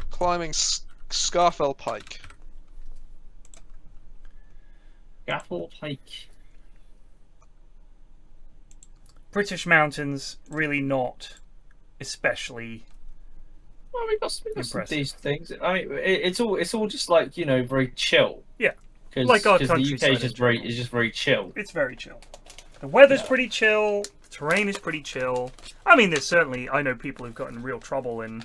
Climbing Scarfell Pike. Scarfell Pike. British mountains, really not especially. Well, we've got some decent things. I mean, it's all just like, you know, very chill. Yeah. Because like our the countryside UK is just very chill. It's very chill. The weather's pretty chill. The terrain is pretty chill. I mean, there's certainly, I know people who've gotten in real trouble in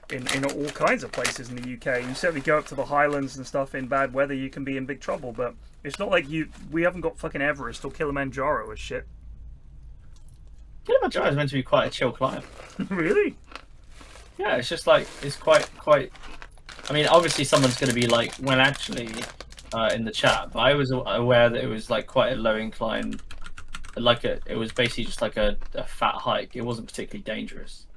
all kinds of places in the UK. You certainly go up to the Highlands and stuff in bad weather, you can be in big trouble. But it's not like we haven't got fucking Everest or Kilimanjaro as shit. Kilimanjaro is meant to be quite a chill climb. Really? Yeah, it's just like, it's quite. I mean, obviously someone's going to be like, well, actually, in the chat, but I was aware that it was like quite a low incline, it was basically just like a fat hike. It wasn't particularly dangerous.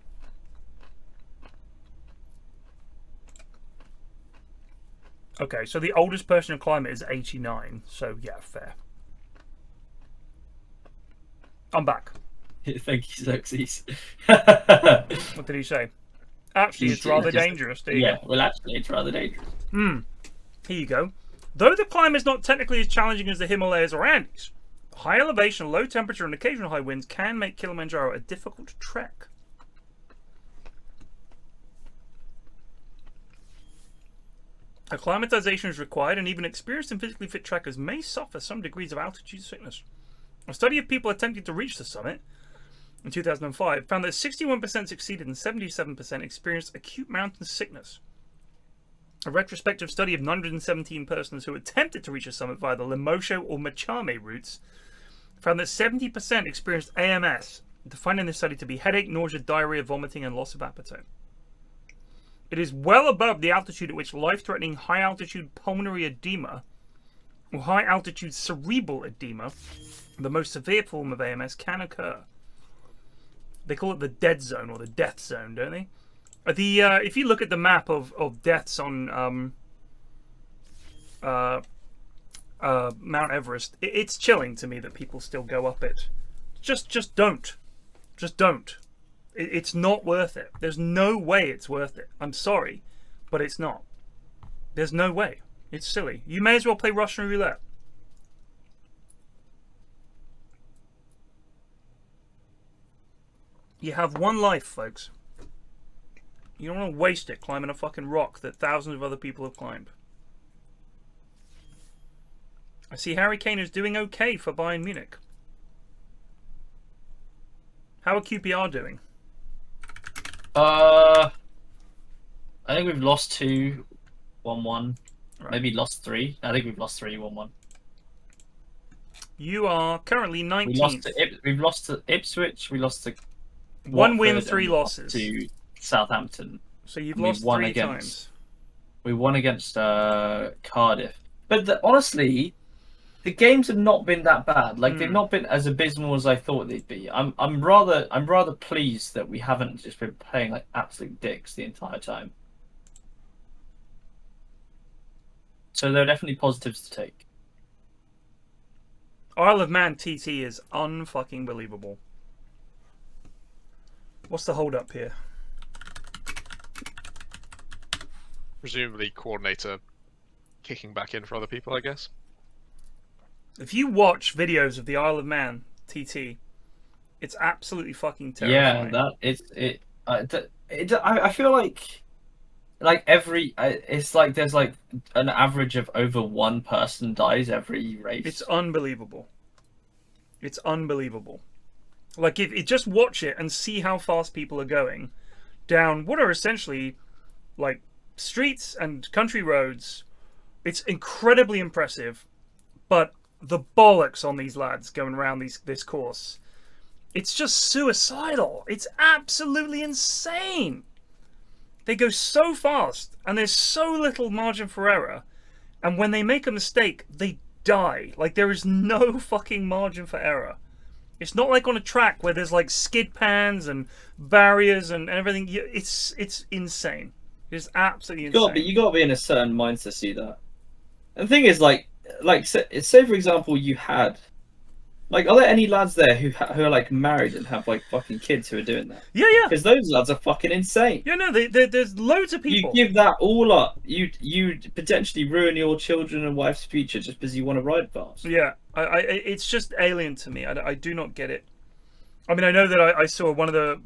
Okay, so the oldest person to climb it is 89, so yeah, fair. I'm back. Thank you, Xerxes. What did he say? Actually, it's rather dangerous. Well, actually, it's rather dangerous. Here you go. Though the climb is not technically as challenging as the Himalayas or Andes, high elevation, low temperature, and occasional high winds can make Kilimanjaro a difficult trek. Acclimatization is required, and even experienced and physically fit trekkers may suffer some degrees of altitude sickness. A study of people attempting to reach the summit in 2005 found that 61% succeeded and 77% experienced acute mountain sickness. A retrospective study of 917 persons who attempted to reach the summit via the Lemosho or Machame routes found that 70% experienced AMS, defining the study to be headache, nausea, diarrhea, vomiting, and loss of appetite. It is well above the altitude at which life-threatening high-altitude pulmonary edema or high-altitude cerebral edema, the most severe form of AMS, can occur. They call it the dead zone or the death zone, don't they? If you look at the map of deaths on Mount Everest, it's chilling to me that people still go up it. Just don't. Just don't. It's not worth it. There's no way it's worth it. I'm sorry, but it's not. There's no way. It's silly. You may as well play Russian roulette. You have one life, folks. You don't want to waste it climbing a fucking rock that thousands of other people have climbed. I see Harry Kane is doing okay for Bayern Munich. How are QPR doing? I think we've lost 2, 1-1. Right. Maybe lost 3. I think we've lost 3, 1-1. You are currently 19th. We've lost to Ipswich. We lost to 1 win, Watford, 3 and losses. To Southampton. So you've lost 3 times. We won against Cardiff. But honestly, the games have not been that bad. Like they've not been as abysmal as I thought they'd be. I'm rather pleased that we haven't just been playing like absolute dicks the entire time. So there are definitely positives to take. Isle of Man TT is unfucking believable. What's the hold up here? Presumably coordinator kicking back in for other people, I guess. If you watch videos of the Isle of Man TT, it's absolutely fucking terrifying. Yeah, I feel like it's like there's like an average of over 1 person dies every race. It's unbelievable. It's unbelievable. Like if just watch it and see how fast people are going down what are essentially like streets and country roads. It's incredibly impressive, but the bollocks on these lads going around this course, it's just suicidal. It's absolutely insane. They go so fast and there's so little margin for error, and when they make a mistake they die. Like, there is no fucking margin for error. It's not like on a track where there's like skid pans and barriers and everything. It's insane. It's absolutely insane. You got to be in a certain mindset to see that. And the thing is, like say for example, you had, like, are there any lads there who are like married and have like fucking kids who are doing that? Yeah. Because those lads are fucking insane. Yeah, no, there's loads of people. You give that all up, you potentially ruin your children and wife's future just because you want to ride fast. Yeah, it's just alien to me. I do not get it. I mean, I know that I saw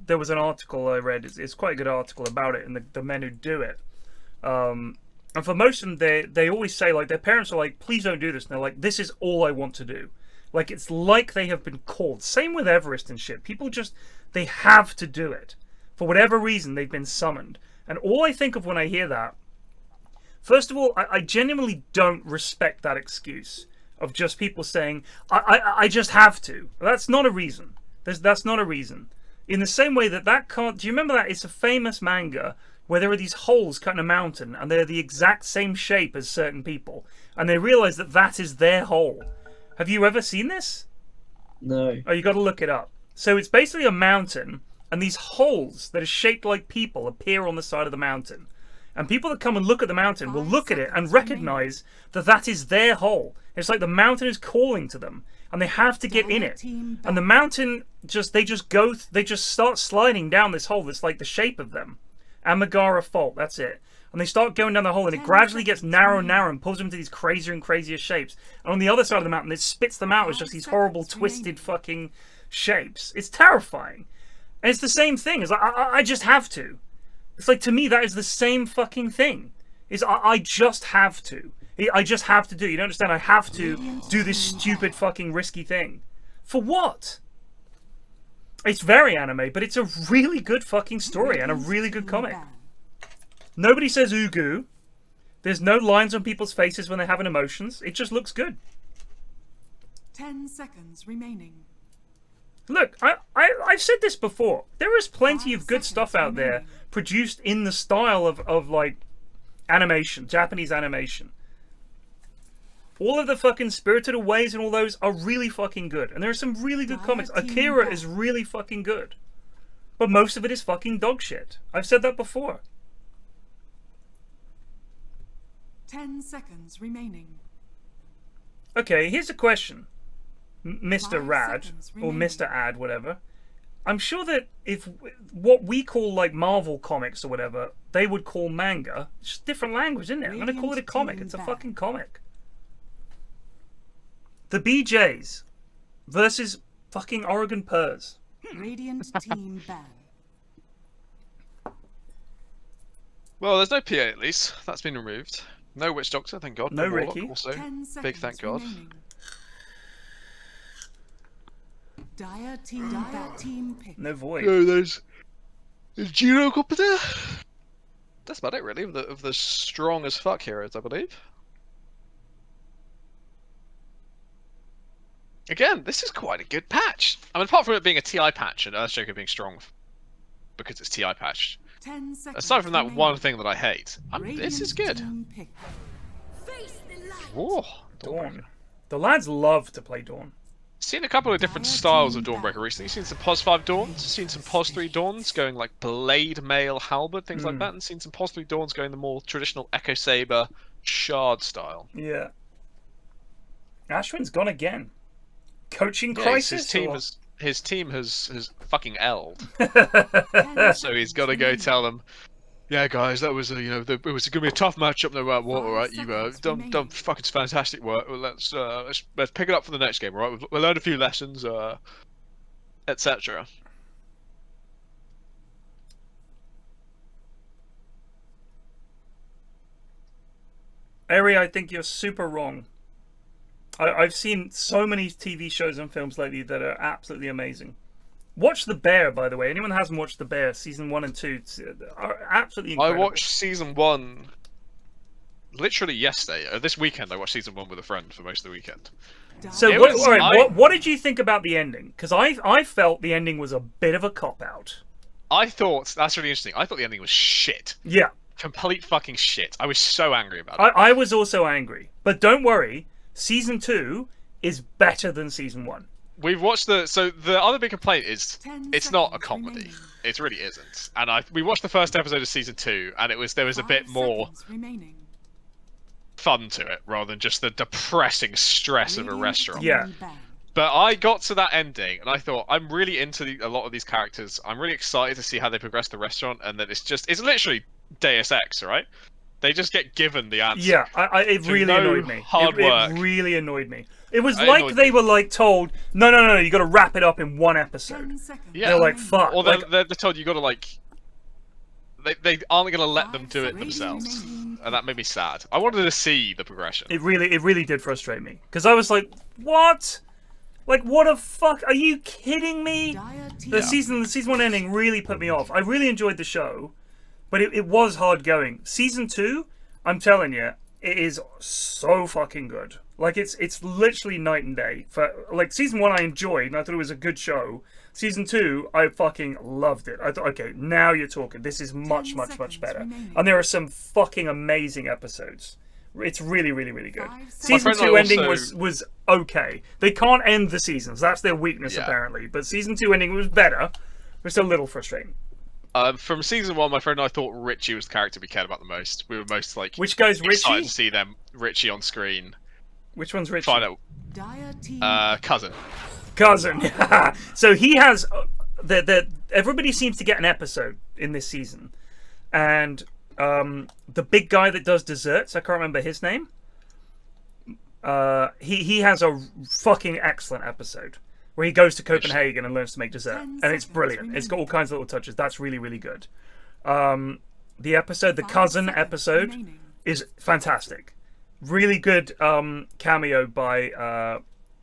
there was an article I read. It's quite a good article about it and the men who do it. And for most of them, they always say, like, their parents are like, please don't do this. And they're like, this is all I want to do. Like, it's like they have been called. Same with Everest and shit. People just, they have to do it. For whatever reason, they've been summoned. And all I think of when I hear that, first of all, I genuinely don't respect that excuse of just people saying, I just have to. That's not a reason. That's not a reason. In the same way that can't... Do you remember that? It's a famous manga where there are these holes cut in a mountain and they're the exact same shape as certain people. And they realize that is their hole. Have you ever seen this? No. Oh, you got to look it up. So it's basically a mountain, and these holes that are shaped like people appear on the side of the mountain. And people that come and look at the mountain will look at it and recognize that is their hole. It's like the mountain is calling to them, and they have to get in it. And the mountain they just start sliding down this hole that's like the shape of them. Amagara fault, that's it. And they start going down the hole, and it gradually gets narrow and narrow and pulls them into these crazier and crazier shapes. And on the other side of the mountain, it spits them out as just these horrible, twisted fucking shapes. It's terrifying. And it's the same thing. As I just have to. It's like, to me, that is the same fucking thing. I just have to. I just have to do. You don't understand? I have to do this stupid fucking risky thing. For what? It's very anime, but it's a really good fucking story and a really good comic. Nobody says Ugu. There's no lines on people's faces when they're having emotions. It just looks good. 10 seconds remaining. Look, I've said this before. There is plenty of good stuff out there produced in the style of like animation, Japanese animation. All of the fucking Spirited Aways and all those are really fucking good. And there are some really good comics. Akira is really fucking good. But most of it is fucking dog shit. I've said that before. 10 seconds remaining. Okay, here's a question. Mr. Rad, or Mr. Ad, whatever. I'm sure that if what we call like Marvel comics or whatever, they would call manga. It's just different language, isn't it? I'm going to call it a comic. It's a fucking comic. The BJs versus fucking Oregon Purs. Radiant team ban. Well, there's no PA at least. That's been removed. No Witch Doctor, thank God. No Warlock, Ricky. also. Big thank God. Dire team pick. No Void. No, there's Gino Copter. That's about it, really, of the strong as fuck heroes, I believe. Again, this is quite a good patch. I mean, apart from it being a TI patch and Earthshaker being strong because it's TI patched. Aside from that one thing that I hate, this is good. Whoa, Dawn. The lads love to play Dawn. Seen a couple of different styles of Dawnbreaker recently. Seen some Pos 5 Dawns, seen some Pos 3 Dawns going like Blade, Mail, Halberd, things like that, and seen some Pos 3 Dawns going the more traditional Echo Saber, Shard style. Yeah. Ashwin's gone again. Coaching crisis? His team has fucking L'd. So he's got to go tell them, yeah, guys, that was it was going to be a tough matchup no matter what. All right, you done fucking fantastic work. Well, let's pick it up for the next game. All right, we'll learn a few lessons, etc. Ari, I think you're super wrong. I've seen so many TV shows and films lately that are absolutely amazing. Watch The Bear, by the way. Anyone that hasn't watched The Bear, season 1 and 2 are absolutely incredible. I watched season 1 literally yesterday. This weekend, I watched season 1 with a friend for most of the weekend. So, what did you think about the ending? Because I felt the ending was a bit of a cop-out. I thought, that's really interesting, I thought the ending was shit. Yeah. Complete fucking shit. I was so angry about it. I was also angry. But don't worry, Season 2 is better than Season 1. We've watched the other big complaint is it's not a comedy. It really isn't. And we watched the first episode of Season 2, and there was a bit more fun to it rather than just the depressing stress of a restaurant. Yeah. But I got to that ending, and I thought, I'm really into a lot of these characters. I'm really excited to see how they progress the restaurant, and that it's literally Deus Ex, right? They just get given the answer. Yeah, it really annoyed me. Hard work. It really annoyed me. It was like they were like told, no, you got to wrap it up in one episode. Yeah. They're like, fuck. Or they're told you got to like. They aren't going to let them do it themselves, and that made me sad. I wanted to see the progression. It really did frustrate me because I was like, what? Like, what the fuck? Are you kidding me? The season 1 ending really put me off. I really enjoyed the show, but it was hard going. Season 2, I'm telling you, it is so fucking good. Like, it's literally night and day. For like, Season 1 I enjoyed, and I thought it was a good show. Season 2, I fucking loved it. I thought, okay, now you're talking. This is much better. And there are some fucking amazing episodes. It's really good. Season 2 ending was okay. They can't end the seasons. That's their weakness, apparently. But Season 2 ending was better. It's a little frustrating. From Season 1, my friend and I thought Richie was the character we cared about the most. We were most like... Which guy's Richie? Excited to see Richie on screen. Which one's Richie? Find out. Cousin. Cousin. So he has... everybody seems to get an episode in this season. And... the big guy that does desserts, I can't remember his name. He has a fucking excellent episode where he goes to Copenhagen and learns to make dessert, and it's brilliant. It's got all kinds of little touches. That's really good. The cousin episode is fantastic. Really good cameo by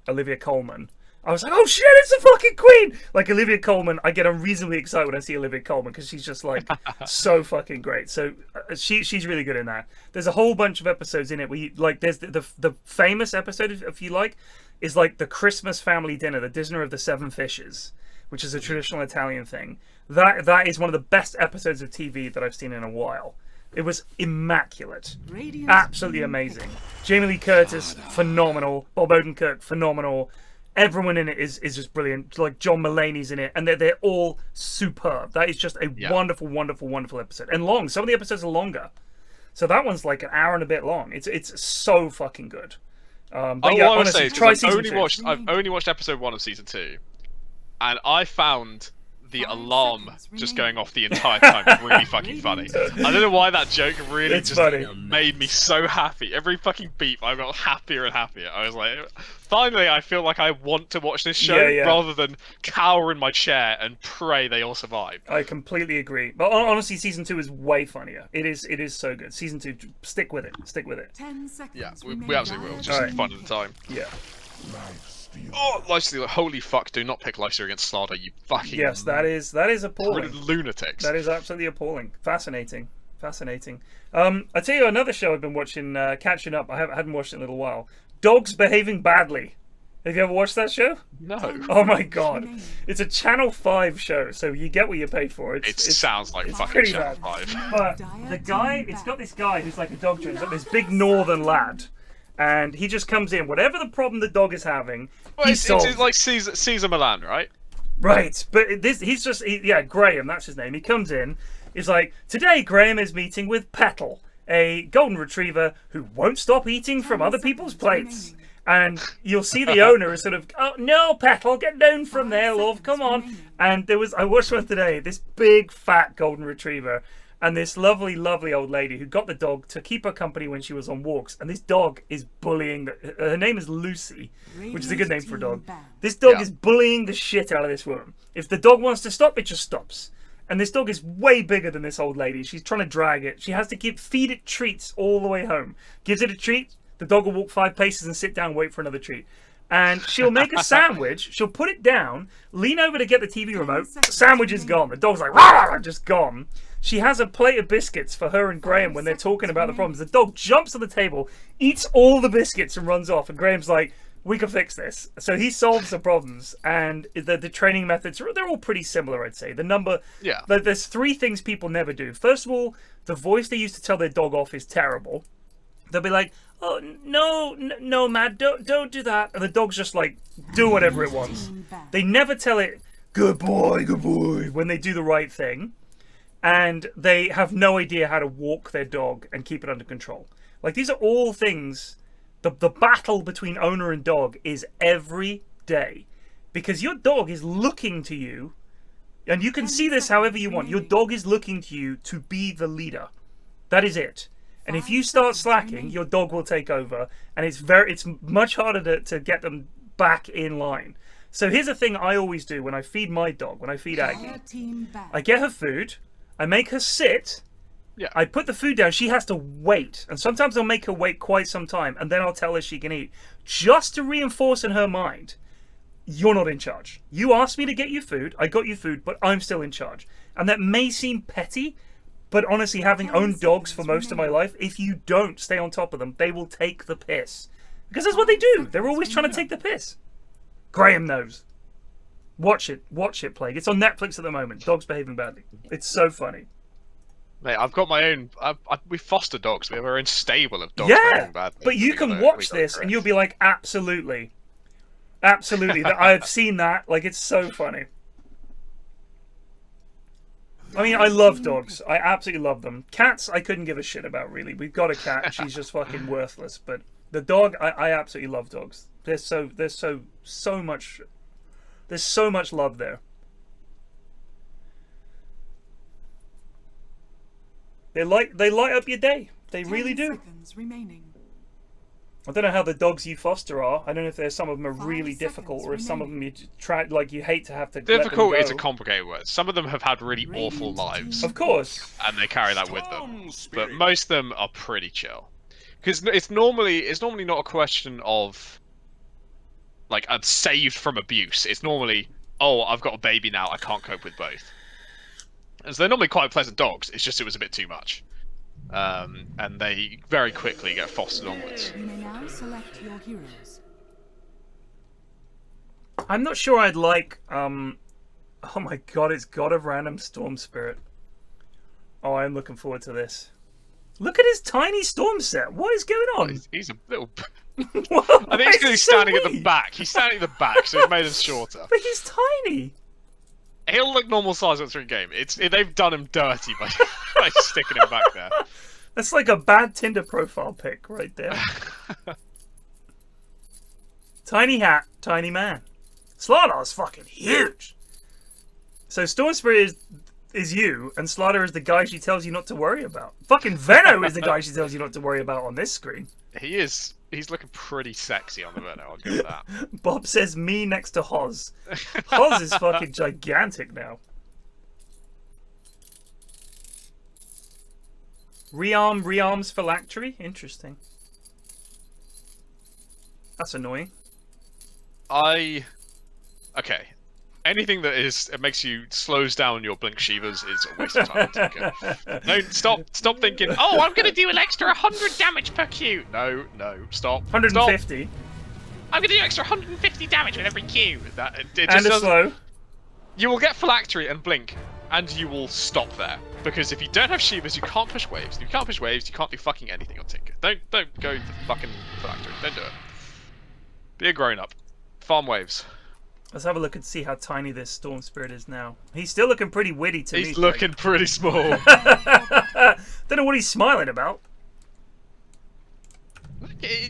Olivia Colman. I was like, oh shit, it's the fucking queen! Like, Olivia Colman, I get unreasonably excited when I see Olivia Colman because she's just like so fucking great. So she's really good in that. There's a whole bunch of episodes in it where you, like, there's the famous episode, if you like, is like the Christmas family dinner, the dinner of the 7 fishes, which is a traditional Italian thing. That is one of the best episodes of TV that I've seen in a while. It was immaculate. Absolutely amazing. Jamie Lee Curtis, phenomenal. Bob Odenkirk, phenomenal. Everyone in it is just brilliant. Like, John Mulaney's in it, and they're all superb. That is just a wonderful episode. And long. Some of the episodes are longer. So that one's like an hour and a bit long. It's so fucking good. But yeah, honestly, try season 2. I've only watched episode 1 of season 2, and I found the alarm just going off the entire time really fucking funny. I don't know why that joke really made me so happy. Every fucking beep, I got happier and happier. I was like, finally, I feel like I want to watch this show rather than cower in my chair and pray they all survive. I completely agree. But honestly, season 2 is way funnier. It is so good. Season 2, stick with it. 10 seconds. Yeah, we absolutely will. Just fun at the time. Yeah. Oh, Lifesteal! Holy fuck! Do not pick Lifesteal against Slaughter, you fucking... Yes, that is appalling. Lunatics. That is absolutely appalling. Fascinating. I tell you another show I've been watching, catching up. I hadn't watched it in a little while. Dogs Behaving Badly. Have you ever watched that show? No. Oh my god. It's a Channel 5 show, so you get what you pay for. It sounds like fucking pretty Channel bad. 5. But the guy, it's got this guy who's like a dog trainer, like this big northern lad. And he just comes in, whatever the problem the dog is having, he solves. It's like Caesar Milan, right? Right, but he's just, Graham, that's his name. He comes in, he's like, today Graham is meeting with Petal, a golden retriever who won't stop eating from other people's plates. And you'll see the owner is sort of, oh, no, Petal, get down from there, love, come on. And I watched one today, this big, fat golden retriever, and this lovely, lovely old lady who got the dog to keep her company when she was on walks. And this dog is bullying... her name is Lucy, which is a good name for a dog. This dog is bullying the shit out of this woman. If the dog wants to stop, it just stops. And this dog is way bigger than this old lady. She's trying to drag it. She has to feed it treats all the way home. Gives it a treat, the dog will walk 5 paces and sit down and wait for another treat. And she'll make a sandwich, she'll put it down, lean over to get the TV remote, sandwich is gone. The dog's like, rah, just gone. She has a plate of biscuits for her and Graham when they're talking about the problems. The dog jumps on the table, eats all the biscuits and runs off. And Graham's like, we can fix this. So he solves the problems. And the training methods, they're all pretty similar, I'd say. There's 3 things people never do. First of all, the voice they use to tell their dog off is terrible. they'll be like, "Oh no, Matt, don't do that," and the dog's just like do whatever it wants. They never tell it good boy when they do the right thing, and they have no idea how to walk their dog and keep it under control. Like, these are all things. The battle between owner and dog is every day, because your dog is looking to you, and you can see this however you want. Your dog is looking to you to be the leader. That is it. And if you start slacking, your dog will take over, and it's much harder to get them back in line. So here's the thing I always do when I feed my dog, when I feed Aggie. I get her food, I make her sit, I put the food down, she has to wait. And sometimes I'll make her wait quite some time, and then I'll tell her she can eat. Just to reinforce in her mind, you're not in charge. You asked me to get you food, I got you food, but I'm still in charge. And that may seem petty, but honestly, having owned dogs for most of my life, if you don't stay on top of them, they will take the piss. Because that's what they do. They're always trying to take the piss. Graham knows. Watch it, Plague. It's on Netflix at the moment. Dogs behaving badly. It's so funny. Mate, I've got my own. We foster dogs. We have our own stable of dogs behaving badly. But you can watch this and you'll be like, absolutely. Absolutely. I've seen that. Like, it's so funny. I mean, I love dogs. I absolutely love them. Cats, I couldn't give a shit about, really. We've got a cat. She's just fucking worthless. But the dog, I absolutely love dogs. There's so much love there. They light up your day. They really do. I don't know how the dogs you foster are. I don't know if there's some of them are really difficult, or if some of them you try, like, you hate to have to. Difficult is a complicated word. Some of them have had really awful lives. Of course. And they carry that with them. But most of them are pretty chill. Because it's normally not a question of, like, I'm saved from abuse. It's normally, oh, I've got a baby now, I can't cope with both. And so they're normally quite pleasant dogs, it's just it was a bit too much. And they very quickly get fostered onwards. You may now select your heroes. I'm not sure I'd like, oh my god, it's God of Random Storm Spirit. Oh, I'm looking forward to this. Look at his tiny storm set. What is going on? Oh, he's a little... I think it's because he's standing at the back. He's standing at the back, so it's made him shorter. But he's tiny. He'll look normal size once through game. They've done him dirty by sticking him back there. That's like a bad Tinder profile pic right there. Tiny hat, tiny man. Slardar's fucking huge. So Storm Spirit is you, and Slaughter is the guy she tells you not to worry about. Fucking Venno is the guy she tells you not to worry about on this screen. He is. He's looking pretty sexy on the Venno, I'll give it that. Bob says me next to Hoz. Hoz is fucking gigantic now. Rearms phylactery? Interesting. That's annoying. Okay. Anything that it makes you slows down your blink Shivas is a waste of time. No, stop thinking, oh, I'm gonna do an extra 100 damage per Q. No, stop. 150. Stop. I'm gonna do extra 150 damage with every Q. And a slow. You will get phylactery and blink, and you will stop there. Because if you don't have Shivas, you can't push waves. If you can't push waves, you can't do fucking anything on Tinker. Don't go to fucking phylactery. Don't do it. Be a grown-up. Farm waves. Let's have a look and see how tiny this Storm Spirit is now. He's still looking pretty witty to me. He's looking pretty small. Don't know what he's smiling about.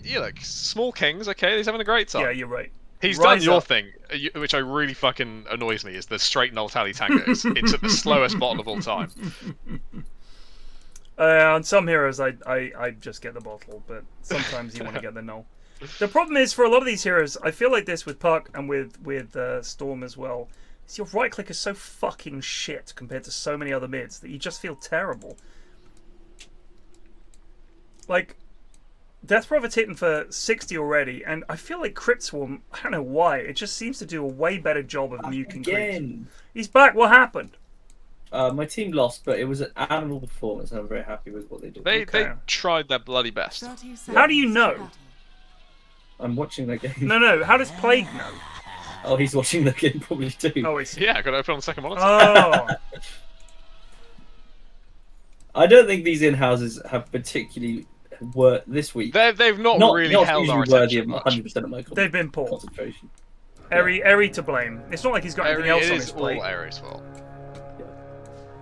You look, small kings, okay, he's having a great time. Yeah, you're right. He's done your thing, which I really fucking annoys me, is the straight null tally tangos into the slowest bottle of all time. On some heroes, I just get the bottle, but sometimes you want to get the null. The problem is, for a lot of these heroes, I feel like this with Puck and with Storm as well, is your right click is so fucking shit compared to so many other mids that you just feel terrible. Like, Death Prophet's hitting for 60 already, and I feel like Crypt Swarm, I don't know why, it just seems to do a way better job of nuking creeps. He's back, what happened? My team lost, but it was an admirable performance, and I'm very happy with what they did. They tried their bloody best. How do you know? I'm watching that game. No, how does Plague know? Oh, he's watching the game probably too. Oh, is he? Yeah, I got to open on the second monitor. Oh. I don't think these in-houses have particularly were this week. They've not really held our attention much. 100% of my They've been poor. concentration. Eri to blame. It's not like he's got anything else on his plate. It is all Eri's fault.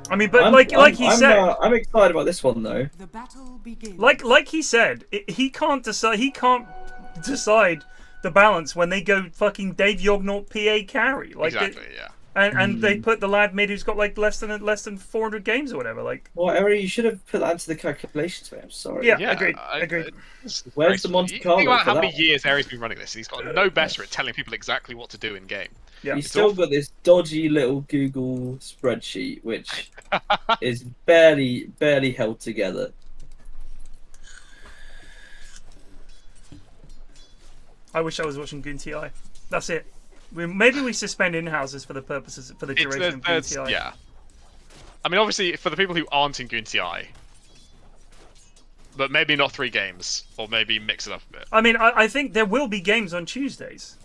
I mean, but like he said, I'm excited about this one though. The battle begins. Like he said, he can't decide. He can't decide the balance when they go fucking Dave Yognot PA carry. Like exactly, yeah. And they put the lad mid who's got like less than 400 games or whatever. Like, well, Eri, you should have put that into the calculations. I'm sorry. Yeah, agreed. Where's the Monte Carlo? Think about how many years Eri's been running this. He's got no better at telling people exactly what to do in game. Yeah, he's still got this dodgy little Google spreadsheet, which is barely held together. I wish I was watching Goon TI. That's it. Maybe we suspend Inhouses for the duration of Goon TI. Yeah. I mean, obviously, for the people who aren't in Goon TI, but maybe not 3 games, or maybe mix it up a bit. I mean, I think there will be games on Tuesdays.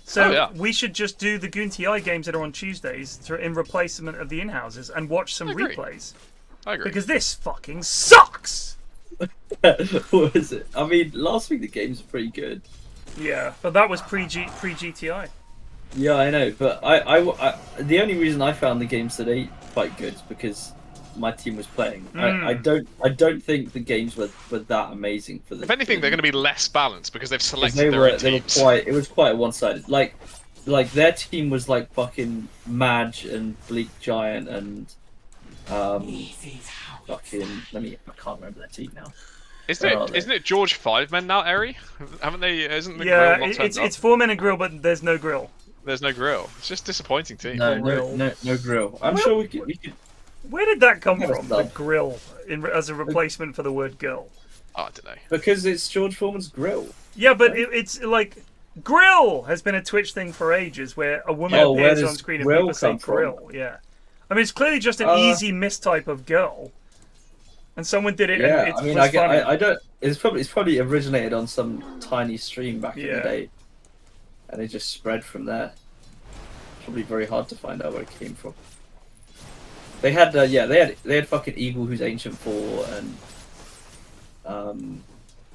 So we should just do the Goon TI games that are on Tuesdays in replacement of the Inhouses and watch some replays. I agree. Because this fucking sucks! What is it? I mean, last week the games were pretty good. Yeah, but that was pre-GTI. Yeah, I know, but I the only reason I found the games today quite good is because my team was playing. I don't think the games were that amazing for the. If anything, they're going to be less balanced because they've selected their own teams. It was quite one-sided. Like their team was like fucking Madge and Bleak Giant and fucking I can't remember their team now. Isn't it George 5 men now, Eri? Haven't they? Isn't the grill not turned up? It's 4 men and grill, but there's no grill. There's no grill. It's just disappointing team. No grill. I'm sure we could. Where did that come from? The grill as a replacement for the word girl. Oh, I don't know. Because it's George Foreman's grill. Yeah, but it's like grill has been a Twitch thing for ages, where a woman appears on screen and people say grill. Yeah, I mean it's clearly just an easy mistype of girl, and someone did it. Yeah, and I mean, I don't. It's probably originated on some tiny stream back in the day, and it just spread from there. Probably very hard to find out where it came from. They had they had fucking Eagle who's Ancient 4 and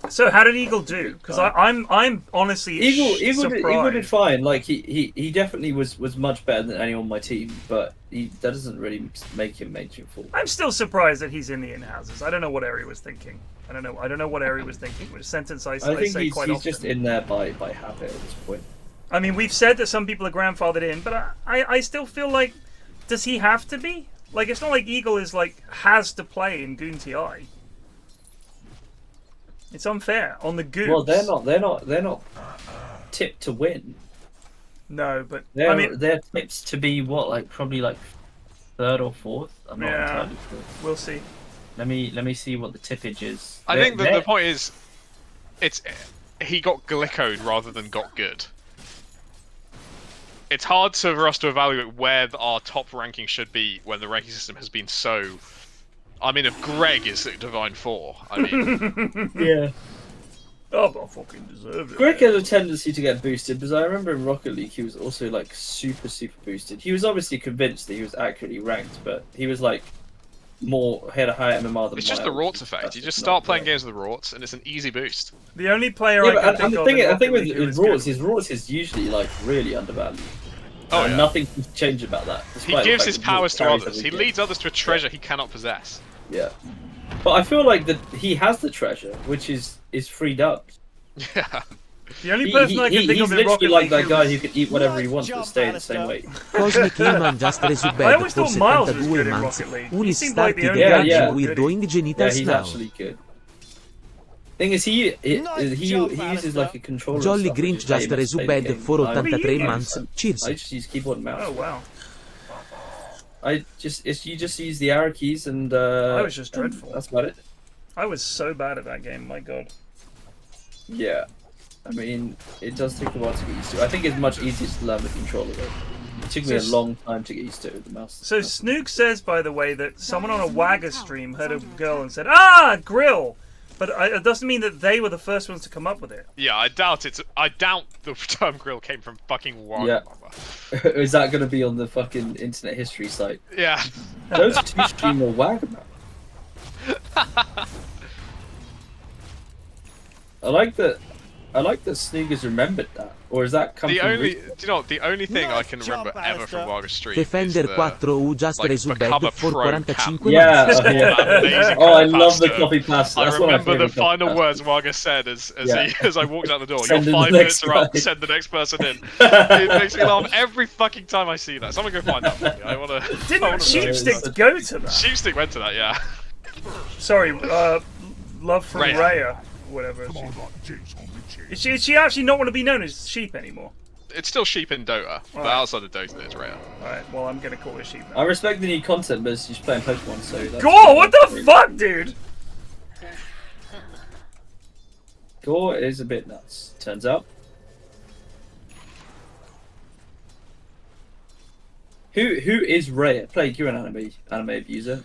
So how did Eagle do? Because I'm honestly Eagle did fine. Like he definitely was much better than anyone on my team, but that doesn't really make him Ancient 4. I'm still surprised that he's in the Inhouses. I don't know what Eri was thinking. I don't know what Eri was thinking. Which sentence I think say quite often. He's just in there by habit at this point. I mean, we've said that some people are grandfathered in, but I still feel like, does he have to be? Like, it's not like Eagle is like has to play in Goon TI. It's unfair on the Goons. Well, they're not tipped to win. No, but they're tipped to be what, like probably like 3rd or 4th. I'm not entirely sure. We'll see. Let me see what the tippage is. I think the point is, he got glickoed rather than got good. It's hard for us to evaluate where our top ranking should be when the ranking system has been so. I mean, if Greg is at Divine 4, I mean. Yeah. Oh, but I fucking deserve it. Greg has a tendency to get boosted, because I remember in Rocket League he was also like super boosted. He was obviously convinced that he was accurately ranked, but he was like had a higher MMR than It's just the Rorts effect. You just start playing games with the Rorts, and it's an easy boost. The only player I can think of. The thing with Rorts is usually like really undervalued. Oh, and nothing can change about that. He gives his powers to others. He leads others to a treasure he cannot possess. Yeah, but I feel like that he has the treasure, which is freed up. Yeah. The only person I can think of in Rocket League like League that guy who can eat whatever he wants but stay the same weight. Cosmic Hillman just resubbed I always for thought Miles was 72 good in months. Rocket League. Who He is seemed like the starting only yeah, guy we're doing genitals he's now. actually good. Thing is, he uses like a controller. Jolly Grinch just resubbed for 83 months. Cheers. I just use keyboard and mouse. Oh wow. You just use the arrow keys and. I was just dreadful. That's about it. I was so bad at that game. My god. Yeah, I mean, it does take a while to get used to. I think it's much easier to learn the controller though. It took me a long time to get used to it with the mouse. So Snook says, by the way, that someone on a Wagga stream heard a girl and said, "Ah, grill." But it doesn't mean that they were the first ones to come up with it. Yeah, I doubt the term grill came from fucking Wagga. Yeah. Is that going to be on the fucking internet history site? Yeah. Those two stream are Wagga. I like that Sneakers remembered that, or is that come the from only? Do recent? you know what? The only thing I can remember ever from Waga's stream Defender is the, 4U just like, resubbed become a for pro 45 camp. Yeah, months. Amazing oh, I copy love the pasta. copy pasta. I That's one of my remember the favourite copy final pastas. words Waga said as as I walked out the door. Send Your in the 5 next minutes are up. guy. Send the next person in. It makes me laugh every fucking time I see that. Someone go find that for me. I wanna. Didn't Sheepstick go to that? Sheepstick went to that, yeah. Sorry, love from Raya, whatever. Is she actually not want to be known as Sheep anymore? It's still Sheep in Dota, but outside of Dota, it's Raya. Alright, well, I'm gonna call her Sheep now. I respect the new content, but she's playing Pokemon, so that's... Gore, what the fuck, dude? Gore is a bit nuts, turns out. Who is Raya? Plague, you're an anime abuser.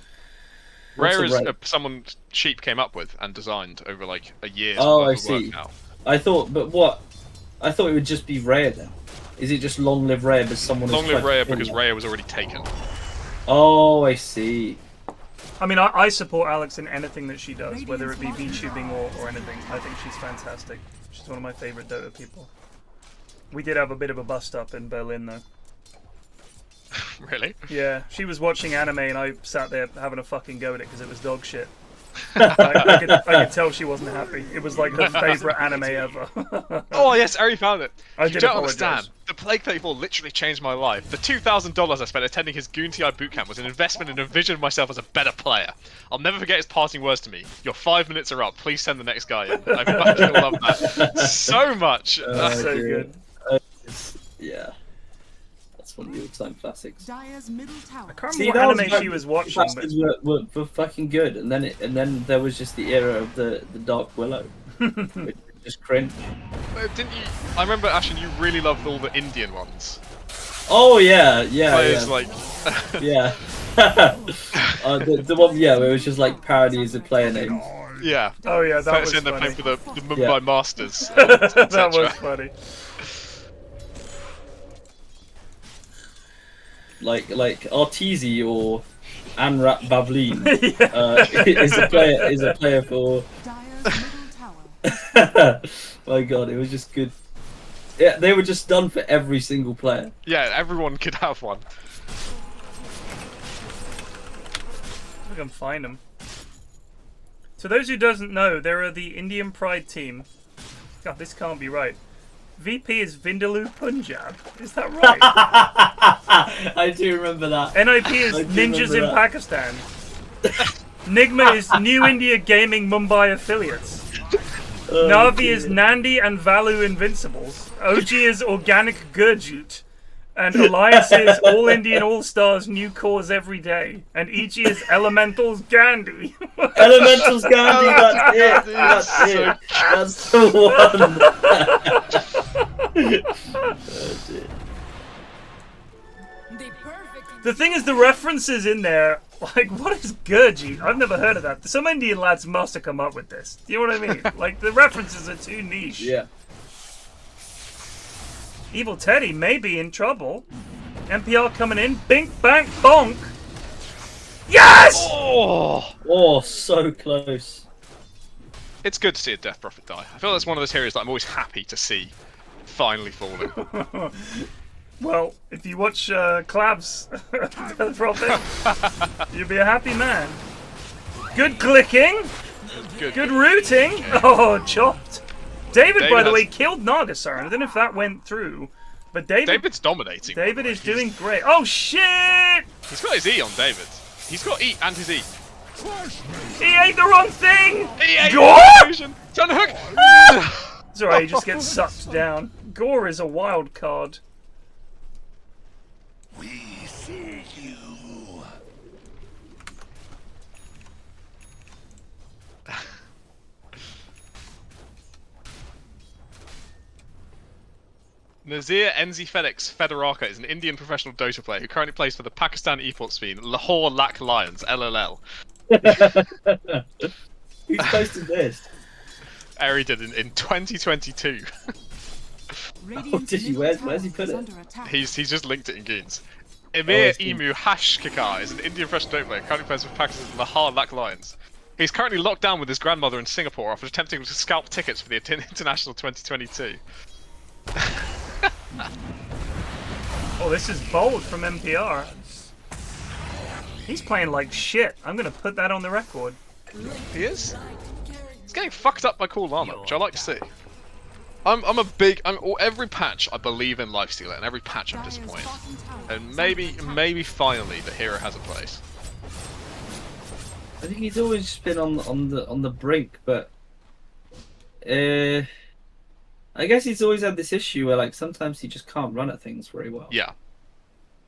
Raya is someone Sheep came up with and designed over like a year's Oh, worth I of see. work now. I thought, but what? I thought it would just be Raya then. Is it just Long Live Raya, but someone Long has live tried Raya to kill because her? Raya was already taken. Oh, I see. I mean, I support Alex in anything that she does, whether it be VTubing or anything. I think she's fantastic. She's one of my favourite Dota people. We did have a bit of a bust-up in Berlin, though. Really? Yeah, she was watching anime and I sat there having a fucking go at it because it was dog shit. I could tell she wasn't happy. It was like her favourite anime ever. Oh yes, Ari found it. I You did don't apologise. understand. The Plague 34 literally changed my life. The $2,000 I spent attending his Goon TI bootcamp was an investment in envisioning myself as a better player. I'll never forget his parting words to me. Your 5 minutes are up. Please send the next guy in. I fucking love that so much. That's so good. Yeah. That's one of the all-time classics. Dire's middle tower. I can't remember what anime she was watching. But... Bastards were fucking good, and then there was just the era of the Dark Willow, which just cringe. Didn't you? I remember, Ashen, you really loved all the Indian ones. Oh yeah. Players yeah. like. Yeah. The one, yeah, where it was just like parodies of player names. Yeah. Oh yeah, that was funny. They're funny. playing for the Mumbai Masters. That was funny. Like Arteezy or Anrat Bavleen is a player for. Dire's middle tower. My God, it was just good. Yeah, they were just done for every single player. Yeah, everyone could have one. I can find them. So those who doesn't know, there are the Indian Pride team. God, this can't be right. VP is Vindaloo Punjab. Is that right? I do remember that. NIP is Ninjas in Pakistan. Nigma is New India Gaming Mumbai affiliates. Navi is Nandi and Valu Invincibles. OG is Organic Gurjut. And Alliance is All Indian All Stars New Cause Every Day. And EG is Elementals Gandhi. Elementals Gandhi, that's it. That's it. That's the one. Oh, dear. The thing is, the references in there, like, what is Gurji? I've never heard of that. Some Indian lads must have come up with this. Do you know what I mean? Like, the references are too niche. Yeah. Evil Teddy may be in trouble. NPR coming in. Bink, bank, bonk. Yes! Oh, so close. It's good to see a Death Prophet die. I feel that's one of those heroes that I'm always happy to see finally falling. Well, if you watch Clab's Death Prophet, you'll be a happy man. Good clicking. Good rooting. Oh, chopped. David, by the way, killed Nagasar. I don't know if that went through, but David's dominating. David is doing great. Oh shit! He's got his E on David. He's got E and his E. He ate the wrong thing. He ate Gore! the illusion. Turn the hook. It's alright. He just gets sucked down. Gore is a wild card. We see you. Nazir Enzi Felix Federaka is an Indian professional Dota player who currently plays for the Pakistan esports team Lahore Lak Lions, LLL. Who's posted this? Ari did in 2022. Oh, did he? Where's he put it? He's just linked it in Goons. Emir Emu Hashkakar is an Indian professional Dota player currently plays for Pakistan's Lahore Lak Lions. He's currently locked down with his grandmother in Singapore after attempting to scalp tickets for the International 2022. Oh, this is bold from MPR. He's playing like shit. I'm gonna put that on the record. He is? He's getting fucked up by cool llama, which I like to see. Every patch I believe in lifestealer, and every patch I'm disappointed. And maybe finally the hero has a place. I think he's always been on the brink, but I guess he's always had this issue where like sometimes he just can't run at things very well. Yeah.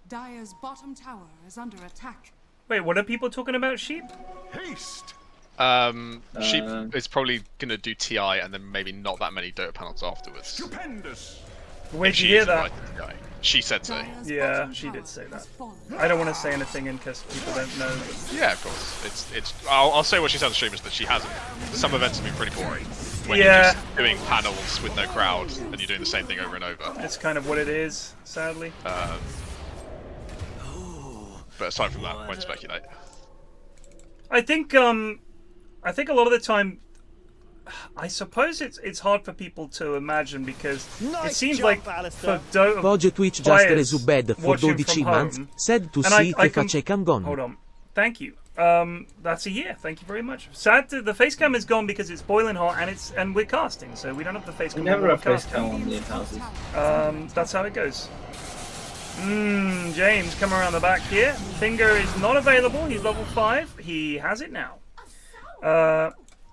Dire's bottom tower is under attack. Wait, what are people talking about, Sheep? Haste. Sheep is probably gonna do TI and then maybe not that many Dota panels afterwards. Stupendous. Where'd you hear that? She said so. Yeah, she did say that. I don't want to say anything in case people don't know. Yeah, of course. I'll say what she said on stream is that she hasn't. Some events have been pretty boring. When you're just doing panels with no crowd and you're doing the same thing over and over. That's kind of what it is, sadly. But aside from that, I won't speculate. I think a lot of the time, I suppose it's hard for people to imagine because it seems like for Dota Pogge Twitch just resubbed for 12 months, said to see che faccia gone. Hold on. Thank you. That's a year. Thank you very much. Sad to, the face cam is gone because it's boiling hot and we're casting, so we don't have the face cam. We never have face cam on the Inhouses. That's how it goes. James, come around the back here. Finger is not available. He's level 5. He has it now.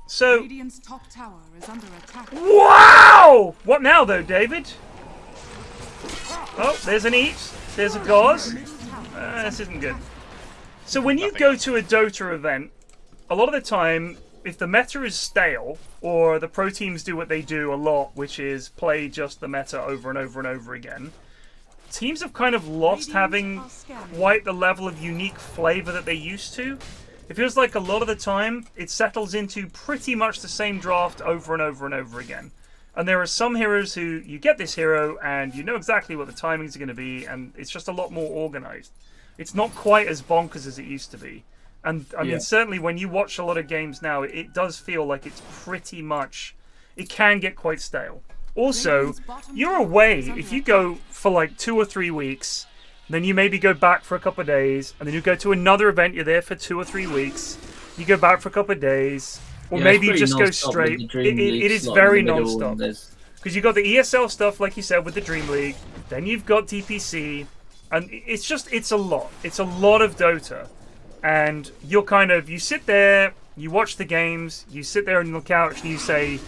So. Radiant's top tower is under attack. Wow! What now, though, David? Oh, there's an eat. There's a gauze. This isn't good. So when you go to a Dota event, a lot of the time, if the meta is stale, or the pro teams do what they do a lot, which is play just the meta over and over and over again, teams have kind of lost having quite the level of unique flavor that they used to. It feels like a lot of the time it settles into pretty much the same draft over and over and over again. And there are some heroes who you get this hero and you know exactly what the timings are going to be, and it's just a lot more organized. It's not quite as bonkers as it used to be. And I mean, certainly when you watch a lot of games now, it does feel like it's pretty much, it can get quite stale. Also, you're away, if you go for like 2 or 3 weeks, then you maybe go back for a couple of days, and then you go to another event, you're there for 2 or 3 weeks, you go back for a couple of days, or maybe you just go straight. It is very non-stop. Because you've got the ESL stuff, like you said, with the Dream League, then you've got DPC, and it's a lot. It's a lot of Dota. And you're you sit there, you watch the games, you sit there on the couch, and you say,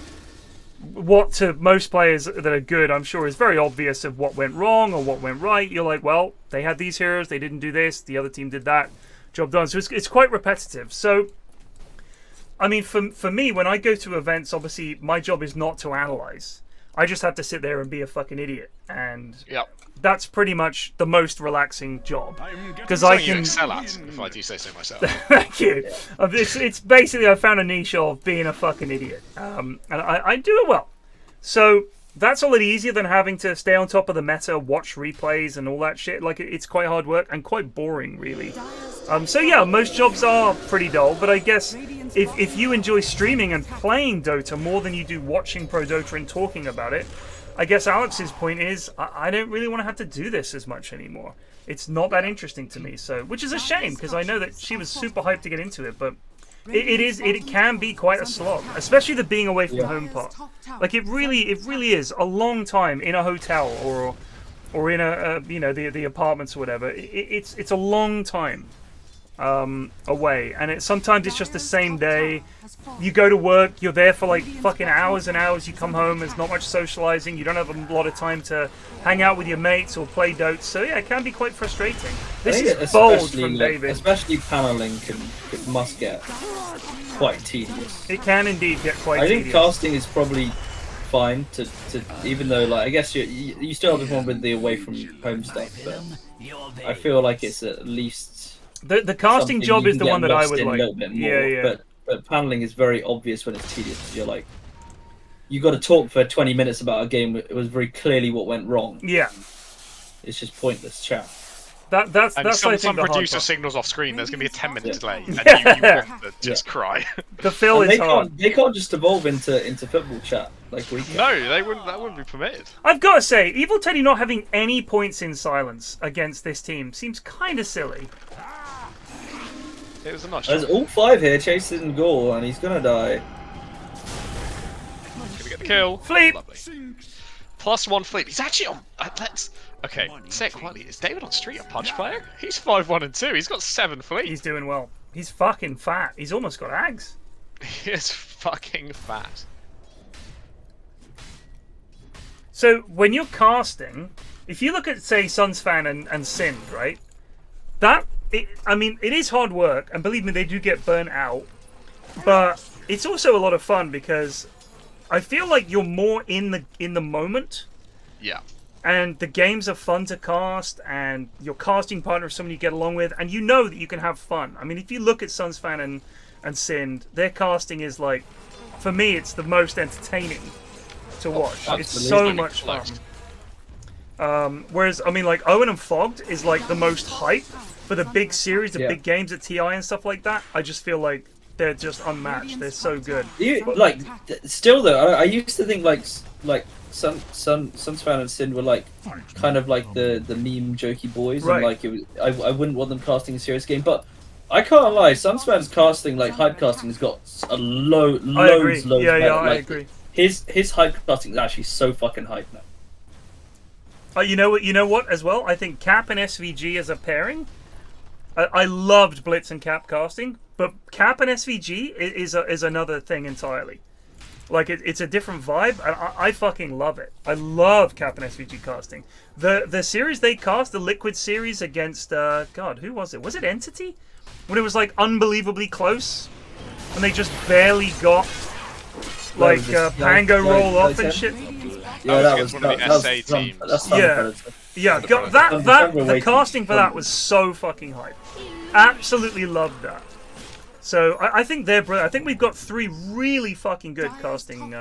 what to most players that are good, I'm sure, is very obvious of what went wrong or what went right. You're like, well, they had these heroes, they didn't do this, the other team did that, job done. So it's quite repetitive. So, I mean, for me, when I go to events, obviously, my job is not to analyze. I just have to sit there and be a fucking idiot. And that's pretty much the most relaxing job. Because I can excel at, if I do say so myself. Thank you. It's basically, I found a niche of being a fucking idiot. And I do it well. So that's a lot easier than having to stay on top of the meta, watch replays and all that shit. Like, it's quite hard work and quite boring, really. So yeah, most jobs are pretty dull, but I guess if you enjoy streaming and playing Dota more than you do watching Pro Dota and talking about it, I guess Alex's point is I don't really want to have to do this as much anymore. It's not that interesting to me, so which is a shame because I know that she was super hyped to get into it, but it can be quite a slog, especially the being away from home part. Like it really is a long time in a hotel or in a the apartments or whatever. It's a long time away, and sometimes it's just the same day. You go to work, you're there for like fucking hours and hours, you come home, there's not much socializing, you don't have a lot of time to hang out with your mates or play Dota, so yeah, it can be quite frustrating. This is bold from David. Especially paneling must get quite tedious. It can indeed get quite tedious. I think casting is probably fine to even though, like, I guess you still have the one with the away from home stuff, but I feel like it's at least the casting job is the one that I would like. But paneling is very obvious when it's tedious. You're like, you got to talk for 20 minutes about a game. It was very clearly what went wrong. Yeah, it's just pointless chat. That's and I some think the hard producer part. signals off screen. There's gonna be a 10-minute delay, and you want to just cry. The fill is hard. They can't just evolve into football chat like we can. No, they wouldn't. That wouldn't be permitted. I've got to say, Evil Teddy not having any points in silence against this team seems kind of silly. It was a nice. There's all 5 here chasing Gore, and he's gonna die. Gonna get the kill. Fleep. Lovely. +1 fleep. He's actually on. Let's. Okay, say it quietly. Is David on Street a punch player? He's 5-1 and 2. He's got 7 fleet. He's doing well. He's fucking fat. He's almost got Ags. He is fucking fat. So when you're casting, if you look at say Sunsfan and Sind, right? I mean, it is hard work, and believe me, they do get burnt out. But it's also a lot of fun because I feel like you're more in the moment. Yeah. And the games are fun to cast, and your casting partner is someone you get along with, and you know that you can have fun. I mean, if you look at Sunsfan and Sind, their casting is like, for me, it's the most entertaining to watch. It's so much fun. Whereas, I mean, like, Owen and Fogged is like the most hype for the big series, the big games at TI and stuff like that. I just feel like they're just unmatched. They're so good. Still though, I used to think like Sunsfan and Sind were like kind of like the meme jokey boys, Right. and like I wouldn't want them casting a serious game, but I can't lie, Sunsfan's casting, like hype casting, has got a loads better. I agree. His hype casting is actually so fucking hype now. You know what as well? I think Cap and SVG as a pairing. I loved Blitz and Cap casting, but Cap and SVG is another thing entirely. Like it's a different vibe, and I fucking love it. I love Cap and SVG casting. The series they cast, the Liquid series against God, who was it? Was it Entity? When it was like unbelievably close, and they just barely got like Pango roll off and shit. Yeah, that was one of the SA teams. The casting for that was so fucking hype. Absolutely loved that. So I think they're brilliant. I think we've got 3 really fucking good casting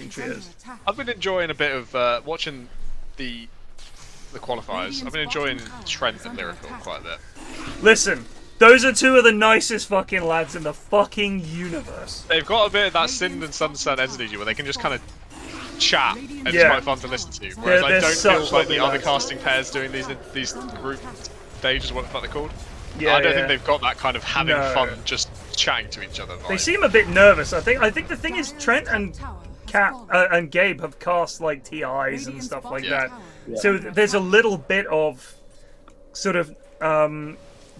trios. I've been enjoying a bit of watching the qualifiers. I've been enjoying Trent and Lyrical quite a bit. Listen, those are 2 of the nicest fucking lads in the fucking universe. They've got a bit of that Sind and Sunset energy where they can just kind of chat and it's quite fun to listen to. Whereas I don't feel like the other casting pairs doing these group stages, what the fuck they're called. I don't think they've got that kind of having fun just chatting to each other. They seem a bit nervous. I think the thing is Trent and Cap and Gabe have cast like TIs and stuff like that. So there's a little bit of sort of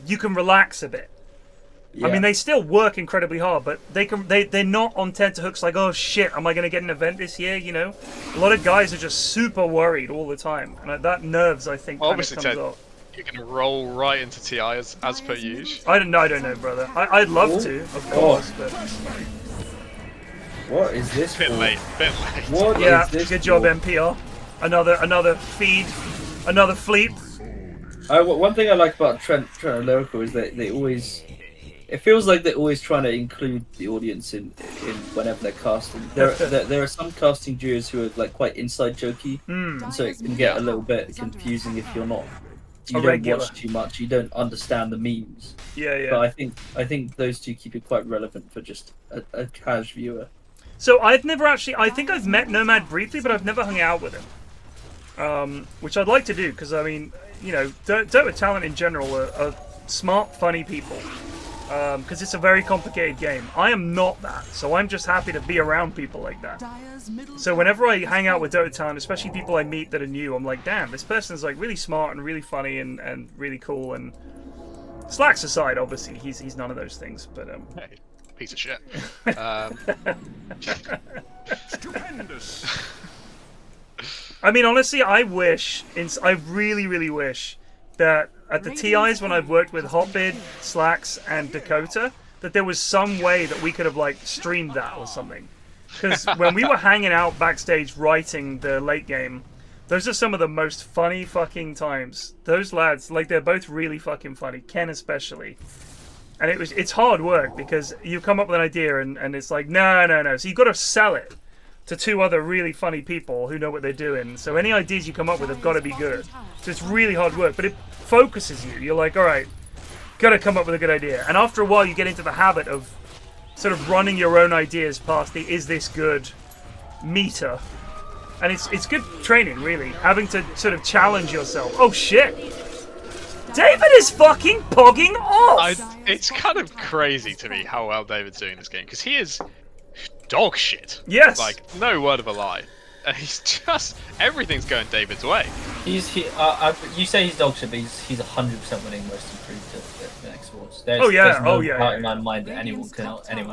you can relax a bit. I mean, they still work incredibly hard, but they're not on tenterhooks like, oh shit, am I going to get an event this year? You know, a lot of guys are just super worried all the time, and that nerves, I think, kind of comes off. You're going to roll right into TI as per usual. I don't know, brother. I'd love to, of course, but what is this? Bit late. What is this good job, MPR. Another feed, another fleet. One thing I like about Trent and Lyrical is that they always. It feels like they're always trying to include the audience in whenever they're casting. There are some casting duos who are like quite inside jokey, and so it can get a little bit confusing if you don't watch too much, you don't understand the memes. Yeah. But I think those 2 keep it quite relevant for just a casual viewer. So I think I've met Nomad briefly, but I've never hung out with him. Which I'd like to do, because I mean, you know, Dota talent in general are smart, funny people. Because it's a very complicated game. I am not that, so I'm just happy to be around people like that. So whenever I hang out with Dota talent, especially people I meet that are new, I'm like, damn, this person's like really smart and really funny and really cool. And slacks aside, obviously, he's none of those things. But hey, piece of shit. Stupendous. I mean, honestly, I really, really wish that at the TIs when I've worked with Hotbid, Slacks, and Dakota, that there was some way that we could have like streamed that or something. Because when we were hanging out backstage writing the late game, those are some of the most funny fucking times. Those lads, like, they're both really fucking funny, Ken especially. And it's hard work because you come up with an idea and it's like, no. So you've got to sell it to 2 other really funny people who know what they're doing. So any ideas you come up with have got to be good. So it's really hard work, but it focuses you. You're like, all right, got to come up with a good idea. And after a while, you get into the habit of sort of running your own ideas past the "is this good" meter. And it's good training, really, having to sort of challenge yourself. Oh shit! David is fucking pogging off! It's kind of crazy to me how well David's doing this game, because he is dog shit. Yes! Like, no word of a lie. And he's just... everything's going David's way. You say he's dog shit, but he's 100% winning most improved at the next Wars. There's no doubt in my mind that anyone else can win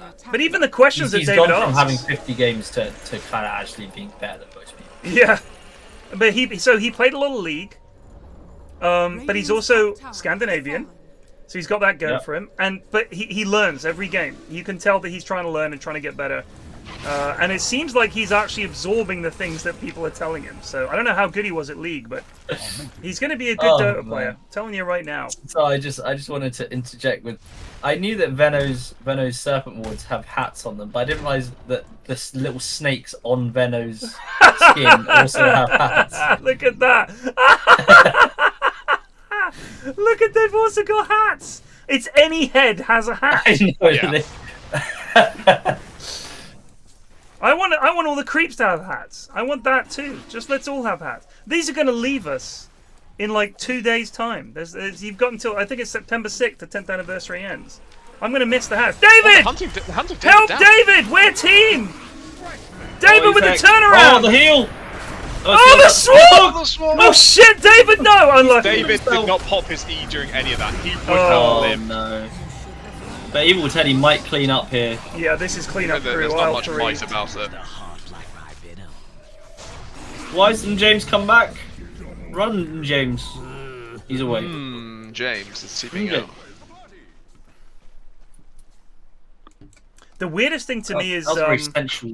that. But even the questions that David asks... He's gone asks... from having 50 games to kind of actually being better than most people. Yeah. But he played a lot of League. But he's also Scandinavian, so he's got that going for him. But he learns every game. You can tell that he's trying to learn and trying to get better. And it seems like he's actually absorbing the things that people are telling him. So I don't know how good he was at League, but he's going to be a good Dota player. I'm telling you right now. So I just wanted to interject with, I knew that Veno's Serpent Wards have hats on them, but I didn't realize that the little snakes on Veno's skin also have hats. Look at that! Look at, they've also got hats. It's any head has a hat. I know. I want all the creeps to have hats. I want that too. Just let's all have hats. These are going to leave us in like 2 days' time. You've got until, I think it's September 6th, the 10th anniversary ends. I'm going to miss the hats. David! Help David! We're team! David with the turnaround! Oh, the heal! Oh, the swarm! Oh shit, David, no! Unlucky. David did not pop his E during any of that. He would have lived. No. But Evil Teddy might clean up here. Yeah, this is clean up There's not much might about it. Why isn't James come back? Run, James. He's away. James is sleeping out. The weirdest thing to me is very sensual.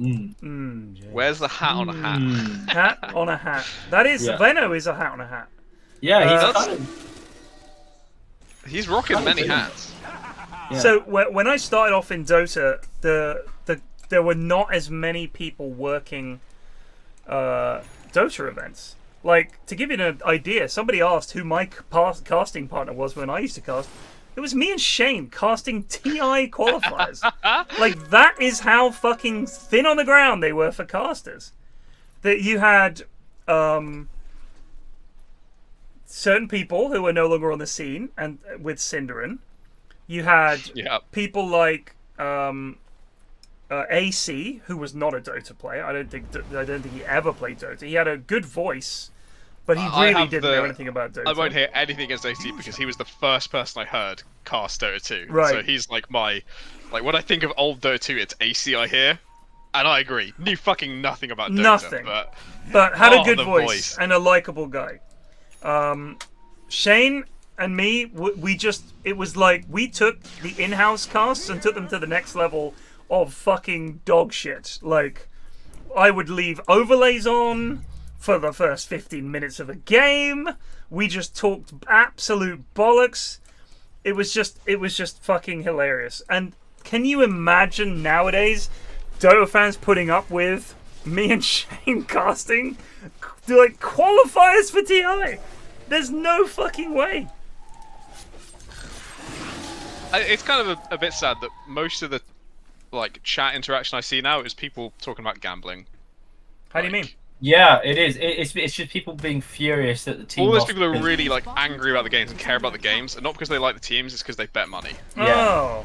Where's the hat on a hat? Hat on a hat. That is Veno is a hat on a hat. Yeah, he's rocking many hats. Yeah. So when I started off in Dota, there were not as many people working Dota events. Like, to give you an idea, somebody asked who my casting partner was when I used to cast. It was me and Shane casting TI qualifiers. Like, that is how fucking thin on the ground they were for casters. That you had certain people who were no longer on the scene, and with Cinderin. You had people like AC, who was not a Dota player. I don't think he ever played Dota. He had a good voice, but he really didn't know anything about Dota. I won't hear anything against AC because he was the first person I heard cast Dota 2. Right. So he's like when I think of old Dota 2, it's AC I hear, and I agree. Knew fucking nothing about Dota. Nothing. But had a good voice and a likable guy. Shane and me, it was like we took the in-house casts and took them to the next level of fucking dog shit. Like, I would leave overlays on for the first 15 minutes of a game. We just talked absolute bollocks. It was just fucking hilarious. And can you imagine nowadays Dota fans putting up with me and Shane casting like qualifiers for TI? There's no fucking way. It's kind of a bit sad that most of the chat interaction I see now is people talking about gambling. How do you mean? Yeah, it is. It's just people being furious that the team. All those people are really angry about the games and care about the games, and not because they like the teams, it's because they bet money. Yeah. Oh.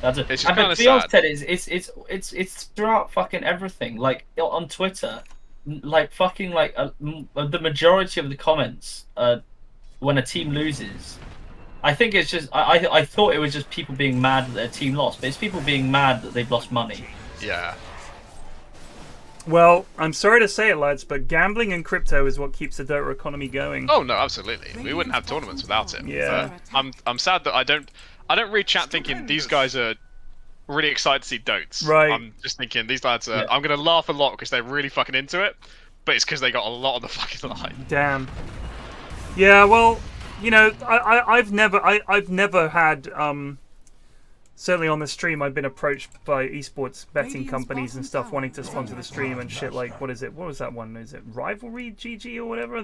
That's it. It's just kind of sad. It's throughout fucking everything. Like on Twitter, the majority of the comments when a team loses. I think it's just I thought it was just people being mad that their team lost, but it's people being mad that they've lost money. Yeah. Well, I'm sorry to say it, lads, but gambling and crypto is what keeps the Dota economy going. Oh no, absolutely. We wouldn't have tournaments without it. Yeah. I'm sad that I don't read chat thinking these guys are really excited to see Dotes. Right. I'm just thinking these lads are. I'm gonna laugh a lot because they're really fucking into it, but it's because they got a lot on the fucking line. Damn. Yeah. Well. You know, I've never had certainly on the stream, I've been approached by esports betting companies and stuff wanting to sponsor the stream and shit. Like, what is it? What was that one? Is it Rivalry GG or whatever?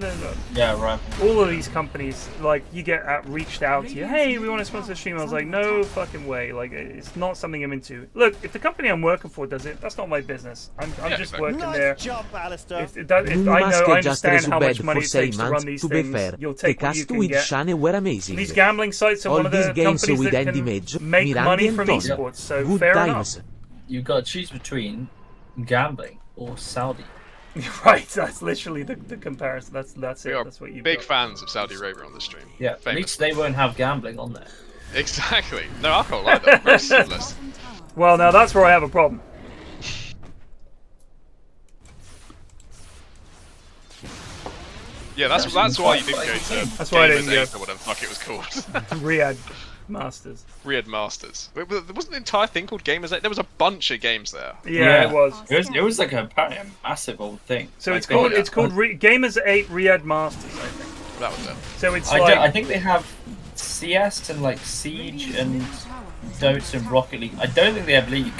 Yeah, Rivalry. All of these companies, like, you get reached out to you. Hey, we want to sponsor the stream. I was like, no fucking way. Like, it's not something I'm into. Look, if the company I'm working for does it, that's not my business. I'm just working there. Job, Alistair. If I understand how much money it takes to run these things. You'll take what you can get. These gambling sites are one of the companies that can make money from esports, so fair enough. You've got to choose between gambling or Saudi. Right, that's literally the comparison. That's it. That's what you. Big fans of Saudi Arabia on the stream. Yeah, at least they won't have gambling on there. Exactly. No alcohol either. Very seamless. Well, now that's where I have a problem. Yeah, that's why you didn't go to. That's why I didn't go. Or whatever the fuck it was called. Riyadh Masters. Riyadh Masters. There wasn't an entire thing called Gamers 8. There was a bunch of games there. Yeah, it was. It was like apparently a massive old thing. So like it's called Gamers 8 Riyadh Masters, I think. That was it. So it's I think they have CS and like Siege and Dota and Rocket League. I don't think they have League,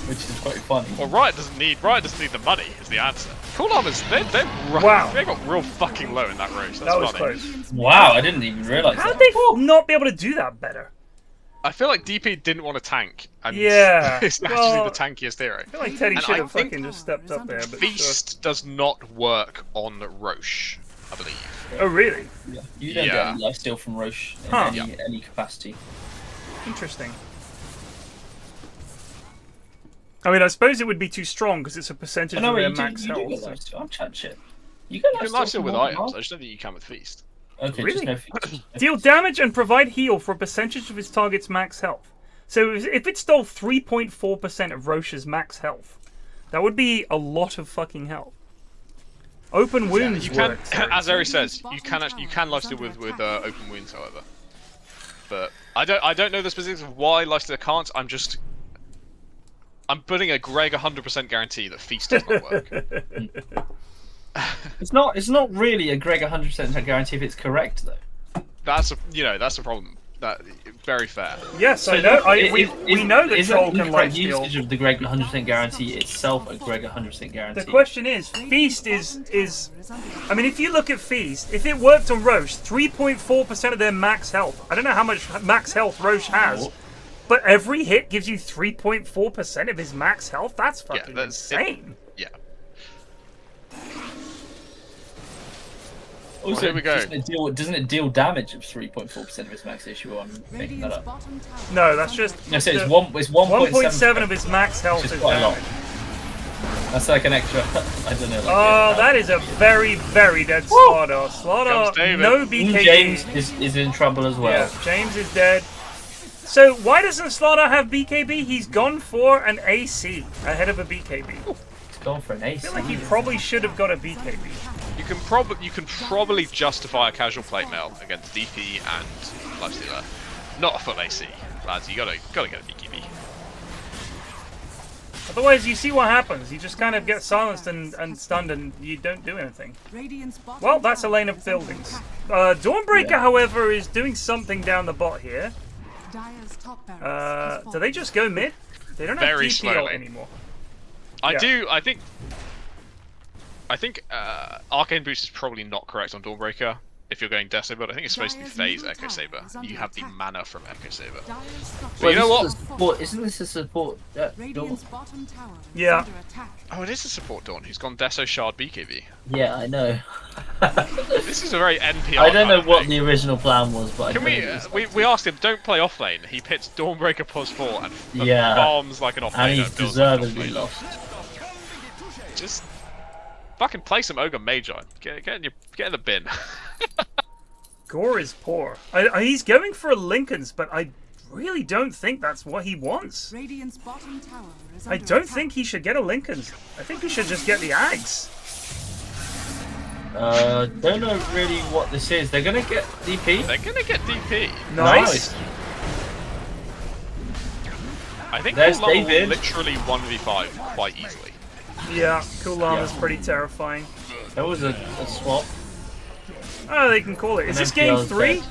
which is quite funny. Well, Riot doesn't need the money. Is the answer. Cool Armors, they got real fucking low in that race. That's that was funny. close. Wow, I didn't even realize. How'd they not be able to do that better? I feel like DP didn't want to tank. And yeah, it's actually the tankiest hero. I feel like Teddy should have fucking just stepped up there. But Feast does not work on Roche, I believe. Oh really? Yeah. You don't get any lifesteal from Roche in any capacity. Interesting. I mean, I suppose it would be too strong because it's a percentage of their max health. You get I'm chatting shit. You can lifesteal with items. I just don't think you can with Feast. Okay, really? just no Feast. Deal damage and provide heal for a percentage of his target's max health. So if it stole 3.4% of Roche's max health, that would be a lot of fucking health. Open wounds works. As Eri says, you can lifesteal with open wounds, however. But I don't know the specifics of why lifesteal can't. I'm putting a Greg 100% guarantee that Feast does not work. It's not really a Greg 100% guarantee if it's correct though. That's a problem. That very fair. Yes, so I know. We know that Troll can lifesteal. Usage of the Greg 100% guarantee itself a Greg 100% guarantee. The question is, Feast is. I mean, if you look at Feast, if it worked on Roche, 3.4% of their max health. I don't know how much max health Roche has. But every hit gives you 3.4% of his max health? That's fucking insane. Yeah. Also, here we go. Doesn't it deal damage of 3.4% of his max issue? I'm making that up. No, that's just... No, so it's 1.7 of his max health is quite damage. That's like an extra... I don't know. Like that is a very, very dead Slaughter. Slaughter, no BKB. James is in trouble as well. Yeah, James is dead. So why doesn't Slaughter have BKB? He's gone for an AC ahead of a BKB. He's gone for an AC. I feel like he probably should have got a BKB. You can probably justify a casual plate mail against DP and Lifestealer. Not a full AC, lads. You gotta get a BKB. Otherwise, you see what happens. You just kind of get silenced and stunned, and you don't do anything. Well, that's a lane of buildings. Dawnbreaker, however, is doing something down the bot here. Do they just go mid? They don't have DP anymore. I think Arcane Boost is probably not correct on Dawnbreaker if you're going Deso, but I think it's supposed to be Phase Echo Saber. You have the mana from Echo Saber. But you know what? Isn't this a support Dawn? Yeah. Oh, it is a support Dawn who's gone Deso Shard BKB. Yeah, I know. This is a very NPR. I don't know what the original plan was, but can we asked him, don't play off lane. He pits Dawnbreaker +4 and farms like an off laner. And he's deservedly lost. Just fucking play some Ogre Magi. Get in the bin. Gore is poor. He's going for Lincoln's, but I really don't think that's what he wants. I don't think he should get a Lincoln's. I think he should just get the Ags. Don't know really what this is. They're gonna get DP. They're gonna get DP. Nice. I think Cool Llama will literally 1v5 quite easily. Yeah, Cool Llama's pretty terrifying. That was a swap. Oh, they can call it. Is this game 3?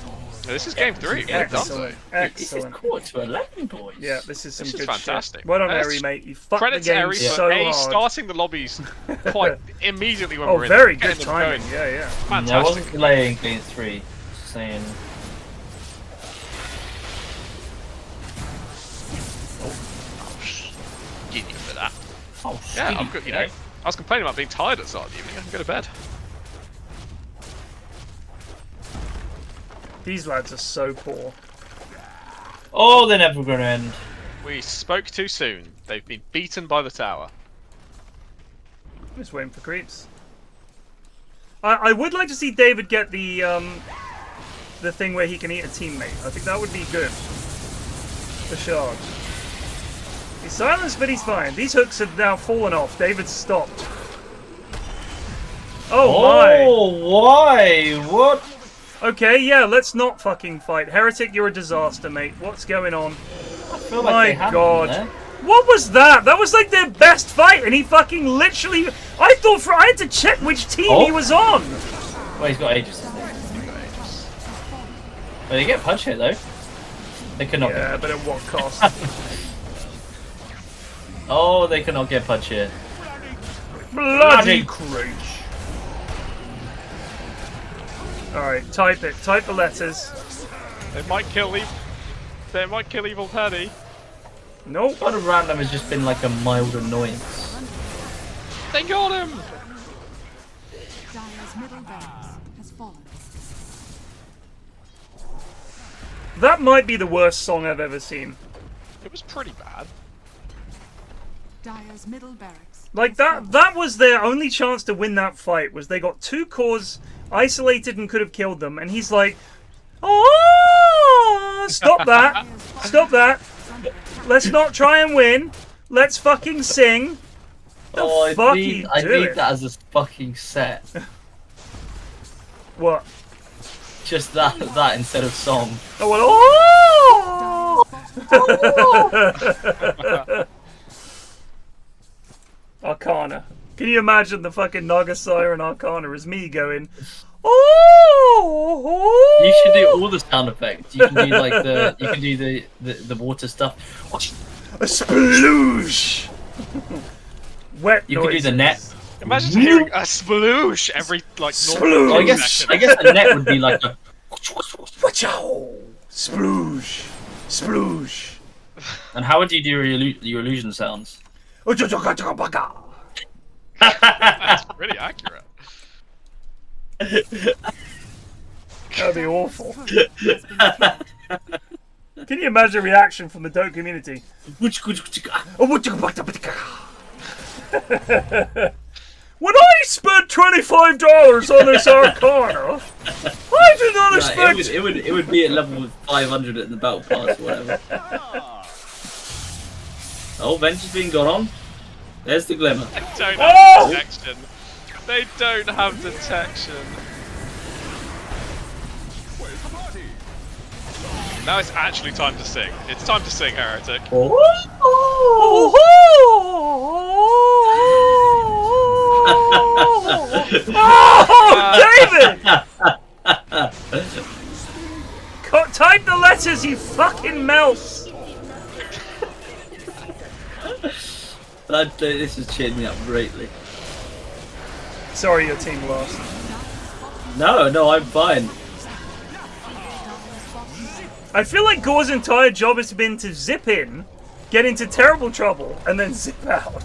This is game 3. Excellent. This is Excellent. quarter to 11, boys. Yeah, this is some This is good fantastic. shit. Well done, That's- Eri, mate. You fucked the Credit to game Eri so for hard. starting the lobbies quite immediately when Oh, we're in very there, good getting them going. timing. Yeah, yeah. No, I Fantastic. wasn't delaying game 3. Just saying. Get you for that. Oh, Yeah, sweet, I'm good. You know, I was complaining about being tired at the start of the evening. I can go to bed. These lads are so poor. Oh, they're never going to end. We spoke too soon. They've been beaten by the tower. Just waiting for creeps. I would like to see David get the thing where he can eat a teammate. I think that would be good. The shard. He's silenced, but he's fine. These hooks have now fallen off. David's stopped. Oh my! Oh, why? What? Okay, yeah, let's not fucking fight. Heretic, you're a disaster, mate. What's going on? I feel like they My had god. them there. What was that? That was like their best fight, and he fucking literally... I had to check which team he was on. Well, he's got Aegis, isn't he? Well, they get punch hit, though. They cannot Yeah, get but at what cost? Oh, they cannot get punch hit. Bloody creech. Alright, type it. Type the letters. They might kill They might kill Evil Paddy. Nope. What a random has just been like a mild annoyance. They got him! Dire's middle barracks has fallen. That might be the worst song I've ever seen. It was pretty bad. Dire's middle barracks. Like, that was their only chance to win that fight, was they got two cores isolated and could have killed them, and he's like, oh, stop that. Stop that. Let's not try and win. Let's fucking sing. Oh, fuck I need doing? that as a fucking set. What? Just that instead of song. Oh, well, oh! Arcana. Can you imagine the fucking Nagasire and Arcana as me going, oh! You should do all the sound effects. You can do like the water stuff. A sploosh! Wet You can do the net. Imagine hearing a sploosh every like Sploosh. I guess a net would be like a sploosh, sploosh. And how would you do your illusion sounds? That's pretty accurate. That'd be awful. Can you imagine a reaction from the Dota community? When I spent $25 on this Arcana, I did not expect. It would be at level 500 at the battle pass or whatever. Oh, Venture's being gone on. There's the glimmer. They don't have detection. They don't have detection. Now it's actually time to sing. It's time to sing, Heretic. Oh, David! Type the letters, you fucking mouse! This has cheered me up greatly. Sorry, your team lost. No, I'm fine. I feel like Gore's entire job has been to zip in, get into terrible trouble, and then zip out.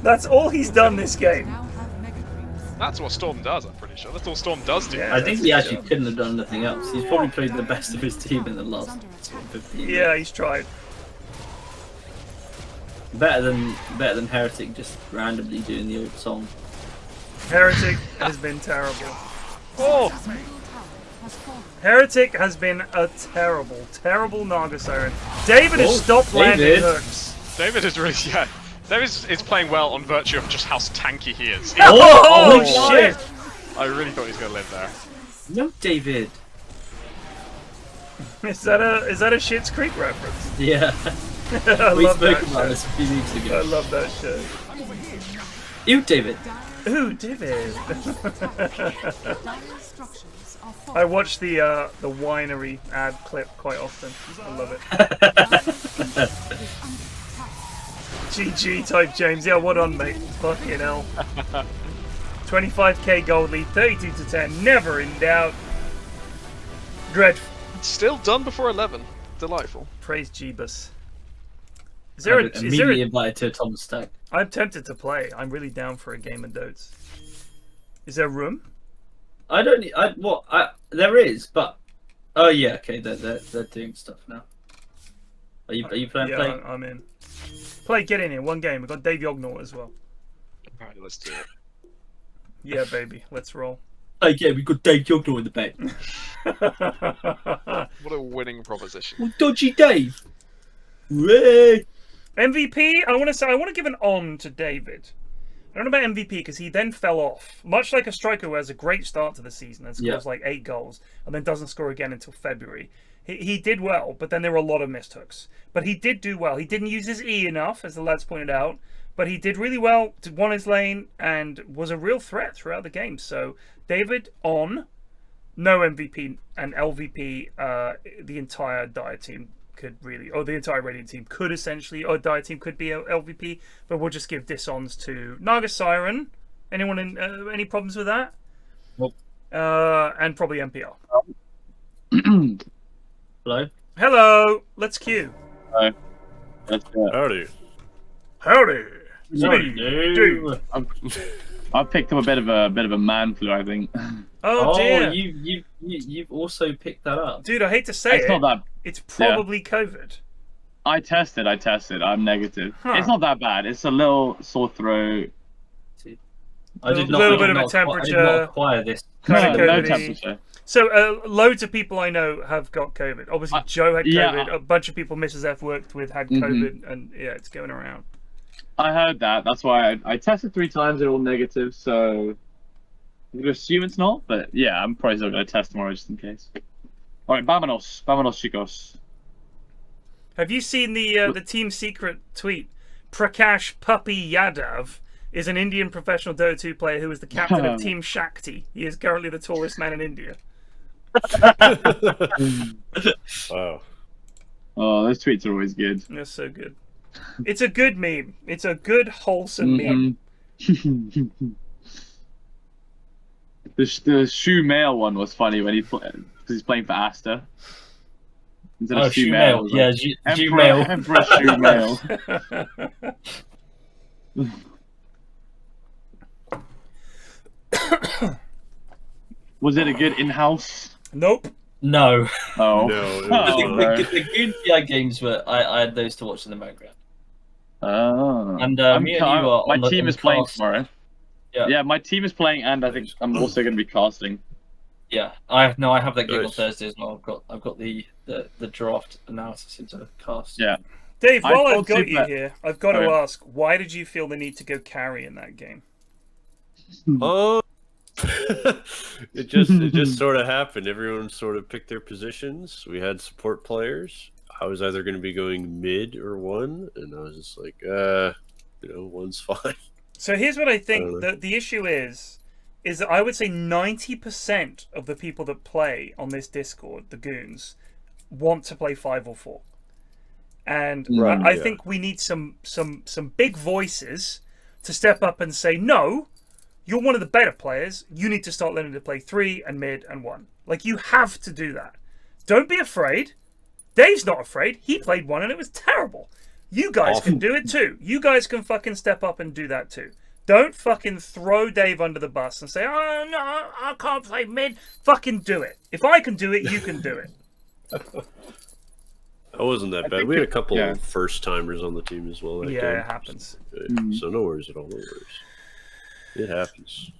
That's all he's done this game. That's what Storm does, I'm pretty sure. That's all Storm does do. Yeah, I think he actually couldn't have done anything else. He's probably played the best of his team in the last 15 years. Yeah, he's tried. Better than Heretic just randomly doing the old song. Heretic has been terrible. Oh! Heretic has been a terrible Naga Siren. David has stopped landing hooks. David is really, yeah. David is playing well on virtue of just how tanky he is. Oh, shit! I really thought he was going to live there. No, David. Is that a Schitt's Creek reference? Yeah. I We love spoke that about shit. this a few weeks ago. I love that shit. You, David. Ooh, David. Dire's structures I watch the winery ad clip quite often. I love it. GG type James. Yeah, what on, mate? Fucking hell. 25k gold lead, 32 to 10. Never in doubt. Dreadful. Still done before 11. Delightful. Praise Jeebus. Immediately invited to Tom's stack. I'm tempted to play. I'm really down for a game of Dotes. Is there room? There is, but oh yeah, okay, they're doing stuff now. Are you playing? Yeah, I'm in. Get in here. One game. We've got Dave Yognot as well. All right, let's do it. Yeah, baby. Let's roll. Oh yeah, we've got Dave Yognot in the back. What a winning proposition. Well, dodgy Dave. Ray. MVP. I want to give an on to David. I don't know about MVP because he then fell off. Much like a striker who has a great start to the season and scores like 8 goals and then doesn't score again until February. He did well, but then there were a lot of missed hooks. But he did do well. He didn't use his E enough, as the lads pointed out. But he did really well, won his lane, and was a real threat throughout the game. So, David on, no MVP and LVP, the entire Dire team could really, or the entire Radiant team could essentially, or Dire team could be a LVP, but we'll just give dishons to Naga Siren. Anyone in, any problems with that? Nope. And probably MPR. Hello? Hello! Let's queue. Hi. Howdy. Howdy! I've picked up a bit of a man flu, I think. Oh dear! You've also picked that up, dude. I hate to say it's not that. It's probably COVID. I tested. I'm negative. It's not that bad. It's a little sore throat. I did not. A little bit of a temperature. I did not acquire this. No temperature. So loads of people I know have got COVID. Obviously, Joe had COVID. A bunch of people Mrs. F worked with had COVID, and yeah, it's going around. I heard that. That's why I tested 3 times. They're all negative. So I'm gonna assume it's not, but yeah, I'm probably still gonna test tomorrow just in case. All right, vámonos, chicos. Have you seen the Team Secret tweet? Prakash Puppy Yadav is an Indian professional Dota 2 player who is the captain of Team Shakti. He is currently the tallest man in India. Wow. Oh, those tweets are always good. They're so good. It's a good meme. It's a good, wholesome meme. The Shoe Mail one was funny when because he's playing for Asta. Instead of Shoe Mail. Yeah, Shoe Mail. Emperor Shoe Mail. Was it a good in-house? Nope. No. Oh. No. The Goon PI games were I had those to watch in the background. Oh. And me and you are my team is playing tomorrow. Yeah. Yeah, my team is playing, and I think I'm also going to be casting. Yeah, I have that gig on Thursday as well. I've got the draft analysis into cast. Yeah. Dave, while I've got you here, I've got to ask, why did you feel the need to go carry in that game? It just sort of happened. Everyone sort of picked their positions. We had support players. I was either going to be going mid or 1, and I was just like, one's fine. So here's what I think the issue is that I would say 90% of the people that play on this Discord, the Goons, want to play 5 or 4. And I think we need some big voices to step up and say, no, you're one of the better players. You need to start learning to play 3 and mid and 1. Like, you have to do that. Don't be afraid. Dave's not afraid. He played 1 and it was terrible. You guys can do it too. You guys can fucking step up and do that too. Don't fucking throw Dave under the bus and say, oh, no, I can't play mid. Fucking do it. If I can do it, you can do it. That wasn't that bad. We had a couple of first-timers on the team as well. Yeah, it happens. So no worries at all. No worries. It happens.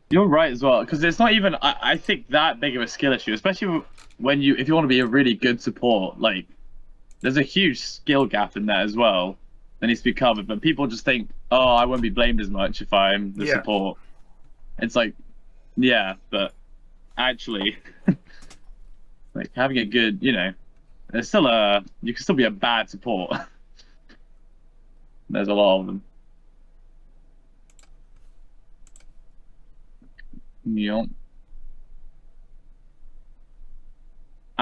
You're right as well, because it's not even, I think, that big of a skill issue, especially if you want to be a really good support. Like, there's a huge skill gap in that as well that needs to be covered, but people just think, oh, I won't be blamed as much if I'm the support. It's like, yeah, but actually, like, having a good, there's still you can still be a bad support. There's a lot of them. Yeah.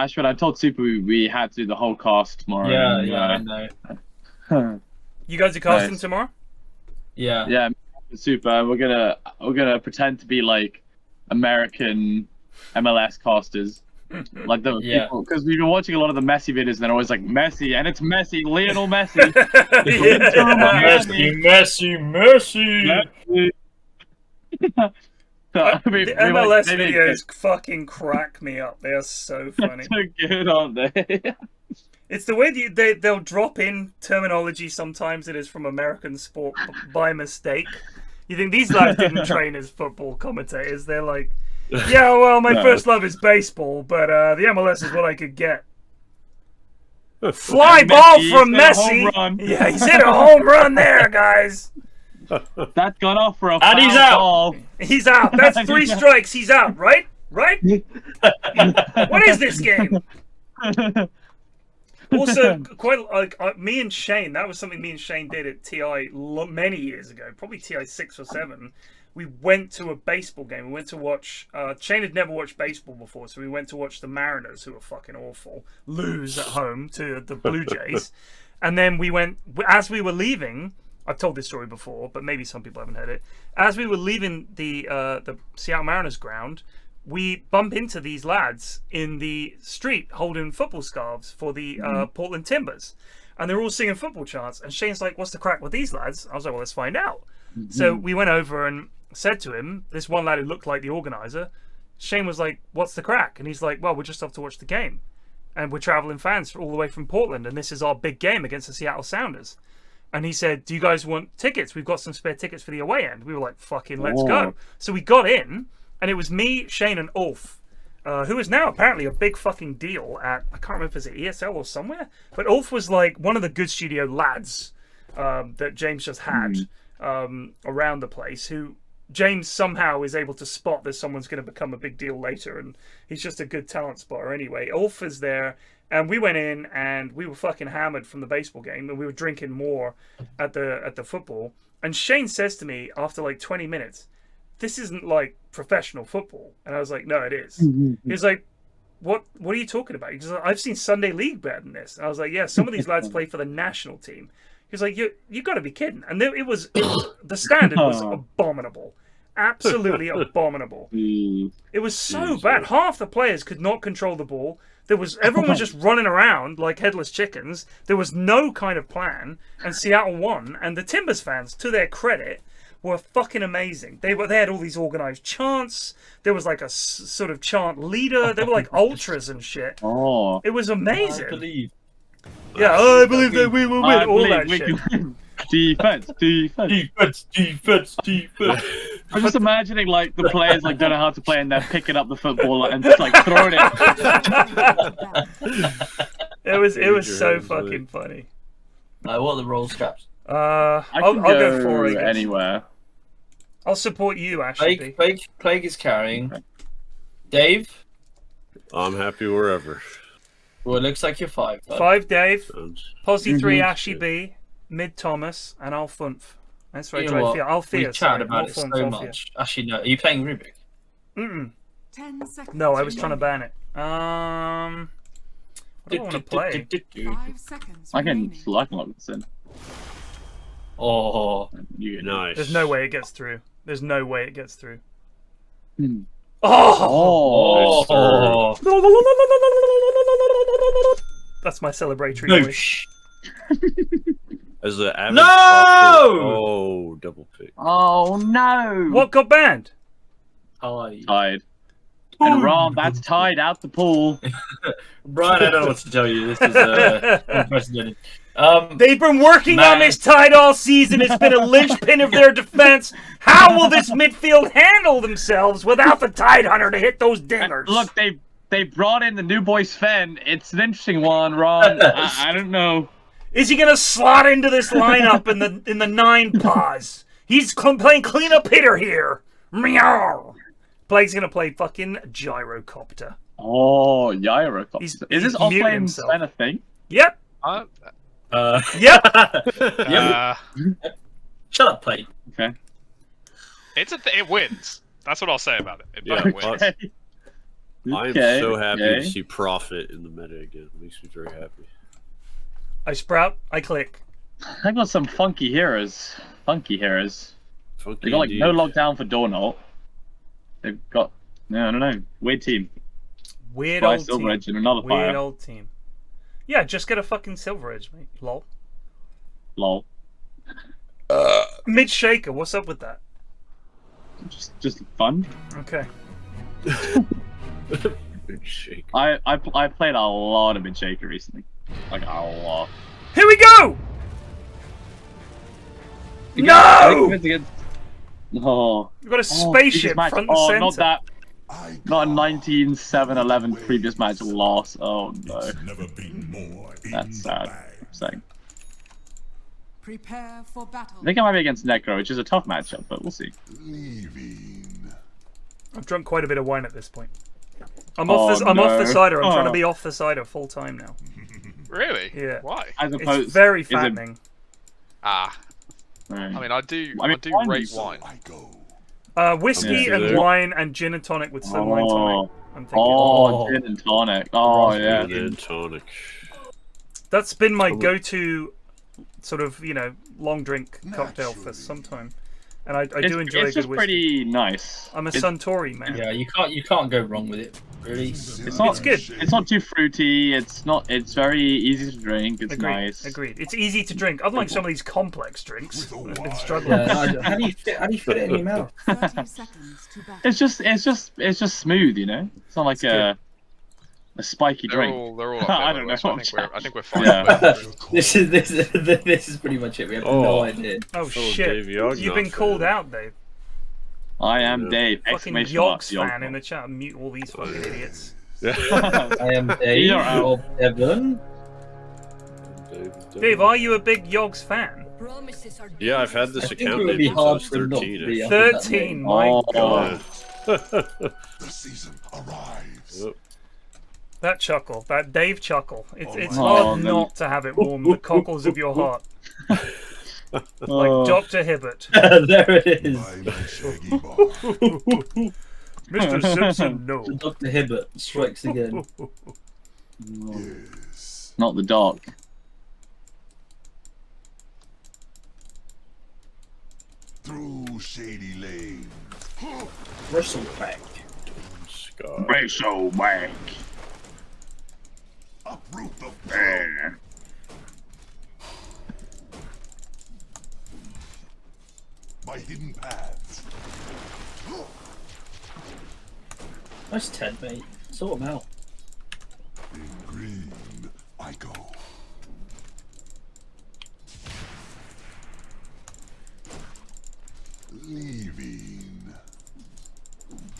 Ashford, I told Super we had to do the whole cast tomorrow. Yeah, I know. You guys are casting Nice. tomorrow? Yeah. Yeah, Super. We're gonna pretend to be like American MLS casters, like the people, because we've been watching a lot of the Messi videos, and they're always like Messi, and it's Messi, Lionel Messi. Messi. The MLS videos fucking crack me up. They are so funny. So good, aren't they? It's the way they'll drop in terminology sometimes that is from American sport by mistake. You think these lads didn't train as football commentators. They're like, yeah, well, my first love is baseball, but the MLS is what I could get. Fly ball from Messi. Yeah, he's hit a home run there, guys. That got off for a And he's out. ball. He's out. That's 3 strikes. He's out, right? Right? What is this game? Also, quite like me and Shane, that was something me and Shane did at TI many years ago, probably TI 6 or 7. We went to a baseball game. We went to watch. Shane had never watched baseball before, so we went to watch the Mariners, who were fucking awful, lose at home to the Blue Jays. And then we went, as we were leaving. I've told this story before, but maybe some people haven't heard it. As we were leaving the Seattle Mariners ground, we bump into these lads in the street holding football scarves for the Portland Timbers. And they're all singing football chants. And Shane's like, what's the crack with these lads? I was like, well, let's find out. So we went over and said to him, this one lad who looked like the organizer, Shane was like, what's the crack? And he's like, well, we just have to watch the game. And we're traveling fans all the way from Portland. And this is our big game against the Seattle Sounders. And he said, do you guys want tickets? We've got some spare tickets for the away end. We were like, fucking let's go. So we got in. And it was me, Shane, and Ulf, who is now apparently a big fucking deal at, I can't remember if it's at ESL or somewhere, but Ulf was like one of the Good Studio lads that James just had around the place, who James somehow is able to spot that someone's going to become a big deal later, and he's just a good talent spotter anyway. Ulf is there, and we went in, and we were fucking hammered from the baseball game, and we were drinking more at the football, and Shane says to me after like 20 minutes, this isn't like professional football. And I was like, no, it is. He's like, what are you talking about? He's like, I've seen Sunday League better than this. And I was like, yeah, some of these lads play for the national team. He's like, you got to be kidding. And it was the standard was abominable. Absolutely abominable. It was so bad. Half the players could not control the ball. Everyone was just running around like headless chickens. There was no kind of plan. And Seattle won. And the Timbers fans, to their credit, were fucking amazing. They had all these organized chants. There was like a sort of chant leader. They were like ultras and shit. Oh, it was amazing. I believe that we will win. All that shit. Defense. I'm just imagining like the players like don't know how to play and they're picking up the football and just like throwing it. It was so fucking funny. What are the roll straps? I'll go for it anywhere. I'll support you, Ashley. Plague is carrying. Dave? I'm happy wherever. Well, it looks like you're 5. 5, Dave. Posse 3, Ashy B. Mid Thomas, and I'll Funf. That's right, we chatted about it so much. Actually, no. Are you playing Rubik? 10 seconds. No, I was trying to ban it. What do I want to play? 5 seconds. I can lock this in. Oh, nice. There's no way it gets through. There's no way it gets through. That's my celebratory noise. As the average double pick. Oh no! What got banned? Tied. And Ron, that's tied out the pool. Brian, I don't know what to tell you. This is unprecedented. They've been working on this tide all season. It's been a linchpin of their defense. How will this midfield handle themselves without the Tide Hunter to hit those dingers? Look, they brought in the new boy Sven. It's an interesting one, Ron. I don't know. Is he gonna slot into this lineup in the 9 paws? He's playing cleanup hitter here. Meow. Plague's gonna play fucking Gyrocopter. Oh, Gyrocopter. Is this offlane Sven a thing? Yep. Yep. Shut up, Plague. Okay. It wins. That's what I'll say about it. It wins. I'm so happy to see profit in the meta again. It makes me very happy. I sprout, I click. I got some funky heroes. Funky heroes. They got like indeed. no lockdown for Dornolt. They've got I don't know. Weird team. Weird old team. Silver Edge and another Weird fire. old team. Yeah, just get a fucking Silver Edge, mate. Lol. Lol. Mid shaker, what's up with that? Just fun. Okay. Mid shaker. I played a lot of mid shaker recently. Like a lot. Here we go! No! Oh. We've got a spaceship front and center. Not that. Not a 19-7-11 previous match loss. Oh no. That's sad. Saying. Prepare for battle. I think I might be against Necro, which is a tough matchup, but we'll see. I've drunk quite a bit of wine at this point. I'm off the cider. I'm trying to be off the cider full time now. Really? Yeah. Why? It's very fattening. I mean, I do rate wine. Whiskey and wine and gin and tonic with slimline tonic. I'm thinking. Oh, gin and tonic. Oh yeah. Gin and tonic. That's been my go-to sort of, long drink cocktail for some time. And I do enjoy it's a good just whiskey. pretty nice. I'm a Suntory man. Yeah, you can't go wrong with it. Really, it's good. It's not too fruity. It's very easy to drink. It's nice. Agreed. It's easy to drink. Unlike some of these complex drinks, I've been struggling. Yeah, how do you fit it in your mouth? 30 seconds to battle. It's just smooth, It's not like a spiky drink. They're all up I don't know. I think we're fine. Yeah. this is pretty much it. We have no idea. Oh shit! Dave Yognot You've been called out, Dave. I am Dave! Fucking Yogs fan in the chat. Mute all these fucking idiots. I am Dave of Devon. Dave, are you a big Yogs fan? Yeah, I've had this account it would name be since I hard was for not to 13. be. 13, my god. The season arrives. That chuckle, that Dave chuckle. It's hard not to have it warm the cockles of your heart. Like Dr. Hibbert. There it is. Mr. Simpson, no. Dr. Hibbert strikes again. Yes. Not the dark. Through shady lanes. Bristleback. Bristleback. Uproot the foe. By hidden paths. Nice Ted, mate. Sort him out. In green, I go. Leaving.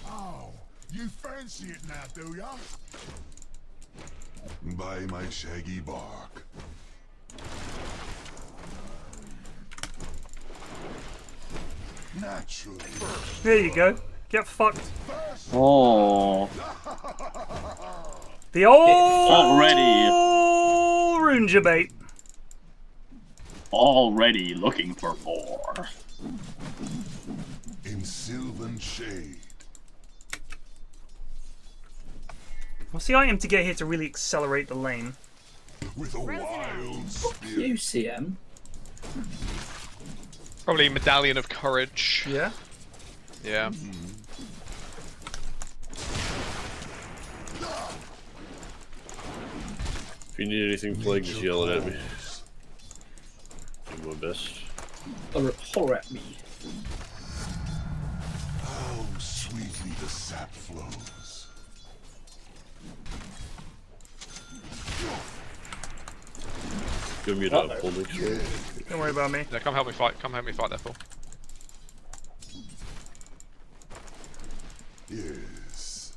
Oh, you fancy it now, do ya? By my shaggy bark. Naturally. There you go. Get fucked. Oh. The old Already. Runger bait. Already looking for more. In sylvan shade. What's the item to get here to really accelerate the lane? With a wild spirit. UCM. Probably Medallion of Courage. Yeah? Yeah. If you need anything, Plague, just yell it at me. Do my best. Horror at me. How sweetly the sap flows. Give me that full next way. Don't worry about me. Yeah, come help me fight. Come help me fight, therefore. Yes.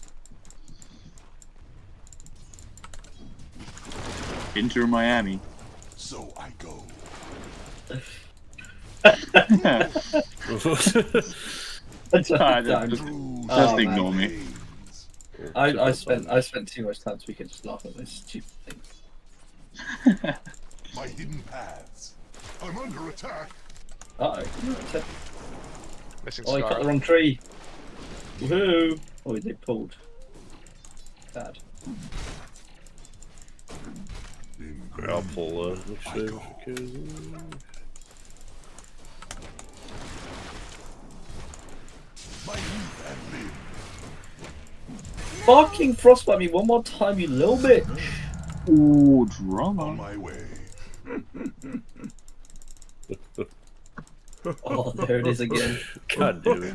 Inter Miami. So I go. Just ignore me. I spent too much time so we could just laugh at this stupid thing. My hidden paths. I'm under attack. Uh-oh. Missing Oh, he cut Scar. the wrong tree. Woohoo! Oh, they pulled. Bad. I'll pull next wave if I can. Fucking frostbite me one more time, you little bitch. Ooh, drama. On my way. Oh, there it is again. God damn it.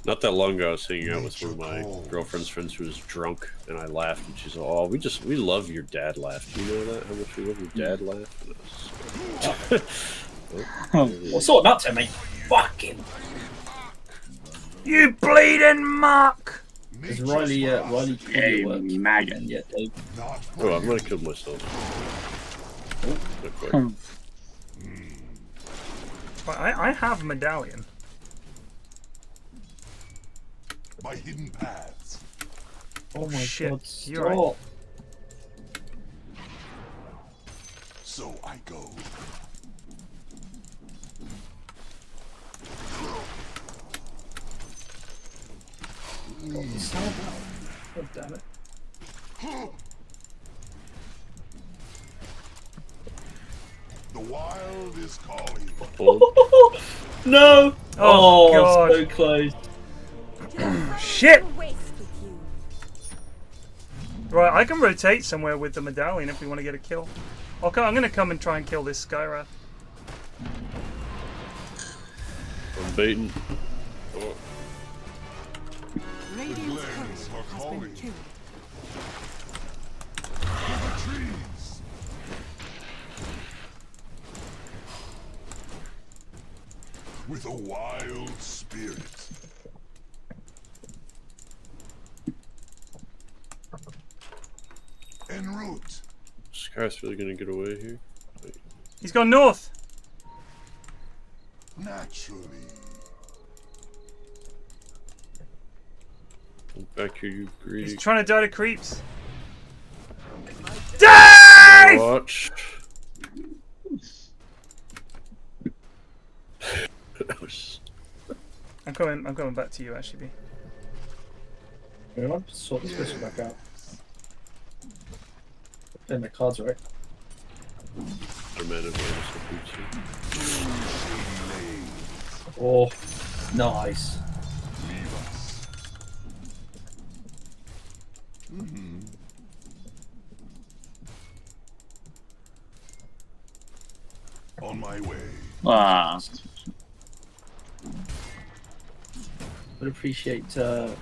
Not that long ago, I was hanging out with one of my girlfriend's friends who was drunk, and I laughed, and she's like, "Oh, we love your dad laugh. Do you know that? How much we love your dad laugh?" Well, sort him out to me. Fucking. You bleeding muck! Is Riley killed your work? Maggot. Yet, Dave? Oh, I might have killed myself. I have a medallion. My hidden paths. Oh my Shit, god, you're right. stop. So I go. God damn it. The wild is calling. No! Oh, God. So close. Shit! Right, I can rotate somewhere with the medallion if we want to get a kill. Okay, I'm gonna come and try and kill this Skyrath. I'm baiting. Oh. Radiant's turret has been killed. Trees. With a wild spirit. En route. This guy's really gonna get away here. Wait. He's gone north. Naturally. Back here, you greedy. He's trying to die to creeps. Dave! Watch. I'm coming back to you, actually. I'm going to sort this person back out. Playing my cards right. Oh, nice. On my way. Ah. Would appreciate any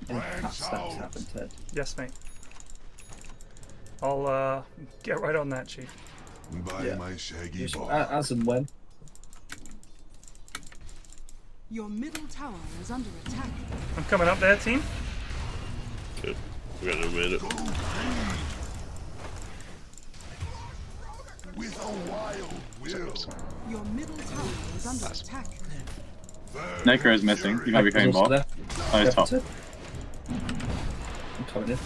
cat stats happen, Ted. Yes, mate. I'll get right on that, Chief. By my shaggy bar. As and when. Your middle tower is under attack. I'm coming up there, team. Good. We got no minute. With a wild will. Your middle tower is under attack. Necro is missing. He might be coming back. Oh, he's top. I'm coming in.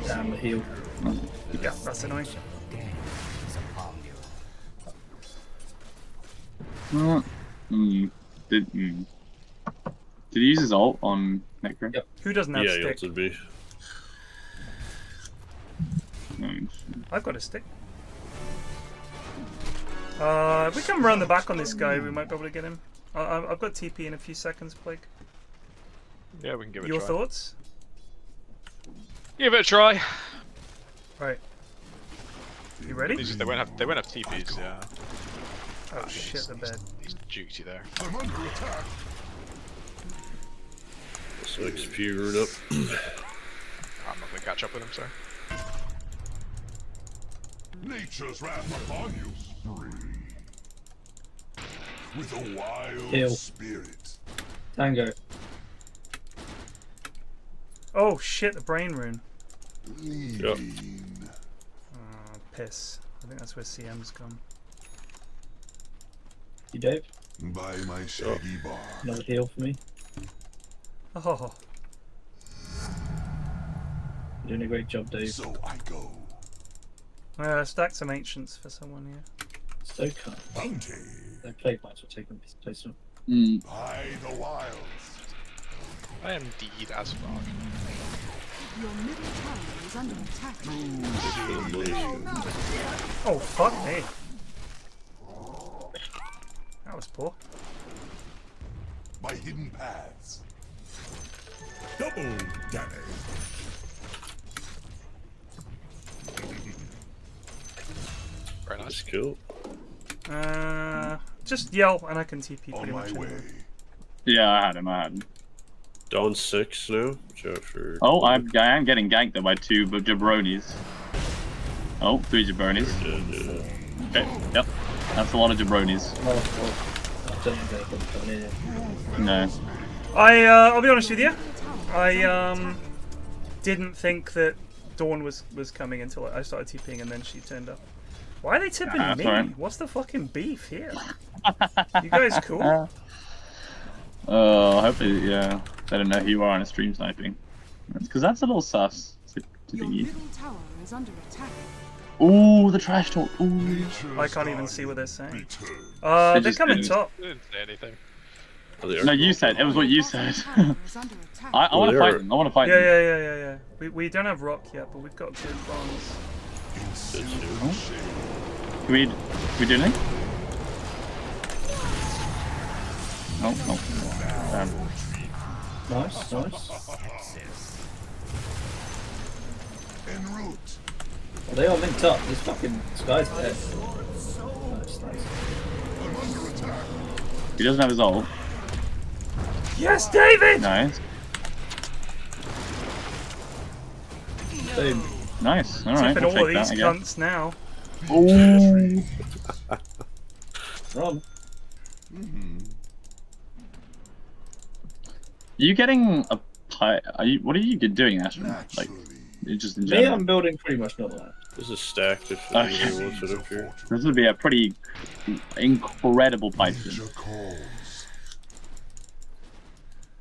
Damn the heal. Yeah, that's annoying. Did he use his ult on Necro? Yep. Who doesn't have stick? Yeah, he ulted me. I've got a stick. If we come around the back on this guy, we might be able to get him. I've got TP in a few seconds, Plague. Yeah, we can give it a Your try. thoughts? Give it a try. Right. You ready? They won't have TPs, yeah. Oh shit, the bed. He's juked you there. I'm under attack. So XP rune up. I'm not gonna catch up with him, sorry. Nature's wrath upon you. With a wild Heal. spirit. Tango. Oh shit, the brain rune. Yep. Oh, piss. I think that's where CM's gone. You Dave? By my shaggy bar. Another heal for me. Oh. You're doing a great job, Dave. So I go. Stack some ancients for someone here. So kind. Bounty. Their plague might will take them place them. By the wilds. I am indeed as fuck. Your middle tower is under attack. Oh, fuck me. That was poor. By hidden paths. Double damage. Very nice. Cool. Just yell and I can TP pretty much. Yeah, I had him. Dawn 6 now. Watch out for... Oh, I am getting ganked though by 2 jabronis. Oh, 3 jabronis. Okay, yep. That's a lot of jabronis. No. I'll be honest with you. I didn't think that Dawn was coming until I started TPing and then she turned up. Why are they tipping me? Right. What's the fucking beef here? You guys cool? Hopefully, yeah. I don't know who you are on a stream sniping. Because that's a little sus. Your middle tower is under attack. Ooh, the trash talk. Ooh. I can't even see what they're saying. They're coming top. They didn't say anything. No, you said. It was what you said. I want to fight them. I want to fight them. Yeah. We don't have rock yet, but we've got good bombs. Can we do anything? No. Nice. En route. Well, they all linked up. This fucking guy's dead. Nice. He doesn't have his ult. Yes, David! Nice. Boom. Nice. Alright, Tipping all of these cunts now. Ooh. Run. Are you getting a pie? What are you doing, Ashton? Like, just in general? Me, I'm building pretty much normal. This is stacked if Okay. anyone wants it up here. This would be a pretty incredible pipe.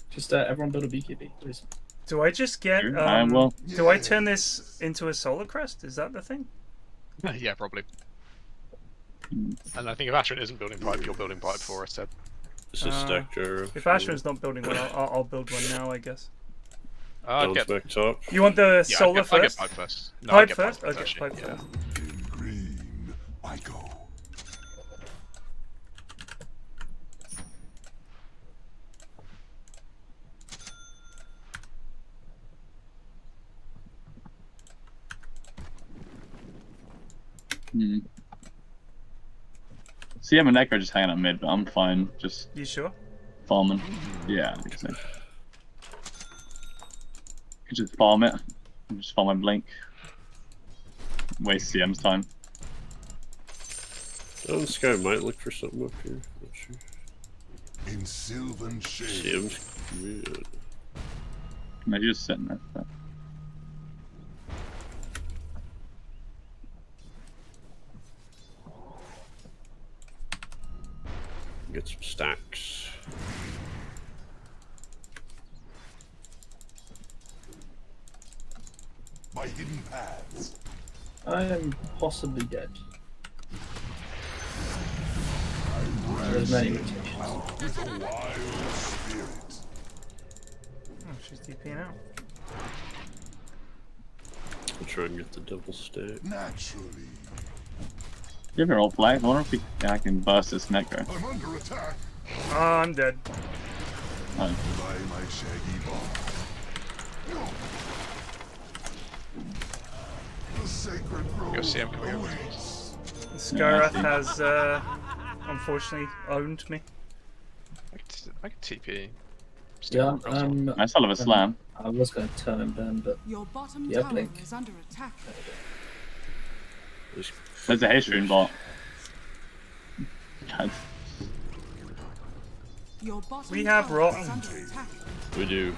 Just everyone build a BKB, please. Do I just get? Well. Do I turn this into a solar crest? Is that the thing? Yeah, probably. And I think if Ashton isn't building pipe, you're building pipe for us, Ted. This is stacked gyro. If Ashton's not building one, I'll build one now, I guess. Dawn's back top. You want the solar I get first? pipe first. No, pipe I get first? Pipe Okay, first, pipe yeah. first. In green, I go. See, I'm a Necro just hanging out mid, but I'm fine. Just. You sure? Farming. Yeah, I think so. Could just farm it. Just farm my blink. Waste CM's time. Oh, this guy might look for something up here. Not sure. In sylvan shade. CM's good. Maybe just sitting there. So. Get some stacks. By hidden paths. I am possibly dead. There's many mutations. With a wild spirit. Oh, she's DPing out. I'll try and get the double stack. Naturally. You have your ult flag. I wonder if I can burst this Necro. I'm under attack. I'm dead. Oh. By my shaggy boss. The sacred Go CM, can we go? Skyrath has unfortunately owned me. I can TP. Yeah, I still have a slam. I was going to turn and burn, but Your bottom yeah, tower blink. is under attack. There's a Haystream bot. God. Your bottom We have tower rock. is under attack. We do.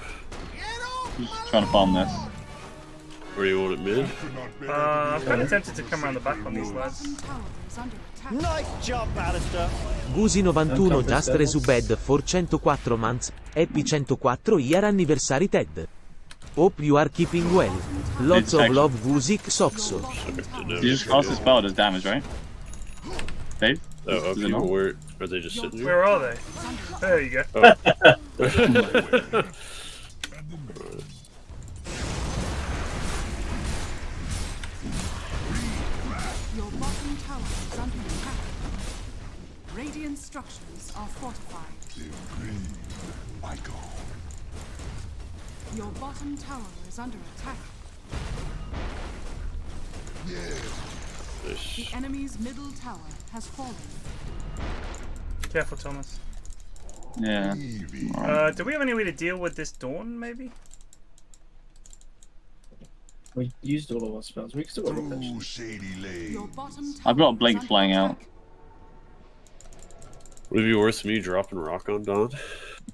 Just trying to farm this. Where do you want it mid? I'm kind of tempted to come around the back on these lads. Bottom tower is under attack. Nice job, Alistair. Gusi91 Just Resubed for 104 months, Happy 104 year anniversary Ted. Hope you are keeping well. Lots of love, Guzik Soxo. You just cast a spell, does damage, right? Dave? Oh, okay. Where are they just sitting here? Where are they? There you go. Oh. Your bottom tower is under attack. Radiant structures are fortified. Your bottom tower is under attack. The enemy's middle tower has fallen. Careful, Thomas. Yeah. Do we have any way to deal with this Dawn, maybe? We used all of our spells. We can still got I've got a blink flying out. Would it be worth me dropping rock on Dawn?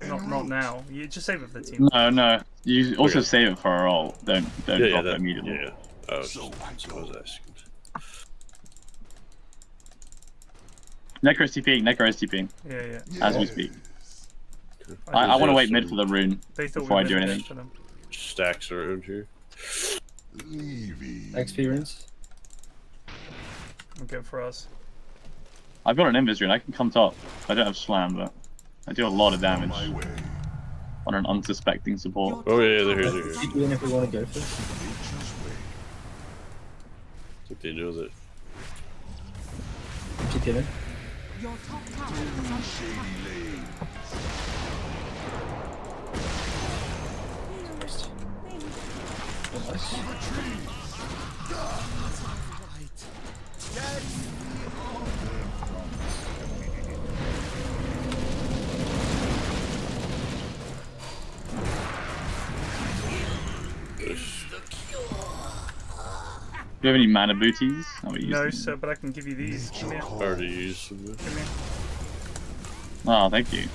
Not now. You just save it for the team. No. You also save it for our ult. Don't drop it immediately. Yeah. Oh, that's what I was asking. Necro STPing. Yeah. As we speak. I want to wait mid for the rune before I do anything. Stacks around here. Experience. Okay, for us. I've got an invis rune. I can come top. I don't have slam, but I do a lot of damage on an unsuspecting support. Oh yeah, they're here. Even if we want to go for it. I think they know that. Keep getting. Your top tower is under attack. Do you have any mana booties? No, sir, but I can give you these. Come here. I already used them. Come here. Oh, thank you.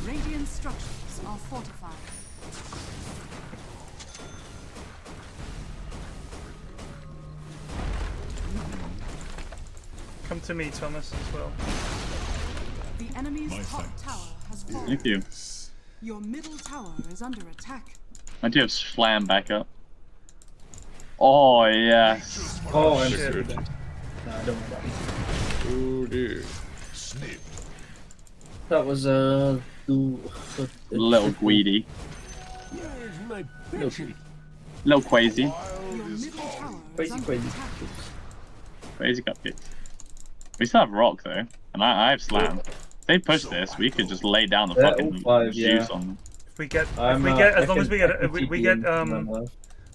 Radiant structures are fortified. Come to me, Thomas, as well. The enemy's top tower has fallen. Thank you. Your middle tower is under attack. I do have slam back up. Oh, yes. Oh, I'm shit. No, I don't want that. Oh dear. That was a Little Guidi. Little Quasi. Your middle tower is under attack. Crazy cupcakes. We still have rock though, and I have slam. If they push this, we could just lay down the fucking juice on them. If we get, as long as we get,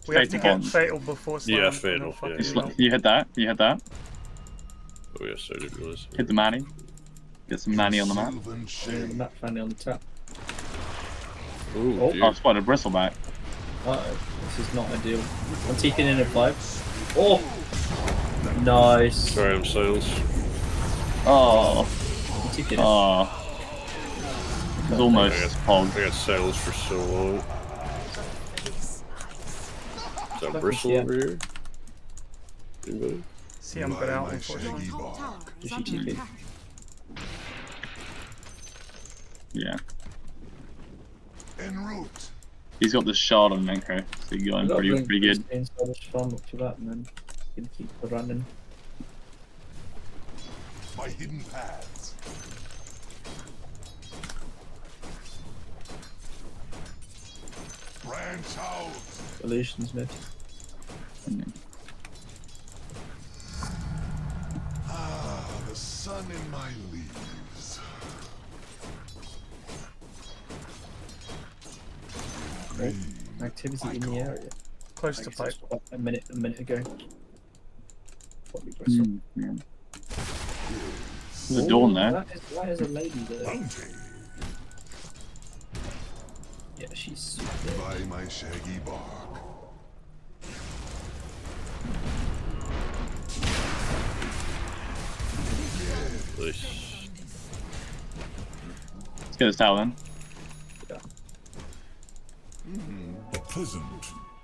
we have to get fatal before slam. Yeah, fatal. Yeah. You hit that? You hit that? Oh yes, I did realize. Hit the Manny. Get some Manny on the map. The map Fanny on the tap. Ooh, Oh, I spotted a bristleback. Uh-oh, this is not ideal. I'm taking in a 5. Oh! Nice. Sorry, I'm silenced. Oh. I'm taking it. Oh. It was almost hogged. I got silenced for so long. Is that bristle over here? Anybody? See, I'm got out, unfortunately. Is she TP? Yeah. En route. He's got the shard on Necro, so you're going pretty good. Farm up to that, and then you can keep running. My hidden paths. Branch out. Illusions mid. Ah, the sun in my leaves. Activity in the area. Close to pipe. A minute ago. Probably bristle. Yeah. There's a dawn there. Why is a lady there? Yeah, she's super. By my shaggy bark. Nice. Let's get this tower then. Yeah. A pleasant,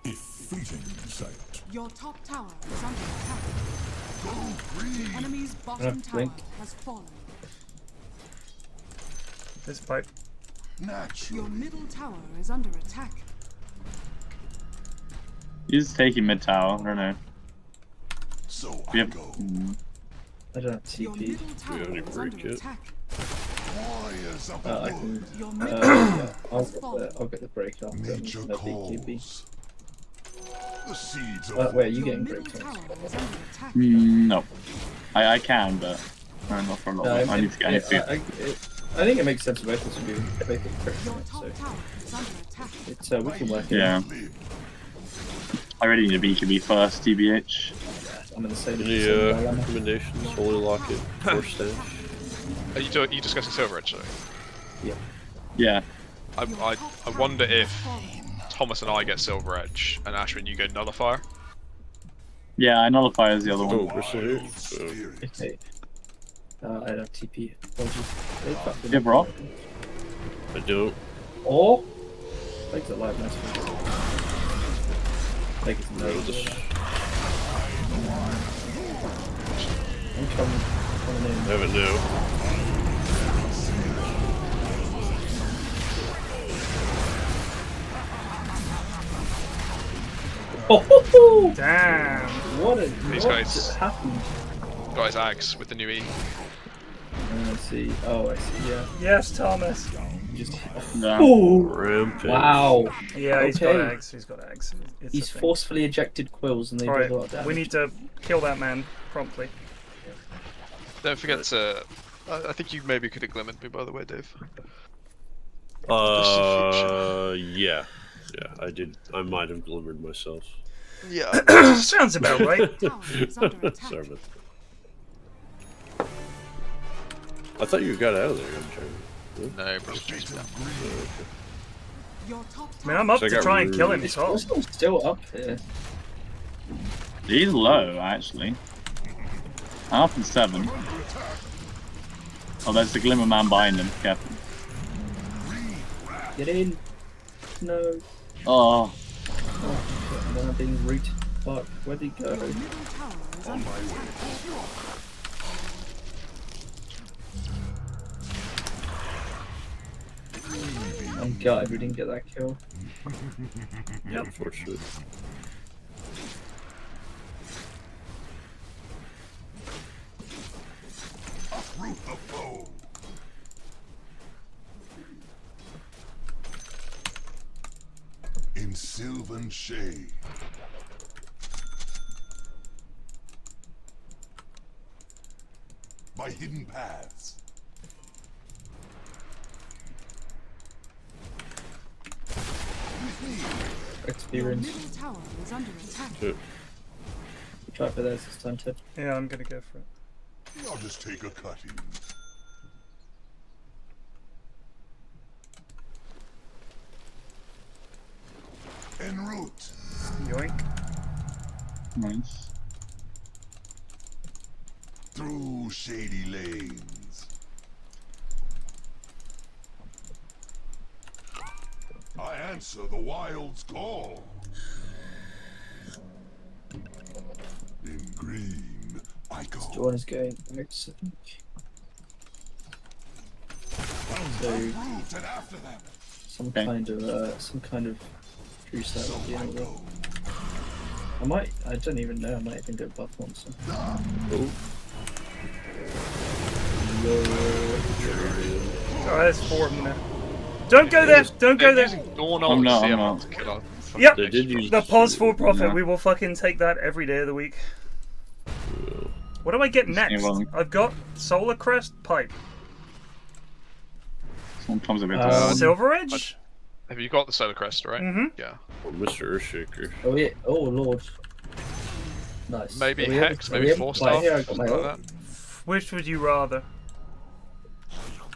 if fleeting sight. Your top tower is under attack. Go green. The enemy's bottom tower has fallen. This pipe. Your middle tower is under attack. He's taking mid tower. I don't know. So We I have. go. I don't have Your TP. middle tower is under attack. Warriors of the I wood. can. Your middle Yeah, tower I'll get the break after. Nature No BKB. calls. The seeds of Wait, are you Your getting middle break tower time? is under attack. No. I can, but not for a lot. No, I need to get. I think it makes sense both of us to do both of the Your correct, top so tower is under attack. it's we can work it. Yeah. I really need a BKB first, TBH. I'm in the same. Any dilemma. recommendations? Holy Locket, 4 stash. Are you discussing Silver Edge though? Yeah. Yeah. I wonder if Thomas and I get Silver Edge and Ashwin you go Nullifier. Yeah, I nullify as the other Oh, one. we're still here. Okay. I don't have TP. Apologies. You have rock? I don't. Or like the live match. Like it's no. I'm coming in. Have it now. Oh, Damn. what These what guys- just happened? Got his Ags with the new E. I see. Oh, I see. Yeah. Yes, Thomas. Just. No. Oh, Rampage. wow. Yeah, he's got Okay. eggs. He's got eggs. It's He's a thing. forcefully ejected quills, and they do a lot of Alright, damage. we need to kill that man promptly. Don't forget to. I think you maybe could have glimmered me, by the way, Dave. Yeah. Yeah, I did. I might have glimmered myself. Yeah. Sounds about right. Sorry about that. I thought you got out of there. I'm trying. No, bro. Your top I mean, I'm up So I to got try and kill him. It's Top. still up here. He's low, actually. I'm up in 7. Oh, there's the Glimmer Man behind him. Careful. Get in. No. Oh. Oh, shit, I'm being rooted. Fuck, where'd he go? Your middle tower is under attack. I'm gutted we didn't get that kill. Yeah, unfortunately. Uproot the foe. In sylvan shade. By hidden paths. With me. Your Experience. middle tower is under attack. Yeah. Try for those this time, Ted. Yeah, I'm gonna go for it. I'll just take a cutting. En route. Yoink. Nice. Through shady lanes. I answer the wild's call. In green, I go. John is going out, I think. So, Uprooted after them. some kind of true set at the end of it. I don't even know, I might even go buff monster. Oh, there's 4 of them now. Don't go there! Don't go there! Dawn I'm on not, CM I'm not. to kill our Yep, They did use the pause for profit. Yeah. We will fucking take that every day of the week. What do I get next? wrong. I've got Solar Crest, Pipe. Someone comes a bit Silver Edge? Have you got the Solar Crest, right? Mm-hmm. Yeah. Or Mr. Earthshaker. Oh yeah, oh lord. Nice. Maybe Are we Hex, able- are maybe we able 4 to buy star, here? I got my something like ult. that. Which would you rather?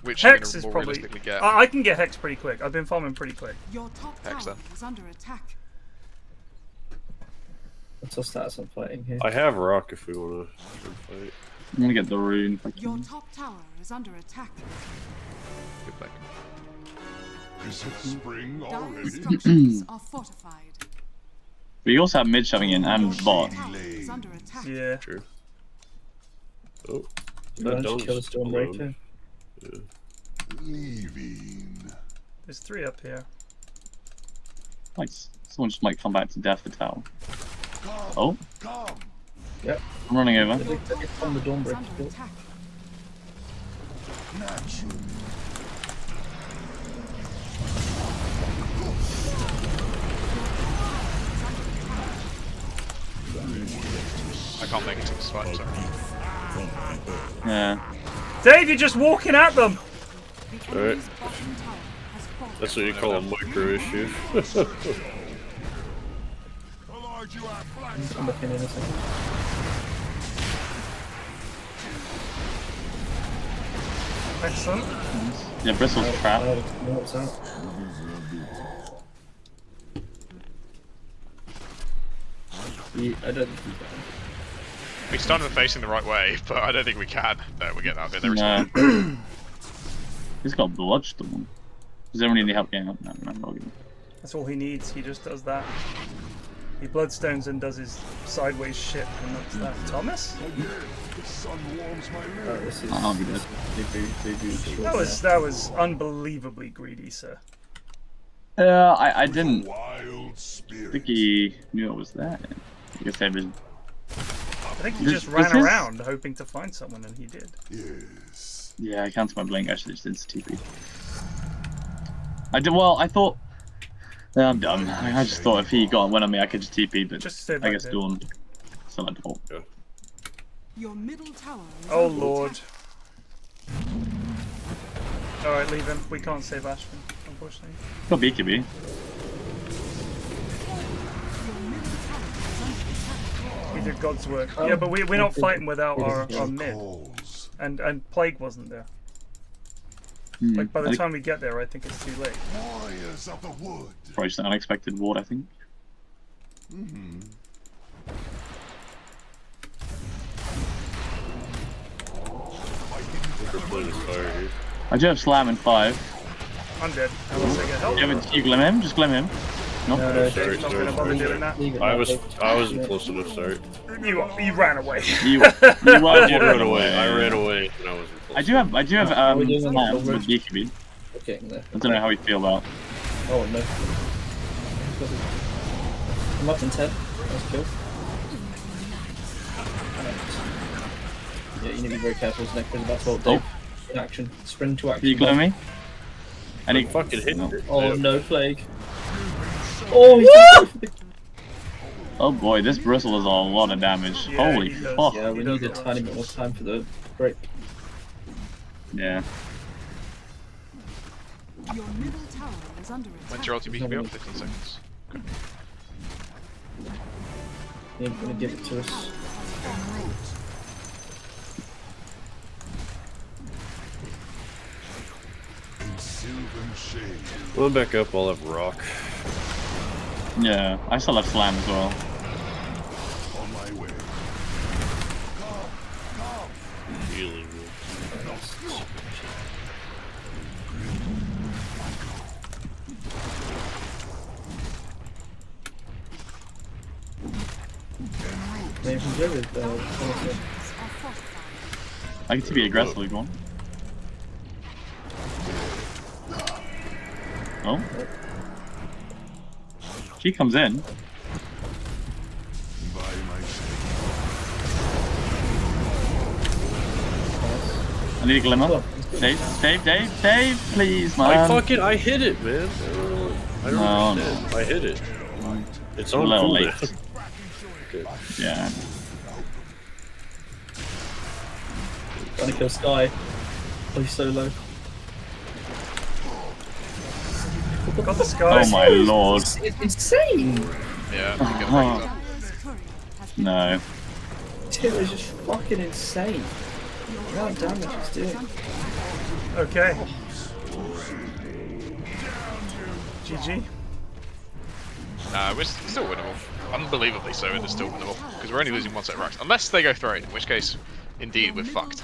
Which Hex you're is gonna more probably. realistically get. I can get Hex pretty quick. I've been farming pretty quick. Your top Hex, tower then. is under attack. What's our stats on fighting here? I have rock if we want to fight. I'm gonna get the rune. if I Your can. top tower is under attack. Good pick. Is it spring Dire already? structures are fortified. But you also have mid shoving in and bot. Tower is under attack. Yeah. True. Oh. You managed to kill the alone. Stormbreaker. Leaving. There's 3 up here. Nice. Someone just might come back to death for tower. Oh. Yep. I'm running over. It's on the dawn bridge. I can't make it to the swipe, sorry. Yeah. Dave, you're just walking at them! Alright. That's what you call a micro issue. I'm looking in a second. Excellent. Yeah, Bristle's crap. No, it's out. I don't think you can. We started facing the right way, but I don't think we can. No, we get that bit. There is No. one. He's got Bloodstorm. Does anyone need any help getting up? No, not good. That's all he needs. He just does that. He bloodstones and does his sideways shit, and that's that. Thomas? This is. I'll be dead. That was unbelievably greedy, sir. I didn't think he knew I was there. I guess I vision. I think he just ran around hoping to find someone, and he did. Yes. Yeah, I counted my blink. Actually, just insta-TP. I did well. I thought. Yeah, I'm done. I just thought if he got one on me, I could just TP, but Just stay I back guess there. Dawn. So at default. Yeah. Your middle tower is Oh under lord. attack. Alright, leave him. We can't save Ashton, unfortunately. Got BKB. Your middle tower is under attack. We did God's work. Yeah, but we're not fighting without our mid. And Plague wasn't there. Like, by the time we get there, I think it's too late. Warriors of the wood. Probably just an unexpected ward, I think. I do have Slam in 5. I'm dead. Unless I get help. You glim him? Just glim him. No. Sorry, not gonna bother doing that. I wasn't close enough, sorry. You ran away. You I did run away. I ran away and I wasn't close. I do have Slam with BKB. Okay, there. I don't know how we feel about. Oh no. I'm up in 10. That's cool. Yeah, you need to be very careful. Next is about to ult Dave. In action. Sprint to action. Can you glow me? And he fucking hit me. Oh no, Plague. Oh, oh boy, this bristle does a lot of damage. Yeah, Holy he does. fuck. yeah, we need a tiny bit more time for the break. Yeah. Your middle tower is under attack. When's your ulti BKB up? 15 seconds. Okay. You're gonna give it to us. We'll back up, I'll have Rock. Yeah, I still have Slam as well. On my way. Healing. Maybe we can do with I get to be aggressively going. Oh. She comes in. I need a glimmer. Dave, please, man. I hit it, man. I don't understand. I hit it. It's on a little late. Okay. Yeah. Trying to kill Sky. Oh, he's so low. Got the Sky. Oh my lord. It's insane! Yeah, no. Tim is just fucking insane. The amount of damage it's doing. Okay. GG. We're still winnable. Unbelievably so, it is still winnable. Because we're only losing 1 set of racks. Unless they go through it, in which case, indeed, we're fucked.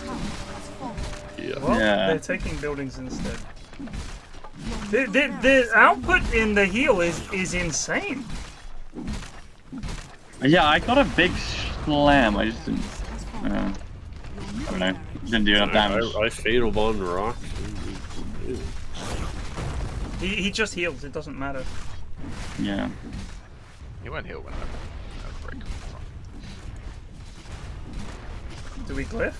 Yeah. Well, they're taking buildings instead. The output in the heal is insane. Yeah, I got a big slam. I just didn't. I don't know. Didn't do enough damage. I fatal bond Rock. He just heals. It doesn't matter. Yeah. He won't heal when I break. Do we glyph?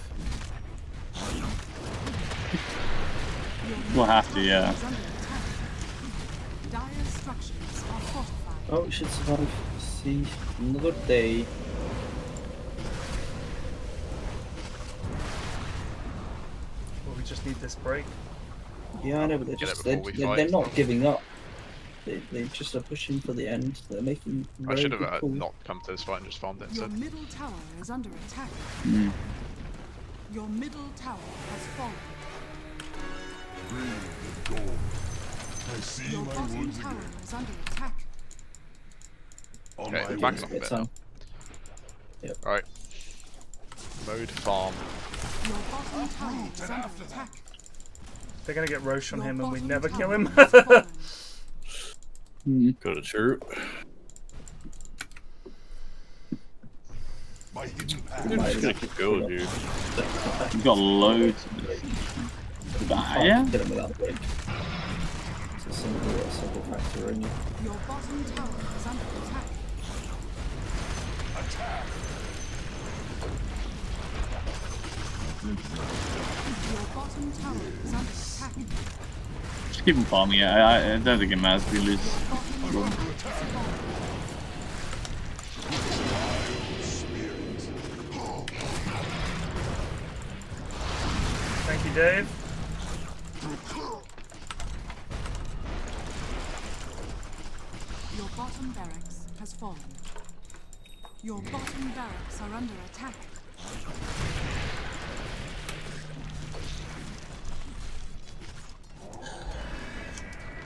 We'll have to, yeah. Oh, we should survive. See, another day. Well, we just need this break. Yeah, I know, but they're not giving up. They just are pushing for the end. They're making. I should have not come to this fight and just farmed it Your instead. middle tower is under attack. Your middle tower has fallen. I see Your my bottom woods tower again. is under attack. Okay, back up a bit now. Yep. Alright. Mode farm. Your bottom tower is under attack. They're gonna get Roche on him and we never kill him. Kind of true. My hidden They're just gonna keep going, dude. We've got loads. Yeah. Get him without break. It's a simple factor only. Your bottom tower is under attack. attack. Your bottom tower is under attack. Just keep him farming. Yeah, I don't think it matters if we lose. Thank you, Dave. Your bottom barracks has fallen. Your bottom barracks are under attack.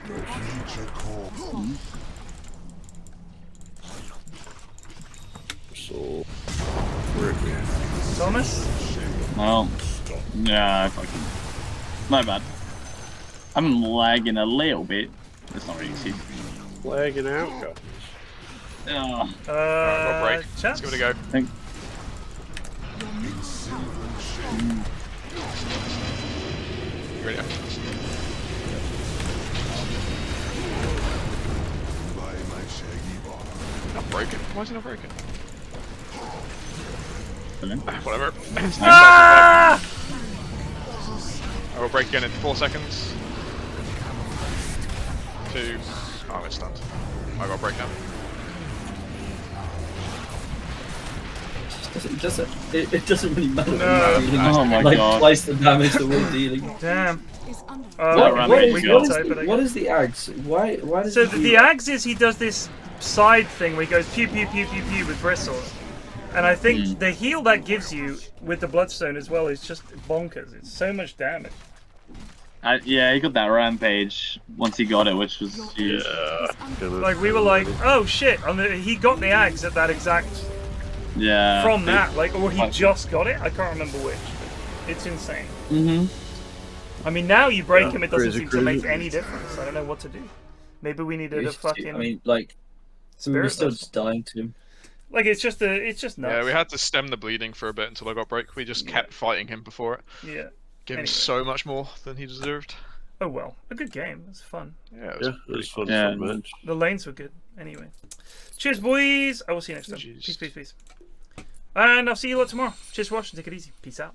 Your bottom barracks has fallen. So, Thomas? Well, yeah, fucking. My bad. I'm lagging a little bit. That's not really easy. Lagging out, guys. Oh. Got break. Chaps? Let's give it a go. Think. You ready? Not broken. Why is it not broken? Whatever. Ah! I will break again in 4 seconds. 2. Oh, it's stunned. I got break now. It doesn't really matter. No. Oh my like god. twice the damage that we're dealing. Damn. What is the Ags? Why does So he the Ags is he does this side thing where he goes pew pew pew pew pew with bristles. And I think the heal that gives you with the Bloodstone as well is just bonkers. It's so much damage. Yeah, he got that rampage once he got it, which was huge. Like we were like, oh shit! He got the Ags at that exact. Yeah. From that, like, or he just got it. I can't remember which. It's insane. I mean, now you break him, it doesn't seem to make any difference. I don't know what to do. Maybe we needed a fucking. I mean, like, we were still just dying to him. Like it's just nuts. Yeah, we had to stem the bleeding for a bit until I got break. We just kept fighting him before it. Yeah. Gave him so much more than he deserved. Oh well, a good game. It was fun. Yeah, it was fun. Match. The lanes were good. Anyway, cheers, boys. I will see you next time. Jeez. Peace, peace, peace. And I'll see you lot tomorrow. Cheers for watching. Take it easy. Peace out.